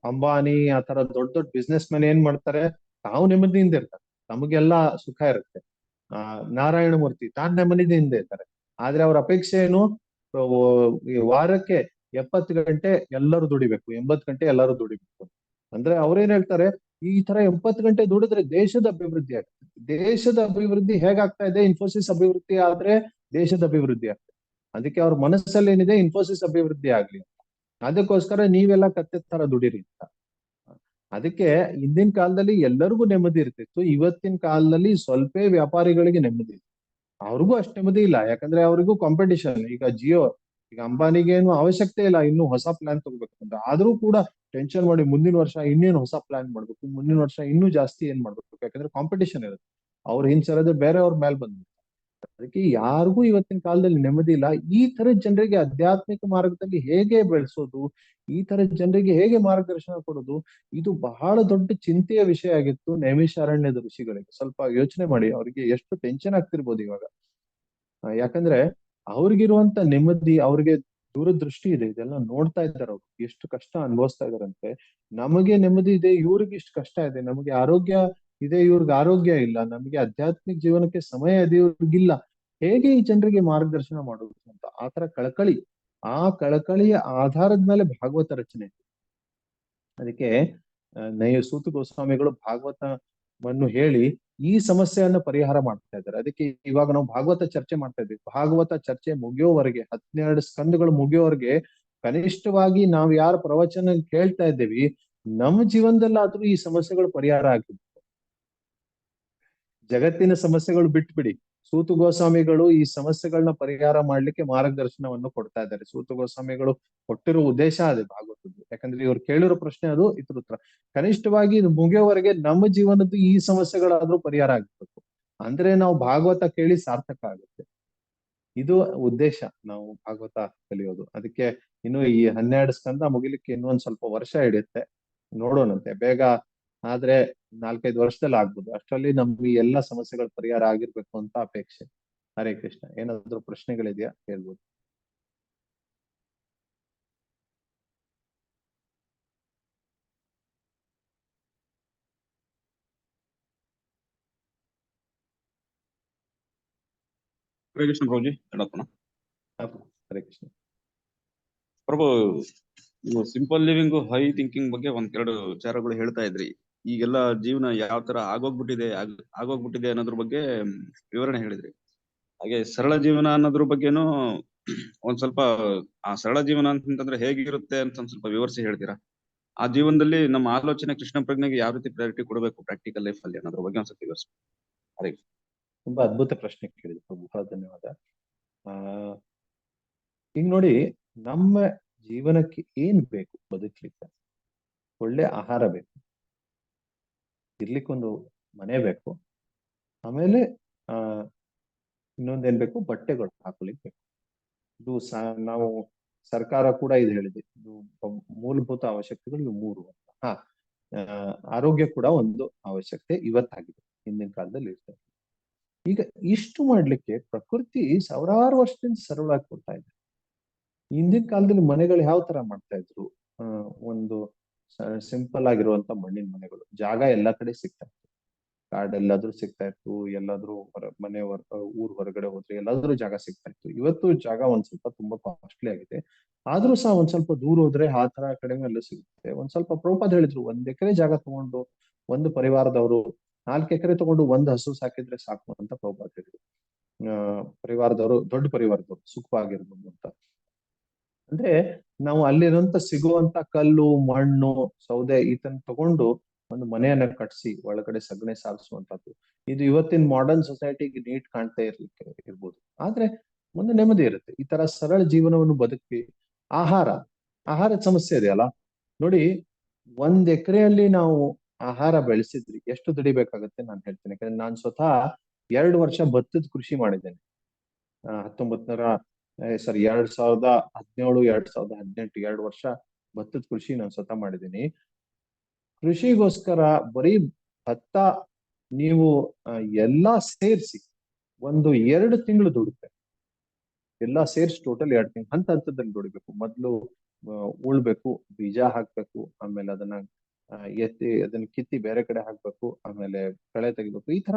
ಅಂಬಾನಿ ಆ ತರ ದೊಡ್ಡ ದೊಡ್ಡ ಬಿಸ್ನೆಸ್ ಮ್ಯಾನ್ ಏನ್ ಮಾಡ್ತಾರೆ, ತಾವು ನೆಮ್ಮದಿಯಿಂದ ಇರ್ತಾರೆ, ತಮಗೆಲ್ಲಾ ಸುಖ ಇರುತ್ತೆ. ನಾರಾಯಣ ಮೂರ್ತಿ ತಾನ್ ನೆಮ್ಮದಿಯಿಂದ ಇರ್ತಾರೆ. ಆದ್ರೆ ಅವ್ರ ಅಪೇಕ್ಷೆ ಏನು, ವಾರಕ್ಕೆ 70 ಗಂಟೆ ಎಲ್ಲರೂ ದುಡಿಬೇಕು, 80 ಗಂಟೆ ಎಲ್ಲರೂ ದುಡಿಬೇಕು. ಅಂದ್ರೆ ಅವ್ರೇನ್ ಹೇಳ್ತಾರೆ, ಈ ತರ 70 ಗಂಟೆ ದುಡಿದ್ರೆ ದೇಶದ ಅಭಿವೃದ್ಧಿ ಆಗ್ತದೆ. ದೇಶದ ಅಭಿವೃದ್ಧಿ ಹೇಗಾಗ್ತಾ ಇದೆ, ಇನ್ಫೋಸಿಸ್ ಅಭಿವೃದ್ಧಿ ಆದ್ರೆ ದೇಶದ ಅಭಿವೃದ್ಧಿ ಆಗ್ತದೆ. ಅದಕ್ಕೆ ಅವ್ರ ಮನಸ್ಸಲ್ಲಿ ಏನಿದೆ, ಇನ್ಫೋಸಿಸ್ ಅಭಿವೃದ್ಧಿ ಆಗ್ಲಿ. ಅದಕ್ಕೋಸ್ಕರ ನೀವೆಲ್ಲ ಕತ್ತೆ ತರ ದುಡಿರಿ ಅಂತ. ಅದಕ್ಕೆ ಹಿಂದಿನ ಕಾಲದಲ್ಲಿ ಎಲ್ಲರಿಗೂ ನೆಮ್ಮದಿ ಇರ್ತಿತ್ತು. ಇವತ್ತಿನ ಕಾಲದಲ್ಲಿ ಸ್ವಲ್ಪ ವ್ಯಾಪಾರಿಗಳಿಗೆ ನೆಮ್ಮದಿ ಇದೆ. ಅವ್ರಿಗೂ ಅಷ್ಟು ನೆಮ್ಮದಿ ಇಲ್ಲ. ಯಾಕಂದ್ರೆ ಅವ್ರಿಗೂ ಕಾಂಪಿಟಿಷನ್. ಈಗ ಜಿಯೋ, ಈಗ ಅಂಬಾನಿಗೆ ಏನು ಅವಶ್ಯಕತೆ ಇಲ್ಲ ಇನ್ನು ಹೊಸ ಪ್ಲಾನ್ ತಗೋಬೇಕು ಅಂತ. ಆದ್ರೂ ಕೂಡ ಟೆನ್ಷನ್ ಮಾಡಿ ಮುಂದಿನ ವರ್ಷ ಇನ್ನೇನು ಹೊಸ ಪ್ಲಾನ್ ಮಾಡ್ಬೇಕು, ಮುಂದಿನ ವರ್ಷ ಇನ್ನೂ ಜಾಸ್ತಿ ಏನ್ ಮಾಡ್ಬೇಕು. ಯಾಕಂದ್ರೆ ಕಾಂಪಿಟಿಷನ್ ಇರುತ್ತೆ. ಅವ್ರು ಹಿಂಸರಿದ್ರೆ ಬೇರೆ ಅವ್ರ ಮೇಲೆ ಬಂದ್ಬಿಡ್ತಾರೆ. ಅದಕ್ಕೆ ಯಾರಿಗೂ ಇವತ್ತಿನ ಕಾಲದಲ್ಲಿ ನೆಮ್ಮದಿ ಇಲ್ಲ. ಈ ತರದ ಜನರಿಗೆ ಆಧ್ಯಾತ್ಮಿಕ ಮಾರ್ಗದಲ್ಲಿ ಹೇಗೆ ಬೆಳೆಸೋದು, ಈ ತರದ ಜನರಿಗೆ ಹೇಗೆ ಮಾರ್ಗದರ್ಶನ ಕೊಡೋದು, ಇದು ಬಹಳ ದೊಡ್ಡ ಚಿಂತೆಯ ವಿಷಯ ಆಗಿತ್ತು ನೈಮಿಷಾರಣ್ಯದ ಋಷಿಗಳಿಗೆ. ಸ್ವಲ್ಪ ಯೋಚನೆ ಮಾಡಿ, ಅವ್ರಿಗೆ ಎಷ್ಟು ಟೆನ್ಷನ್ ಆಗ್ತಿರ್ಬೋದು ಇವಾಗ. ಯಾಕಂದ್ರೆ ಅವ್ರಿಗಿರುವಂತ ನೆಮ್ಮದಿ, ಅವ್ರಿಗೆ ದೂರದೃಷ್ಟಿ ಇದೆ, ಇದೆಲ್ಲ ನೋಡ್ತಾ ಇದ್ದಾರೆ ಅವ್ರು ಎಷ್ಟು ಕಷ್ಟ ಅನುಭವಿಸ್ತಾ ಇದಾರಂತೆ. ನಮಗೆ ನೆಮ್ಮದಿ ಇದೆ, ಇವ್ರಿಗೆ ಇಷ್ಟು ಕಷ್ಟ ಇದೆ. ನಮಗೆ ಆರೋಗ್ಯ ಇದೆ, ಇವ್ರಿಗೆ ಆರೋಗ್ಯ ಇಲ್ಲ. ನಮಗೆ ಆಧ್ಯಾತ್ಮಿಕ ಜೀವನಕ್ಕೆ ಸಮಯ ಇದೆ, ಇವ್ರಿಗಿಲ್ಲ. ಹೇಗೆ ಈ ಜನರಿಗೆ ಮಾರ್ಗದರ್ಶನ ಮಾಡುವುದು ಅಂತ ಆತರ ಕಳಕಳಿ, ಆ ಕಳಕಳಿಯ ಆಧಾರದ ಮೇಲೆ ಭಾಗವತ ರಚನೆ. ಅದಕ್ಕೆ ಸೂತ ಗೋಸ್ವಾಮಿಗಳು ಭಾಗವತವನ್ನು ಹೇಳಿ ಈ ಸಮಸ್ಯೆಯನ್ನ ಪರಿಹಾರ ಮಾಡ್ತಾ ಇದ್ದಾರೆ. ಅದಕ್ಕೆ ಇವಾಗ ನಾವು ಭಾಗವತ ಚರ್ಚೆ ಮಾಡ್ತಾ ಇದ್ದೀವಿ. ಭಾಗವತ ಚರ್ಚೆ ಮುಗಿಯೋವರೆಗೆ, 12 ಸ್ಕಂದಗಳು ಮುಗಿಯೋವರೆಗೆ ಕನಿಷ್ಠವಾಗಿ ನಾವು ಯಾರ ಪ್ರವಚನ ಕೇಳ್ತಾ ಇದ್ದೀವಿ, ನಮ್ಮ ಜೀವನದಲ್ಲಾದ್ರೂ ಈ ಸಮಸ್ಯೆಗಳು ಪರಿಹಾರ ಆಗಿದೆ. ಜಗತ್ತಿನ ಸಮಸ್ಯೆಗಳು ಬಿಟ್ಬಿಡಿ, ಸೂತ ಗೋಸ್ವಾಮಿಗಳು ಈ ಸಮಸ್ಯೆಗಳನ್ನ ಪರಿಹಾರ ಮಾಡ್ಲಿಕ್ಕೆ ಮಾರ್ಗದರ್ಶನವನ್ನು ಕೊಡ್ತಾ ಇದ್ದಾರೆ. ಸೂತ ಗೋಸ್ವಾಮಿಗಳು ಕೊಟ್ಟಿರೋ ಉದ್ದೇಶ ಅದೇ ಭಾಗವತದ್ದು. ಯಾಕಂದ್ರೆ ಇವ್ರು ಕೇಳಿರೋ ಪ್ರಶ್ನೆ ಅದು, ಇದ್ರ ಉತ್ತರ. ಕನಿಷ್ಠವಾಗಿ ಇದು ಮುಗಿಯೋವರೆಗೆ ನಮ್ಮ ಜೀವನದ್ದು ಈ ಸಮಸ್ಯೆಗಳಾದ್ರೂ ಪರಿಹಾರ ಆಗ್ಬೇಕು ಅಂದ್ರೆ ನಾವು ಭಾಗವತ ಕೇಳಿ ಸಾರ್ಥಕ ಆಗುತ್ತೆ. ಇದು ಉದ್ದೇಶ ನಾವು ಭಾಗವತ ಕಲಿಯೋದು. ಅದಕ್ಕೆ ಇನ್ನು ಈ 12 ಸ್ಕಂದ ಮುಗಿಲಿಕ್ಕೆ ಇನ್ನೊಂದ್ ಸ್ವಲ್ಪ ವರ್ಷ ಹಿಡಿಯುತ್ತೆ, ನೋಡೋಣಂತೆ. ಬೇಗ ಆದ್ರೆ 4-5 ವರ್ಷದಲ್ಲಿ ಆಗ್ಬೋದು. ಅಷ್ಟರಲ್ಲಿ ನಮ್ಗೆ ಎಲ್ಲಾ ಸಮಸ್ಯೆಗಳ ಪರಿಹಾರ ಆಗಿರ್ಬೇಕು ಅಂತ ಅಪೇಕ್ಷೆ. ಹರೇ ಕೃಷ್ಣ. ಏನಾದ್ರು ಪ್ರಶ್ನೆಗಳಿದೆಯಾ, ಹೇಳ್ಬೋದು. ಹರೇ ಕೃಷ್ಣ ಪ್ರಭುಜಿ, ಹೇಳಪ್ಪನ. ಹರೇ ಕೃಷ್ಣ ಪ್ರಭು, ನೀವು ಸಿಂಪಲ್ ಲಿವಿಂಗ್ ಹೈ ಥಿಂಕಿಂಗ್ ಬಗ್ಗೆ ಒಂದೆರಡು ವಿಚಾರಗಳು ಹೇಳ್ತಾ ಇದ್ರಿ. ಈಗೆಲ್ಲ ಜೀವನ ಯಾವ ತರ ಆಗೋಗ್ಬಿಟ್ಟಿದೆ ಅನ್ನೋದ್ರ ಬಗ್ಗೆ ವಿವರಣೆ ಹೇಳಿದ್ರಿ. ಹಾಗೆ ಸರಳ ಜೀವನ ಅನ್ನೋದ್ರ ಬಗ್ಗೆನೂ ಒಂದ್ ಸ್ವಲ್ಪ, ಆ ಸರಳ ಜೀವನ ಅಂತಂದ್ರೆ ಹೇಗಿರುತ್ತೆ ಅಂತ ಒಂದ್ ಸ್ವಲ್ಪ ವಿವರಿಸಿ ಹೇಳ್ತೀರಾ? ಆ ಜೀವನದಲ್ಲಿ ನಮ್ಮ ಆಲೋಚನೆ, ಕೃಷ್ಣ ಪ್ರಜ್ಞೆಗೆ ಯಾವ ರೀತಿ ಪ್ರಯಾರಿಟಿ ಕೊಡಬೇಕು ಪ್ರಾಕ್ಟಿಕಲ್ ಲೈಫ್ ಅಲ್ಲಿ ಅನ್ನೋದ್ರ ಬಗ್ಗೆ ಒಂದ್ಸತಿ ವಿವರಿಸಿ. ಹರೇ. ತುಂಬಾ ಅದ್ಭುತ ಪ್ರಶ್ನೆ ಕೇಳಿದ್ರು ಪ್ರಭು, ಬಹಳ ಧನ್ಯವಾದ. ಈಗ ನೋಡಿ, ನಮ್ಮ ಜೀವನಕ್ಕೆ ಏನ್ ಬೇಕು ಬದುಕ್ಲಿಕ್ಕೆ? ಒಳ್ಳೆ ಆಹಾರ ಬೇಕು, ಇರ್ಲಿಕ್ಕೊಂದು ಮನೆ ಬೇಕು, ಆಮೇಲೆ ಇನ್ನೊಂದೇನ್ ಬೇಕು, ಬಟ್ಟೆಗಳು ಹಾಕೊಲಿಕ್ಕೆ ಬೇಕು. ಇದು ನಾವು ಸರ್ಕಾರ ಕೂಡ ಇದು ಹೇಳಿದೆ, ಇದು ಮೂಲಭೂತ ಅವಶ್ಯಕತೆಗಳು ಇವು 3 ಅಂತ. ಆರೋಗ್ಯ ಕೂಡ ಒಂದು ಅವಶ್ಯಕತೆ ಇವತ್ತಾಗಿದೆ, ಹಿಂದಿನ ಕಾಲದಲ್ಲಿ ಇರ್ತದೆ. ಈಗ ಇಷ್ಟು ಮಾಡ್ಲಿಕ್ಕೆ ಪ್ರಕೃತಿ ಸಾವಿರಾರು ವರ್ಷದಿಂದ ಸರಳಾಗಿ ಕೊಡ್ತಾ ಇದೆ. ಹಿಂದಿನ ಕಾಲದಲ್ಲಿ ಮನೆಗಳು ಯಾವ ತರ ಮಾಡ್ತಾ ಇದ್ರು? ಒಂದು ಸಿಂಪಲ್ ಆಗಿರುವಂತ ಮಣ್ಣಿನ ಮನೆಗಳು, ಜಾಗ ಎಲ್ಲಾ ಕಡೆ ಸಿಗ್ತಾ ಇತ್ತು. ಕಾರ್ಡ್ ಎಲ್ಲಾದ್ರೂ ಸಿಗ್ತಾ ಇತ್ತು, ಎಲ್ಲಾದ್ರೂ ಊರ್ ಹೊರಗಡೆ ಹೋದ್ರೆ ಎಲ್ಲಾದ್ರೂ ಜಾಗ ಸಿಗ್ತಾ ಇತ್ತು. ಇವತ್ತು ಜಾಗ ಒಂದ್ ಸ್ವಲ್ಪ ತುಂಬಾ ಕಾಸ್ಟ್ಲಿ ಆಗಿದೆ. ಆದ್ರೂ ಸಹ ಒಂದ್ ಸ್ವಲ್ಪ ದೂರ ಹೋದ್ರೆ ಆ ತರ ಕಡಿಮೆ ಎಲ್ಲ ಸಿಗುತ್ತೆ. ಒಂದ್ ಸ್ವಲ್ಪ ಪ್ರಭುಪಾದ್ ಹೇಳಿದ್ರು, 1 ಎಕರೆ ಜಾಗ ತಗೊಂಡು ಒಂದು ಪರಿವಾರದವರು 4 ಎಕರೆ ತಗೊಂಡು 1 ಹಸು ಸಾಕಿದ್ರೆ ಸಾಕು ಅಂತ ಪ್ರಭುಪಾದ್ ಹೇಳಿದ್ರು. ಪರಿವಾರದವರು, ದೊಡ್ಡ ಪರಿವಾರದವರು ಸುಖವಾಗಿರ್ಬೋದು ಅಂತ. ಅಂದ್ರೆ ನಾವು ಅಲ್ಲಿರುವಂತ ಸಿಗುವಂತ ಕಲ್ಲು, ಮಣ್ಣು, ಸೌದೆ ಇದನ್ನ ತಗೊಂಡು ಒಂದು ಮನೆಯನ್ನ ಕಟ್ಸಿ ಒಳಗಡೆ ಸಗಣಿ ಸಾರಿಸುವಂತದ್ದು, ಇದು ಇವತ್ತಿನ ಮಾಡರ್ನ್ ಸೊಸೈಟಿಗೆ ನೀಟ್ ಕಾಣ್ತಾ ಇರ್ಬೋದು. ಆದ್ರೆ ಒಂದು ನೆಮ್ಮದಿ ಇರುತ್ತೆ ಈ ತರ ಸರಳ ಜೀವನವನ್ನು ಬದುಕಿ. ಆಹಾರದ ಸಮಸ್ಯೆ ಇದೆಯಲ್ಲ ನೋಡಿ, 1 ಎಕರೆಯಲ್ಲಿ ನಾವು ಆಹಾರ ಬೆಳೆಸಿದ್ರಿ ಎಷ್ಟು ದುಡಿಬೇಕಾಗತ್ತೆ ನಾನು ಹೇಳ್ತೇನೆ. ಯಾಕಂದ್ರೆ ನಾನು ಸ್ವತಃ 2 ವರ್ಷ ಭತ್ತದ ಕೃಷಿ ಮಾಡಿದ್ದೇನೆ. 2017, 2018, 2 ವರ್ಷ ಭತ್ತದ ಕೃಷಿ ನಾನು ಸ್ವತಃ ಮಾಡಿದ್ದೀನಿ. ಕೃಷಿಗೋಸ್ಕರ ಬರೀ ಭತ್ತ ನೀವು ಎಲ್ಲಾ ಸೇರಿಸಿ ಒಂದು 2 ತಿಂಗಳು ದುಡಿತೆ. ಎಲ್ಲಾ ಸೇರಿಸಿ ಟೋಟಲ್ 2 ತಿಂಗಳು ಹಂತದಲ್ಲಿ ದುಡಿಬೇಕು. ಮೊದ್ಲು ಉಳ್ಬೇಕು, ಬೀಜ ಹಾಕ್ಬೇಕು, ಆಮೇಲೆ ಅದನ್ನ ಅದನ್ನ ಕಿತ್ತಿ ಬೇರೆ ಕಡೆ ಹಾಕ್ಬೇಕು, ಆಮೇಲೆ ಕಳೆ ತೆಗಿಬೇಕು. ಈ ತರ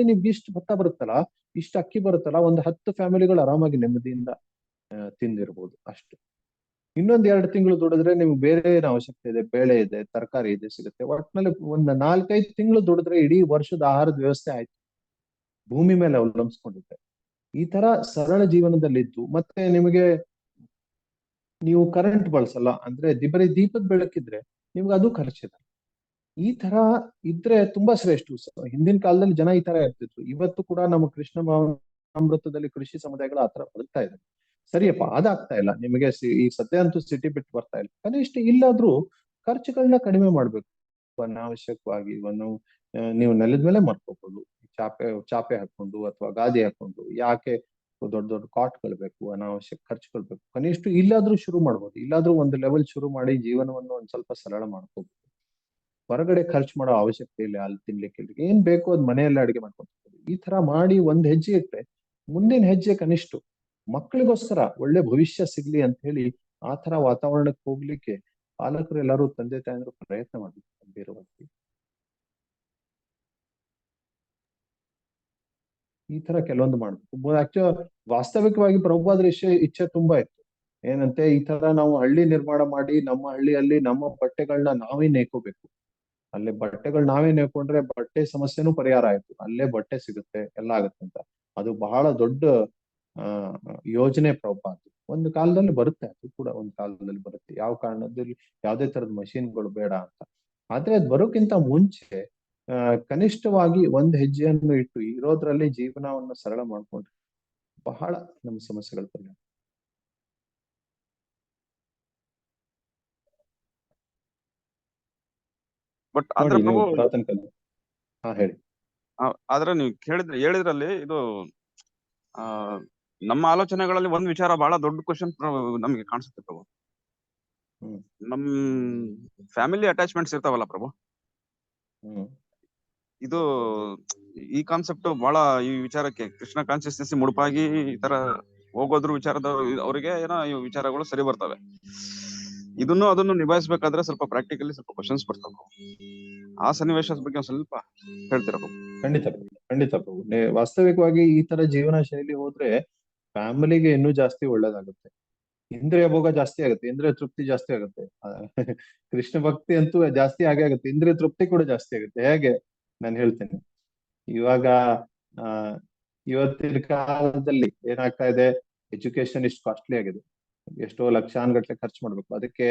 ನಿಮ್ಗೆ ಇಷ್ಟು ಭತ್ತ ಬರುತ್ತಲ್ಲ, ಇಷ್ಟು ಅಕ್ಕಿ ಬರುತ್ತಲ್ಲ, ಒಂದು 10 ಫ್ಯಾಮಿಲಿಗಳು ಆರಾಮಾಗಿ ನೆಮ್ಮದಿಯಿಂದ ತಿಂದಿರ್ಬೋದು ಅಷ್ಟು. ಇನ್ನೊಂದ್ 2 ತಿಂಗಳು ದುಡಿದ್ರೆ ನಿಮ್ಗೆ ಬೇರೆ ಏನ್ ಅವಶ್ಯಕತೆ ಇದೆ, ಬೇಳೆ ಇದೆ, ತರಕಾರಿ ಇದೆ, ಸಿಗುತ್ತೆ. ಒಟ್ಟಿನಲ್ಲಿ ಒಂದ್ 4-5 ತಿಂಗಳು ದುಡಿದ್ರೆ ಇಡೀ ವರ್ಷದ ಆಹಾರದ ವ್ಯವಸ್ಥೆ ಆಯ್ತು. ಭೂಮಿ ಮೇಲೆ ಅವಲಂಬಿಸ್ಕೊಂಡಿದ್ದೆ. ಈ ತರ ಸರಳ ಜೀವನದಲ್ಲಿದ್ದು, ಮತ್ತೆ ನಿಮಗೆ ನೀವು ಕರೆಂಟ್ ಬಳಸಲ್ಲ ಅಂದ್ರೆ ಬರೀ ದೀಪದ ಬೆಳಕಿದ್ರೆ ನಿಮ್ಗೆ ಅದು ಖರ್ಚಿದೆ. ಈ ತರ ಇದ್ರೆ ತುಂಬಾ ಶ್ರೇಷ್ಠ. ಹಿಂದಿನ ಕಾಲದಲ್ಲಿ ಜನ ಈ ತರ ಇರ್ತಿದ್ರು. ಇವತ್ತು ಕೂಡ ನಮ್ಮ ಕೃಷ್ಣ ಅಮೃತದಲ್ಲಿ ಕೃಷಿ ಸಮುದಾಯಗಳು ಆತರ ಬದುಕ್ತಾ ಇದ್ದಾರೆ. ಸರಿಯಪ್ಪ, ಅದಾಗ್ತಾ ಇಲ್ಲ ನಿಮಗೆ. ಈ ಸದ್ಯ ಅಂತೂ ಸಿಟಿ ಬಿಟ್ಟು ಬರ್ತಾ ಇಲ್ಲ. ಕನಿಷ್ಠ ಇಲ್ಲಾದ್ರೂ ಖರ್ಚುಗಳನ್ನ ಕಡಿಮೆ ಮಾಡ್ಬೇಕು. ಅನಾವಶ್ಯಕವಾಗಿ ನೀವು ನೆಲದ ಮೇಲೆ ಮರ್ಕೋಬಹುದು. ಚಾಪೆ ಹಾಕೊಂಡು ಅಥವಾ ಗಾದಿ ಹಾಕೊಂಡು ಯಾಕೆ ದೊಡ್ಡ ದೊಡ್ಡ ಕಾಟ್ಗಳು ಬೇಕು, ಅನಾವಶ್ಯಕ ಖರ್ಚುಗಳು ಬೇಕು. ಕನಿಷ್ಠ ಇಲ್ಲಾದ್ರೂ ಶುರು ಮಾಡ್ಬೋದು, ಇಲ್ಲಾದ್ರೂ ಒಂದು ಲೆವೆಲ್ ಶುರು ಮಾಡಿ ಜೀವನವನ್ನು ಒಂದ್ ಸ್ವಲ್ಪ ಸರಳ ಮಾಡ್ಕೋಬಹುದು. ಹೊರಗಡೆ ಖರ್ಚು ಮಾಡೋ ಅವಶ್ಯಕತೆ ಇಲ್ಲ. ಅಲ್ಲಿ ತಿನ್ಲಿಕ್ಕೆ ಏನ್ ಬೇಕೋ ಅದ್ ಮನೆಯಲ್ಲೇ ಅಡಿಗೆ ಮಾಡ್ಕೊಂಡು ಈ ತರ ಮಾಡಿ ಒಂದ್ ಹೆಜ್ಜೆ ಇಟ್ರೆ ಮುಂದಿನ ಹೆಜ್ಜೆ ಕನಿಷ್ಠ ಮಕ್ಕಳಿಗೋಸ್ಕರ ಒಳ್ಳೆ ಭವಿಷ್ಯ ಸಿಗ್ಲಿ ಅಂತ ಹೇಳಿ ಆ ತರ ವಾತಾವರಣಕ್ಕೆ ಹೋಗ್ಲಿಕ್ಕೆ ಪಾಲಕರು ಎಲ್ಲರೂ, ತಂದೆ ತಾಯಂದ್ರು ಪ್ರಯತ್ನ ಮಾಡ್ಬೇಕು ಗಂಭೀರವಾಗಿ. ಈ ತರ ಕೆಲವೊಂದು ಮಾಡ್ಬೇಕು. ಆಕ್ಚುಲಿ ವಾಸ್ತವಿಕವಾಗಿ ಪ್ರಭುಪಾದರ ಇಚ್ಛೆ ತುಂಬಾ ಇತ್ತು. ಏನಂತೆ ಈ ತರ ನಾವು ಹಳ್ಳಿ ನಿರ್ಮಾಣ ಮಾಡಿ ನಮ್ಮ ಹಳ್ಳಿಯಲ್ಲಿ ನಮ್ಮ ಬಟ್ಟೆಗಳನ್ನ ನಾವೇ ನೇಯ್ಕೋಬೇಕು. ಅಲ್ಲೇ ಬಟ್ಟೆಗಳು ನಾವೇ ನೇಯ್ಕೊಂಡ್ರೆ ಬಟ್ಟೆ ಸಮಸ್ಯೆನೂ ಪರಿಹಾರ ಆಯ್ತು, ಅಲ್ಲೇ ಬಟ್ಟೆ ಸಿಗುತ್ತೆ, ಎಲ್ಲ ಆಗುತ್ತೆ ಅಂತ. ಅದು ಬಹಳ ದೊಡ್ಡ ಯೋಜನೆ ಪ್ರಭುಪಾದ. ಒಂದು ಕಾಲದಲ್ಲಿ ಬರುತ್ತೆ, ಅದು ಕೂಡ ಒಂದು ಕಾಲದಲ್ಲಿ ಬರುತ್ತೆ. ಯಾವ ಕಾರಣದಲ್ಲಿ ಯಾವ್ದೇ ತರದ ಮಷೀನ್ಗಳು ಬೇಡ ಅಂತ. ಆದ್ರೆ ಅದ್ ಬರೋಕ್ಕಿಂತ ಮುಂಚೆ ಕನಿಷ್ಠವಾಗಿ ಒಂದ್ ಹೆಜ್ಜೆಯನ್ನು ಇಟ್ಟು ಇರೋದ್ರಲ್ಲಿ ಜೀವನವನ್ನು ಸರಳ ಮಾಡ್ಕೊಂಡ್ರೆ ಬಹಳ ನಮ್ಮ ಸಮಸ್ಯೆಗಳು ಪರಿಹಾರ. ಬಟ್ ಆದ್ರೆ ನೋಡಿ ನೀವು ಪ್ರಭು, ಪುರಾತನ ಕಾಲ. ಹಾ ಹೇಳಿ. ಆದ್ರೆ ನೀವು ಹೇಳಿದ್ರಲ್ಲಿ ಇದು ಆ ನಮ್ಮ ಆಲೋಚನೆಗಳಲ್ಲಿ ಒಂದ್ ವಿಚಾರ ಬಹಳ ದೊಡ್ಡ ಕ್ವಶನ್ ನಮ್ಗೆ ಕಾಣಿಸುತ್ತೆ ಪ್ರಭು. ನಮ್ ಫ್ಯಾಮಿಲಿ ಅಟ್ಯಾಚ್ಮೆಂಟ್ಸ್ ಇರ್ತಾವಲ್ಲ ಪ್ರಭು, ಇದು ಈ ಕಾನ್ಸೆಪ್ಟ್ ಬಹಳ ಈ ವಿಚಾರಕ್ಕೆ ಕೃಷ್ಣ ಕಾನ್ಸಿಯಸ್ನೆಸ್ ಮುಡುಪಾಗಿ ಈ ತರ ಹೋಗೋದ್ರ ವಿಚಾರದ ಅವರಿಗೆ ಏನೋ ಈ ವಿಚಾರಗಳು ಸರಿ ಬರ್ತವೆ. ಅದನ್ನು ನಿಭಾಯಿಸ್ಬೇಕಾದ್ರೆ ಸ್ವಲ್ಪ ಪ್ರಾಕ್ಟಿಕಲಿ ಸ್ವಲ್ಪ ಕ್ವಶನ್ಸ್ ಬರ್ತವೆ. ಆ ಸನ್ನಿವೇಶದ ಬಗ್ಗೆ ಒಂದ್ ಸ್ವಲ್ಪ ಹೇಳ್ತೀರಾ ಪ್ರಭು? ಖಂಡಿತ ಪ್ರಭು. ವಾಸ್ತವಿಕವಾಗಿ ಈ ತರ ಜೀವನ ಶೈಲಿ ಹೋದ್ರೆ ಫ್ಯಾಮಿಲಿಗೆ ಇನ್ನೂ ಜಾಸ್ತಿ ಒಳ್ಳೇದಾಗುತ್ತೆ. ಇಂದ್ರಿಯ ಭೋಗ ಜಾಸ್ತಿ ಆಗುತ್ತೆ, ಇಂದ್ರಿಯ ತೃಪ್ತಿ ಜಾಸ್ತಿ ಆಗುತ್ತೆ. ಕೃಷ್ಣ ಭಕ್ತಿ ಅಂತೂ ಜಾಸ್ತಿ ಆಗುತ್ತೆ, ಇಂದ್ರಿಯ ತೃಪ್ತಿ ಕೂಡ ಜಾಸ್ತಿ ಆಗುತ್ತೆ. ಹೇಗೆ ನಾನು ಹೇಳ್ತೇನೆ. ಇವಾಗ ಇವತ್ತಿನ ಕಾಲದಲ್ಲಿ ಏನಾಗ್ತಾ ಇದೆ, ಎಜುಕೇಶನ್ ಇಷ್ಟು ಕಾಸ್ಟ್ಲಿ ಆಗಿದೆ. ಎಷ್ಟೋ ಲಕ್ಷಾನುಗಟ್ಲೆ ಖರ್ಚು ಮಾಡ್ಬೇಕು. ಅದಕ್ಕೆ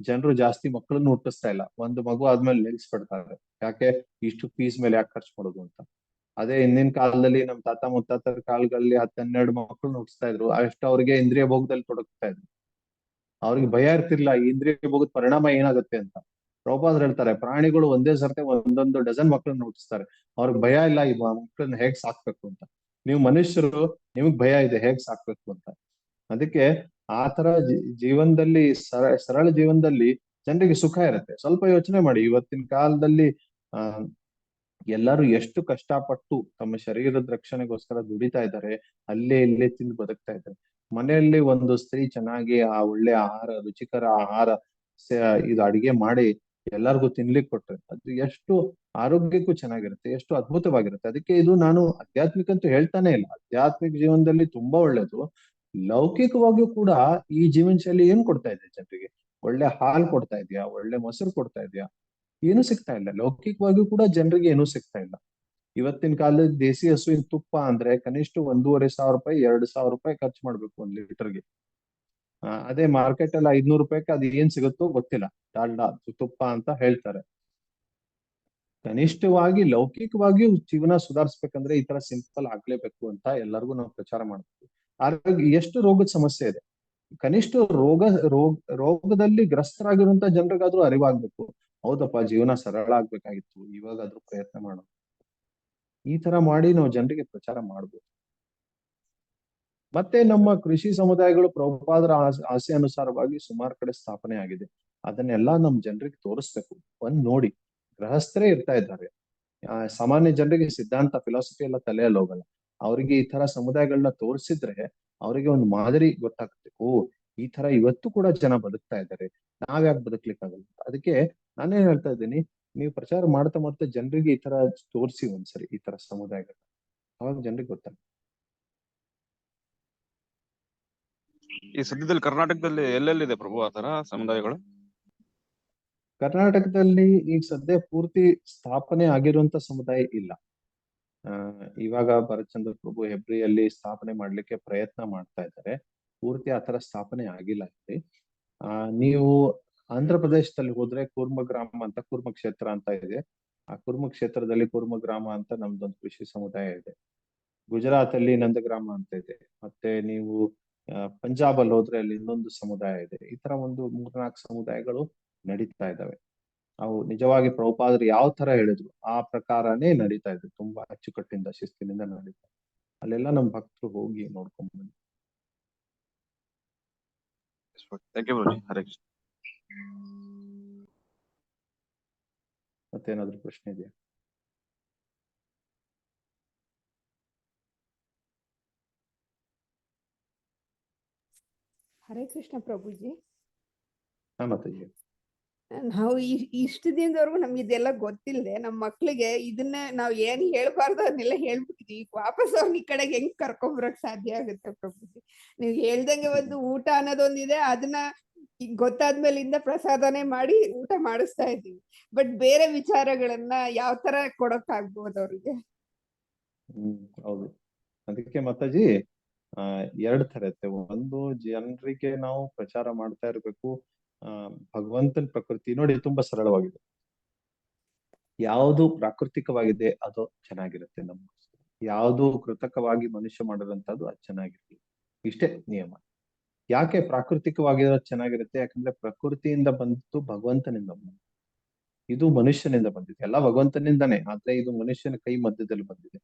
ಜನರು ಜಾಸ್ತಿ ಮಕ್ಕಳನ್ನು ಹುಟ್ಟಿಸ್ತಾ ಇಲ್ಲ. ಒಂದು ಮಗು ಆದ್ಮೇಲೆ ನಿಲ್ಸ್ಬಿಡ್ತಾರೆ. ಯಾಕೆ ಇಷ್ಟು ಫೀಸ್ ಮೇಲೆ ಯಾಕೆ ಖರ್ಚು ಮಾಡೋದು ಅಂತ. ಅದೇ ಹಿಂದಿನ ಕಾಲದಲ್ಲಿ ನಮ್ ತಾತ ಮುತ್ತಾತರ ಕಾಲಗಳಲ್ಲಿ 10-12 ಮಕ್ಕಳನ್ನ ಹುಟ್ಟಿಸ್ತಾ ಇದ್ರು. ಅಷ್ಟು ಅವ್ರಿಗೆ ಇಂದ್ರಿಯ ಭೋಗದಲ್ಲಿ ತೊಡಗ್ತಾ ಇದ್ರು. ಅವ್ರಿಗೆ ಭಯ ಇರ್ತಿರ್ಲಿಲ್ಲ ಈ ಇಂದ್ರಿಯ ಭೋಗದ ಪರಿಣಾಮ ಏನಾಗುತ್ತೆ ಅಂತ. ಪ್ರಭುಪಾದರು ಹೇಳ್ತಾರೆ, ಪ್ರಾಣಿಗಳು ಒಂದೇ ಸರ್ತೆ ಒಂದೊಂದು ಡಜನ್ ಮಕ್ಕಳನ್ನ ಹುಟ್ಟಿಸ್ತಾರೆ, ಅವ್ರಿಗೆ ಭಯ ಇಲ್ಲ ಈ ಮಕ್ಕಳನ್ನ ಹೇಗ್ ಸಾಕ್ಬೇಕು ಅಂತ. ನೀವು ಮನುಷ್ಯರು, ನಿಮಗ್ ಭಯ ಇದೆ ಹೇಗ್ ಸಾಕ್ಬೇಕು ಅಂತ. ಅದಕ್ಕೆ ಆ ತರ ಜೀವನದಲ್ಲಿ ಸರಳ ಜೀವನದಲ್ಲಿ ಜನರಿಗೆ ಸುಖ ಇರುತ್ತೆ. ಸ್ವಲ್ಪ ಯೋಚನೆ ಮಾಡಿ, ಇವತ್ತಿನ ಕಾಲದಲ್ಲಿ ಎಲ್ಲರೂ ಎಷ್ಟು ಕಷ್ಟಪಟ್ಟು ತಮ್ಮ ಶರೀರದ ರಕ್ಷಣೆಗೋಸ್ಕರ ದುಡಿತಾ ಇದ್ದಾರೆ, ಅಲ್ಲೇ ಇಲ್ಲೇ ತಿಂದು ಬದುಕ್ತಾ ಇದ್ದಾರೆ. ಮನೆಯಲ್ಲಿ ಒಂದು ಸ್ತ್ರೀ ಚೆನ್ನಾಗಿ ಆ ಒಳ್ಳೆ ಆಹಾರ, ರುಚಿಕರ ಆಹಾರ ಇದು ಅಡಿಗೆ ಮಾಡಿ ಎಲ್ಲರಿಗೂ ತಿನ್ಲಿಕ್ಕೆ ಕೊಟ್ರೆ ಅದು ಎಷ್ಟು ಆರೋಗ್ಯಕ್ಕೂ ಚೆನ್ನಾಗಿರುತ್ತೆ, ಎಷ್ಟು ಅದ್ಭುತವಾಗಿರುತ್ತೆ. ಅದಕ್ಕೆ ಇದು ನಾನು ಆಧ್ಯಾತ್ಮಿಕ ಅಂತೂ ಹೇಳ್ತಾನೆ ಇಲ್ಲ. ಆಧ್ಯಾತ್ಮಿಕ ಜೀವನದಲ್ಲಿ ತುಂಬಾ ಒಳ್ಳೇದು. ಲೌಕಿಕವಾಗಿಯೂ ಕೂಡ ಈ ಜೀವನ ಶೈಲಿ ಏನ್ ಕೊಡ್ತಾ ಇದೆ ಜನರಿಗೆ? ಒಳ್ಳೆ ಹಾಲು ಕೊಡ್ತಾ ಇದೆಯಾ? ಒಳ್ಳೆ ಮೊಸರು ಕೊಡ್ತಾ ಇದೆಯಾ? ಏನು ಸಿಗ್ತಾ ಇಲ್ಲ. ಲೌಕಿಕವಾಗಿಯೂ ಕೂಡ ಜನರಿಗೆ ಏನೂ ಸಿಗ್ತಾ ಇಲ್ಲ. ಇವತ್ತಿನ ಕಾಲದಲ್ಲಿ ದೇಸಿ ಹಸುವಿನ ತುಪ್ಪ ಅಂದ್ರೆ ಕನಿಷ್ಠ 1,500 ರೂಪಾಯಿ 2,000 ರೂಪಾಯಿ ಖರ್ಚು ಮಾಡ್ಬೇಕು 1 ಲೀಟರ್ಗೆ. ಅದೇ ಮಾರ್ಕೆಟ್ ಅಲ್ಲಿ 500 ರೂಪಾಯಿಗೆ ಅದು ಏನ್ ಸಿಗುತ್ತೋ ಗೊತ್ತಿಲ್ಲ, ಡಾಲ್ಡಾ ತುಪ್ಪ ಅಂತ ಹೇಳ್ತಾರೆ. ಕನಿಷ್ಠವಾಗಿ ಲೌಕಿಕವಾಗಿಯೂ ಜೀವನ ಸುಧಾರಿಸ್ಬೇಕಂದ್ರೆ ಈ ತರ ಸಿಂಪಲ್ ಆಗ್ಲೇಬೇಕು ಅಂತ ಎಲ್ಲರಿಗೂ ನಾವು ಪ್ರಚಾರ ಮಾಡ್ತೀವಿ. ಆರೋಗ್ಯ ಎಷ್ಟು ರೋಗದ ಸಮಸ್ಯೆ ಇದೆ, ಕನಿಷ್ಠ ರೋಗದಲ್ಲಿ ಗ್ರಸ್ತರಾಗಿರುವಂತ ಜನರಿಗಾದ್ರೂ ಅರಿವಾಗ್ಬೇಕು. ಹೌದಪ್ಪ, ಜೀವನ ಸರಳ ಆಗ್ಬೇಕಾಗಿತ್ತು, ಇವಾಗಾದ್ರೂ ಪ್ರಯತ್ನ ಮಾಡೋದು. ಈ ತರ ಮಾಡಿ ನಾವು ಜನರಿಗೆ ಪ್ರಚಾರ ಮಾಡ್ಬೋದು. ಮತ್ತೆ ನಮ್ಮ ಕೃಷಿ ಸಮುದಾಯಗಳು ಪ್ರಭುಪಾದರ ಆಸೆ ಅನುಸಾರವಾಗಿ ಸುಮಾರು ಕಡೆ ಸ್ಥಾಪನೆ ಆಗಿದೆ. ಅದನ್ನೆಲ್ಲಾ ನಮ್ ಜನರಿಗೆ ತೋರಿಸ್ಬೇಕು. ನೋಡಿ, ಗೃಹಸ್ಥರೇ ಇರ್ತಾ ಇದ್ದಾರೆ. ಸಾಮಾನ್ಯ ಜನರಿಗೆ ಸಿದ್ಧಾಂತ ಫಿಲಾಸಫಿ ಎಲ್ಲ ತಲೆಯಲ್ಲಿ ಹೋಗಲ್ಲ. ಅವರಿಗೆ ಈ ತರ ಸಮುದಾಯಗಳನ್ನ ತೋರಿಸಿದ್ರೆ ಅವರಿಗೆ ಒಂದು ಮಾದರಿ ಗೊತ್ತಾಗುತ್ತೆ. ಓ, ಈ ತರ ಇವತ್ತು ಕೂಡ ಜನ ಬದುಕ್ತಾ ಇದ್ದಾರೆ, ನಾವ್ಯಾಕೆ ಬದುಕ್ಲಿಕ್ಕಾಗಲ್ಲ. ಅದಕ್ಕೆ ನಾನೇನ್ ಹೇಳ್ತಾ ಇದ್ದೀನಿ, ನೀವು ಪ್ರಚಾರ ಮಾಡ್ತಾ ಮತ್ತೆ ಜನರಿಗೆ ಈ ತರ ತೋರಿಸಿ ಒಂದ್ಸರಿ ಈ ತರ ಸಮುದಾಯಗಳನ್ನ, ಅವಾಗ ಜನರಿಗೆ ಗೊತ್ತಾಗುತ್ತೆ. ಈ ಸದ್ಯದಲ್ಲಿ ಕರ್ನಾಟಕದಲ್ಲಿ ಎಲ್ಲೆಲ್ಲಿದೆ ಪ್ರಭು ಆ ತರ ಸಮುದಾಯಗಳು? ಕರ್ನಾಟಕದಲ್ಲಿ ಈಗ ಸದ್ಯ ಪೂರ್ತಿ ಸ್ಥಾಪನೆ ಆಗಿರುವಂತ ಸಮುದಾಯ ಇಲ್ಲ. ಇವಾಗ ಭರತಚಂದ್ರ ಪ್ರಭು ಹೆಬ್ರಿಯಲ್ಲಿ ಸ್ಥಾಪನೆ ಮಾಡ್ಲಿಕ್ಕೆ ಪ್ರಯತ್ನ ಮಾಡ್ತಾ ಇದ್ದಾರೆ. ಪೂರ್ತಿ ಆತರ ಸ್ಥಾಪನೆ ಆಗಿಲ್ಲ ಇಲ್ಲಿ. ನೀವು ಆಂಧ್ರ ಪ್ರದೇಶದಲ್ಲಿ ಹೋದ್ರೆ ಕೂರ್ಮಗ್ರಾಮ ಅಂತ, ಕೂರ್ಮ ಕ್ಷೇತ್ರ ಅಂತ ಇದೆ. ಆ ಕೂರ್ಮ ಕ್ಷೇತ್ರದಲ್ಲಿ ಕೂರ್ಮಗ್ರಾಮ ಅಂತ ನಮ್ದೊಂದು ಕೃಷಿ ಸಮುದಾಯ ಇದೆ. ಗುಜರಾತ್ ಅಲ್ಲಿ ನಂದಗ್ರಾಮ ಅಂತ ಇದೆ. ಮತ್ತೆ ನೀವು ಪಂಜಾಬ್ ಅಲ್ಲಿ ಹೋದ್ರೆ ಅಲ್ಲಿ ಇನ್ನೊಂದು ಸಮುದಾಯ ಇದೆ. ಈ ತರ ಒಂದು 3-4 ಸಮುದಾಯಗಳು ನಡೀತಾ ಇದ್ದಾವೆ. ಅವು ನಿಜವಾಗಿ ಪ್ರಭುಪಾದರು ಯಾವ ತರ ಹೇಳಿದ್ರು ಆ ಪ್ರಕಾರನೇ ನಡೀತಾ ಇದ್ರು. ತುಂಬಾ ಅಚ್ಚುಕಟ್ಟಿಂದ ಶಿಸ್ತಿನಿಂದ ನಡೀತಾ ಇದ್ರು. ಅಲ್ಲೆಲ್ಲ ನಮ್ ಭಕ್ತರು ಹೋಗಿ ನೋಡ್ಕೊಂಡ್ ಬಂದ್ರು. ಥ್ಯಾಂಕ್ ಯು ಗುರುಜಿ. ಹರೇ ಕೃಷ್ಣ. ಮತ್ತೇನಾದ್ರು ಪ್ರಶ್ನೆ ಇದೆಯಾ? ಹರೇ ಕೃಷ್ಣ ಪ್ರಭುಜಿ. ಹಾ ಮಾತಾಜಿ. ನಾವು ಇಷ್ಟು ದಿನದವರೆಗೂ ನಮ್ಗೆ ಇದೆಲ್ಲ ಗೊತ್ತಿಲ್ಲದೆ ನಮ್ಮ ಮಕ್ಳಿಗೆ ಇದನ್ನ ನಾವ್ ಏನ್ ಹೇಳ್ಬಾರ್ದು ಅದನ್ನೆಲ್ಲ ಹೇಳ್ಬಿಟ್ಟಿದ್ವಿ. ವಾಪಸ್ ಅವ್ನ ಈ ಕಡೆಗೆ ಹೆಂಗ್ ಕರ್ಕೊಂಬರಕ್ ಸಾಧ್ಯ ಆಗುತ್ತೆ ಪ್ರಭುಜಿ? ನೀವ್ ಹೇಳ್ದಂಗೆ ಒಂದು ಊಟ ಅನ್ನೋದೊಂದಿದೆ, ಅದನ್ನ ಈಗ ಗೊತ್ತಾದ್ಮೇಲಿಂದ ಪ್ರಸಾದನೆ ಮಾಡಿ ಊಟ ಮಾಡಿಸ್ತಾ ಇದ್ದೀವಿ. ಬಟ್ ಬೇರೆ ವಿಚಾರಗಳನ್ನ ಯಾವ ತರ ಕೊಡಕ್ ಆಗ್ಬೋದು ಅವ್ರಿಗೆ? ಹೌದು. ಅದಕ್ಕೆ ಮಾತಾಜಿ ಎರಡ್ ತರ ಇರುತ್ತೆ. ಒಂದು, ಜನರಿಗೆ ನಾವು ಪ್ರಚಾರ ಮಾಡ್ತಾ ಇರ್ಬೇಕು. ಭಗವಂತನ ಪ್ರಕೃತಿ ನೋಡಿ ತುಂಬಾ ಸರಳವಾಗಿದೆ. ಯಾವುದು ಪ್ರಾಕೃತಿಕವಾಗಿದೆ ಅದು ಚೆನ್ನಾಗಿರುತ್ತೆ ನಮ್ಮ. ಯಾವುದು ಕೃತಕವಾಗಿ ಮನುಷ್ಯ ಮಾಡಿದಂತದ್ದು ಅದು ಚೆನ್ನಾಗಿರ್ಲಿ, ಇಷ್ಟೇ ನಿಯಮ. ಯಾಕೆ ಪ್ರಾಕೃತಿಕವಾಗಿರೋದು ಚೆನ್ನಾಗಿರುತ್ತೆ? ಯಾಕಂದ್ರೆ ಪ್ರಕೃತಿಯಿಂದ ಬಂದಿದ್ದು ಭಗವಂತನಿಂದ ಬಂದಿದೆ, ಇದು ಮನುಷ್ಯನಿಂದ ಬಂದಿದೆ. ಎಲ್ಲ ಭಗವಂತನಿಂದಾನೇ, ಆದ್ರೆ ಇದು ಮನುಷ್ಯನ ಕೈ ಮಧ್ಯದಲ್ಲಿ ಬಂದಿದೆ.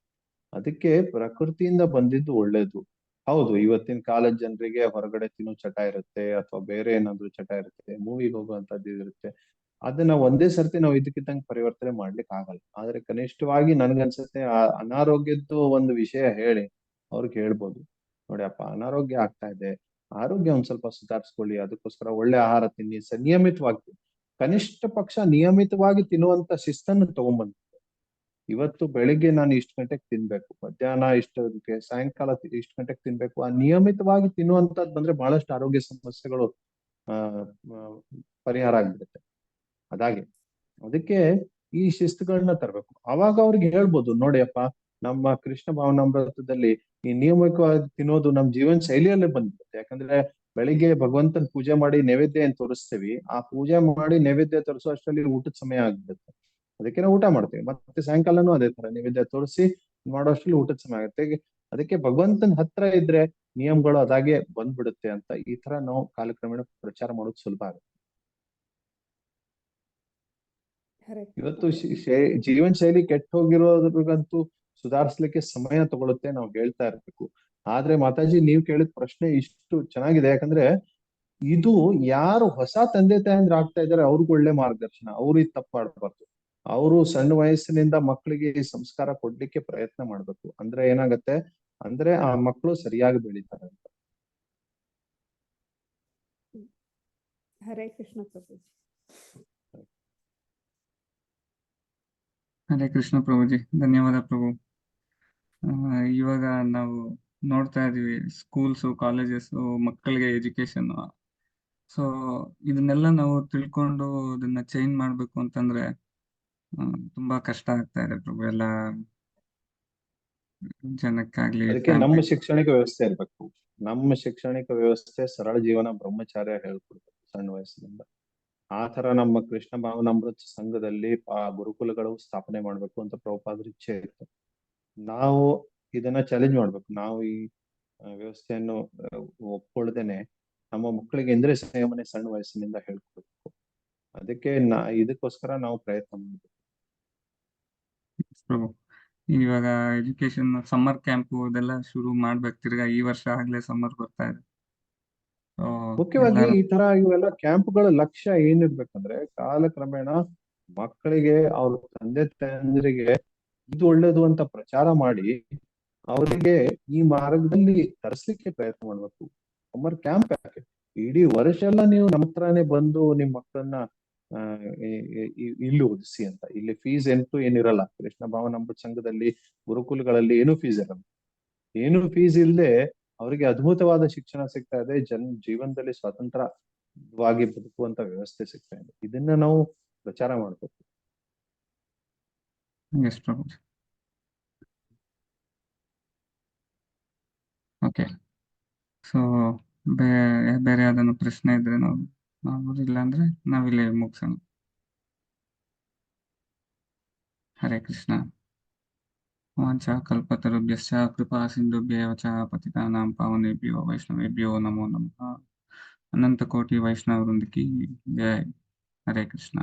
ಅದಕ್ಕೆ ಪ್ರಕೃತಿಯಿಂದ ಬಂದಿದ್ದು ಒಳ್ಳೇದು. ಹೌದು, ಇವತ್ತಿನ ಕಾಲದ ಜನರಿಗೆ ಹೊರಗಡೆ ತಿನ್ನೋ ಚಟ ಇರುತ್ತೆ, ಅಥವಾ ಬೇರೆ ಏನಾದ್ರು ಚಟ ಇರುತ್ತೆ, ಮೂವಿಗೆ ಹೋಗುವಂತದ್ದು ಇರುತ್ತೆ. ಅದನ್ನ ಒಂದೇ ಸರ್ತಿ ನಾವು ಇದಕ್ಕಿದ್ದಂಗೆ ಪರಿವರ್ತನೆ ಮಾಡ್ಲಿಕ್ಕೆ ಆಗಲ್ಲ. ಆದ್ರೆ ಕನಿಷ್ಠವಾಗಿ ನನ್ಗನ್ಸುತ್ತೆ ಆ ಅನಾರೋಗ್ಯದ್ದು ಒಂದು ವಿಷಯ ಹೇಳಿ ಅವ್ರಿಗೆ ಹೇಳ್ಬೋದು. ನೋಡಿ ಅಪ್ಪ, ಅನಾರೋಗ್ಯ ಆಗ್ತಾ ಇದೆ, ಆರೋಗ್ಯ ಒಂದ್ ಸ್ವಲ್ಪ ಸುಧಾರಿಸ್ಕೊಳ್ಳಿ, ಅದಕ್ಕೋಸ್ಕರ ಒಳ್ಳೆ ಆಹಾರ ತಿನ್ನಿ, ನಿಯಮಿತವಾಗಿ, ಕನಿಷ್ಠ ಪಕ್ಷ ನಿಯಮಿತವಾಗಿ ತಿನ್ನುವಂತ ಶಿಸ್ತನ್ನು ತಗೊಂಡ್ಬಂದು. ಇವತ್ತು ಬೆಳಿಗ್ಗೆ ನಾನು ಇಷ್ಟು ಗಂಟೆಗೆ ತಿನ್ಬೇಕು, ಮಧ್ಯಾಹ್ನ ಇಷ್ಟಕ್ಕೆ, ಸಾಯಂಕಾಲ ಇಷ್ಟು ಗಂಟೆಗೆ ತಿನ್ಬೇಕು, ಆ ನಿಯಮಿತವಾಗಿ ತಿನ್ನುವಂತದ್ದು ಬಂದ್ರೆ ಬಹಳಷ್ಟು ಆರೋಗ್ಯ ಸಮಸ್ಯೆಗಳು ಪರಿಹಾರ ಆಗ್ಬಿಡುತ್ತೆ. ಅದಾಗೆ ಅದಕ್ಕೆ ಈ ಶಿಸ್ತುಗಳನ್ನ ತರಬೇಕು. ಅವಾಗ ಅವ್ರಿಗೆ ಹೇಳ್ಬೋದು, ನೋಡಿ ಅಪ್ಪ, ನಮ್ಮ ಕೃಷ್ಣ ಭಾವನಾಮೃತದಲ್ಲಿ ಈ ನಿಯಮಿತವಾಗಿ ತಿನ್ನೋದು ನಮ್ ಜೀವನ ಶೈಲಿಯಲ್ಲೇ ಬಂದ್ಬಿಡುತ್ತೆ. ಯಾಕಂದ್ರೆ ಬೆಳಿಗ್ಗೆ ಭಗವಂತನ ಪೂಜೆ ಮಾಡಿ ನೈವೇದ್ಯ ಏನ್ ತೋರಿಸ್ತೀವಿ, ಆ ಪೂಜೆ ಮಾಡಿ ನೈವೇದ್ಯ ತೋರಿಸೋ ಅಷ್ಟರಲ್ಲಿ ಊಟದ ಸಮಯ ಆಗ್ಬಿಡುತ್ತೆ. ಅದಕ್ಕೆ ನಾವು ಊಟ ಮಾಡ್ತೀವಿ. ಮತ್ತೆ ಸಾಯಂಕಾಲನೂ ಅದೇ ತರ ನೈವೇದ್ಯ ತೋರಿಸಿ ಮಾಡೋಷ್ಟ್ರಲ್ಲಿ ಊಟದ ಸಮಯ ಆಗುತ್ತೆ. ಅದಕ್ಕೆ ಭಗವಂತನ ಹತ್ರ ಇದ್ರೆ ನಿಯಮಗಳು ಅದಾಗೆ ಬಂದ್ಬಿಡುತ್ತೆ ಅಂತ ಈ ತರ ನಾವು ಕಾಲಕ್ರಮೇಣ ಪ್ರಚಾರ ಮಾಡೋದು ಸುಲಭ ಆಗುತ್ತೆ. ಇವತ್ತು ಜೀವನ ಶೈಲಿ ಕೆಟ್ಟ ಹೋಗಿರೋದ್ರಿಗಂತೂ ಸುಧಾರಿಸ್ಲಿಕ್ಕೆ ಸಮಯ ತಗೊಳುತ್ತೆ, ನಾವು ಹೇಳ್ತಾ ಇರ್ಬೇಕು. ಆದ್ರೆ ಮಾತಾಜಿ, ನೀವ್ ಕೇಳಿದ ಪ್ರಶ್ನೆ ಇಷ್ಟು ಚೆನ್ನಾಗಿದೆ. ಯಾಕಂದ್ರೆ ಇದು ಯಾರು ಹೊಸ ತಂದೆ ತಾಯಂದ್ರ ಆಗ್ತಾ ಇದಾರೆ ಅವ್ರಿಗೂ ಒಳ್ಳೆ ಮಾರ್ಗದರ್ಶನ. ಅವ್ರು ಇದು ತಪ್ಪು ಮಾಡ್ಬಾರ್ದು. ಅವರು ಸಣ್ಣ ವಯಸ್ಸಿನಿಂದ ಮಕ್ಕಳಿಗೆ ಈ ಸಂಸ್ಕಾರ ಕೊಡ್ಲಿಕ್ಕೆ ಪ್ರಯತ್ನ ಮಾಡ್ಬೇಕು. ಅಂದ್ರೆ ಏನಾಗತ್ತೆ ಅಂದ್ರೆ ಆ ಮಕ್ಕಳು ಸರಿಯಾಗಿ ಬೆಳೀತಾರೆ ಅಂತ. ಹರೇ ಕೃಷ್ಣ ಪ್ರಭುಜಿ. ಹರೇ ಕೃಷ್ಣ ಪ್ರಭುಜಿ, ಧನ್ಯವಾದ ಪ್ರಭು. ಇವಾಗ ನಾವು ನೋಡ್ತಾ ಇದೀವಿ ಸ್ಕೂಲ್ಸು, ಕಾಲೇಜಸ್, ಮಕ್ಕಳಿಗೆ ಎಜುಕೇಶನ್. ಸೊ ಇದನ್ನೆಲ್ಲ ನಾವು ತಿಳ್ಕೊಂಡು ಅದನ್ನ ಚೇಂಜ್ ಮಾಡ್ಬೇಕು ಅಂತಂದ್ರೆ ತುಂಬಾ ಕಷ್ಟ ಆಗ್ತಾ ಇದೆ ಪ್ರಭು, ಎಲ್ಲ ಜನಕ್ಕಾಗ್ಲಿ. ಅದಕ್ಕೆ ನಮ್ಮ ಶೈಕ್ಷಣಿಕ ವ್ಯವಸ್ಥೆ ಇರ್ಬೇಕು. ನಮ್ಮ ಶೈಕ್ಷಣಿಕ ವ್ಯವಸ್ಥೆ ಸರಳ ಜೀವನ ಬ್ರಹ್ಮಚಾರ್ಯ ಹೇಳ್ಕೊಡ್ಬೇಕು ಸಣ್ಣ ವಯಸ್ಸಿನಿಂದ. ಆ ತರ ನಮ್ಮ ಕೃಷ್ಣ ಭಾವನಾಮೃತ ಸಂಘದಲ್ಲಿ ಗುರುಕುಲಗಳು ಸ್ಥಾಪನೆ ಮಾಡ್ಬೇಕು ಅಂತ ಪ್ರಭುಪಾದರ ಇಚ್ಛೆ ಇತ್ತು. ನಾವು ಇದನ್ನ ಚಾಲೆಂಜ್ ಮಾಡ್ಬೇಕು. ನಾವು ಈ ವ್ಯವಸ್ಥೆಯನ್ನು ಒಪ್ಕೊಳ್ದೇನೆ ನಮ್ಮ ಮಕ್ಕಳಿಗೆ ಇಂದ್ರಿಯ ಸಂಯಮನೆ ಸಣ್ಣ ವಯಸ್ಸಿನಿಂದ ಹೇಳ್ಕೊಡ್ಬೇಕು. ಅದಕ್ಕೆ ಇದಕ್ಕೋಸ್ಕರ ನಾವು ಪ್ರಯತ್ನ ಮಾಡ್ಬೇಕು. ಇವಾಗ ಎಜುಕೇಶನ್ ಸಮ್ಮರ್ ಕ್ಯಾಂಪ್ ಇದೆಲ್ಲ ಶುರು ಮಾಡ್ಬೇಕು. ತಿರ್ಗಾ ಈ ವರ್ಷ ಆಗ್ಲೇ ಸಮ್ಮರ್ ಬರ್ತಾ ಇದೆ. ಮುಖ್ಯವಾಗಿ ಈ ತರ ಇವೆಲ್ಲ ಕ್ಯಾಂಪ್ಗಳ ಲಕ್ಷ್ಯ ಏನಿರ್ಬೇಕಂದ್ರೆ, ಕಾಲಕ್ರಮೇಣ ಮಕ್ಕಳಿಗೆ ಅವ್ರ ತಂದೆ ತಾಯಂದಿರಿಗೆ ಇದು ಒಳ್ಳೇದು ಅಂತ ಪ್ರಚಾರ ಮಾಡಿ ಅವರಿಗೆ ಈ ಮಾರ್ಗದಲ್ಲಿ ತರಿಸ್ಲಿಕ್ಕೆ ಪ್ರಯತ್ನ ಮಾಡ್ಬೇಕು. ಸಮ್ಮರ್ ಕ್ಯಾಂಪ್ ಯಾಕೆ, ಇಡೀ ವರ್ಷ ಎಲ್ಲ ನೀವು ನಮ್ಮ ಹತ್ರನೇ ಬಂದು ನಿಮ್ ಮಕ್ಕಳನ್ನ ಇಲ್ಲಿ ಓದಿಸಿ ಅಂತ. ಇಲ್ಲಿ ಫೀಸ್ ಏನಿರಲ್ಲ. ಕೃಷ್ಣ ಭಾವನಾಮೃತ ಸಂಘದಲ್ಲಿ ಗುರುಕುಲಗಳಲ್ಲಿ ಏನೂ ಫೀಸ್ ಇರಲ್ಲ. ಏನು ಫೀಸ್ ಇಲ್ಲದೆ ಅವರಿಗೆ ಅದ್ಭುತವಾದ ಶಿಕ್ಷಣ ಸಿಗ್ತಾ ಇದೆ. ಜೀವನದಲ್ಲಿ ಸ್ವತಂತ್ರವಾಗಿ ಬದುಕುವಂತ ವ್ಯವಸ್ಥೆ ಸಿಗ್ತಾ ಇದೆ. ಇದನ್ನ ನಾವು ಪ್ರಚಾರ ಮಾಡ್ಬೇಕು. ಓಕೆ, ಸೊ ಬೇರೆ ಯಾವ್ದಾದ್ರು ಪ್ರಶ್ನೆ ಇದ್ರೆ ನಾವು ಇಲ್ಲ ಅಂದ್ರೆ ನಾವಿಲ್ಲಿ ಮುಗಿಸೋಣ. ಹರೇ ಕೃಷ್ಣ. ವಾಂಛಾ ಕಲ್ಪತರುಭ್ಯಶ್ಚ ಕೃಪಾ ಸಿಂಧುಭ್ಯೇವ ಚ ಪತಿತಾನಾಂ ಪಾವನೇಭ್ಯೋ ವೈಷ್ಣವೇಭ್ಯೋ ನಮೋ ನಮಃ. ಅನಂತ ಕೋಟಿ ವೈಷ್ಣವ ವೃಂದ ಕಿ ಜೈ. ಹರೇ ಕೃಷ್ಣ.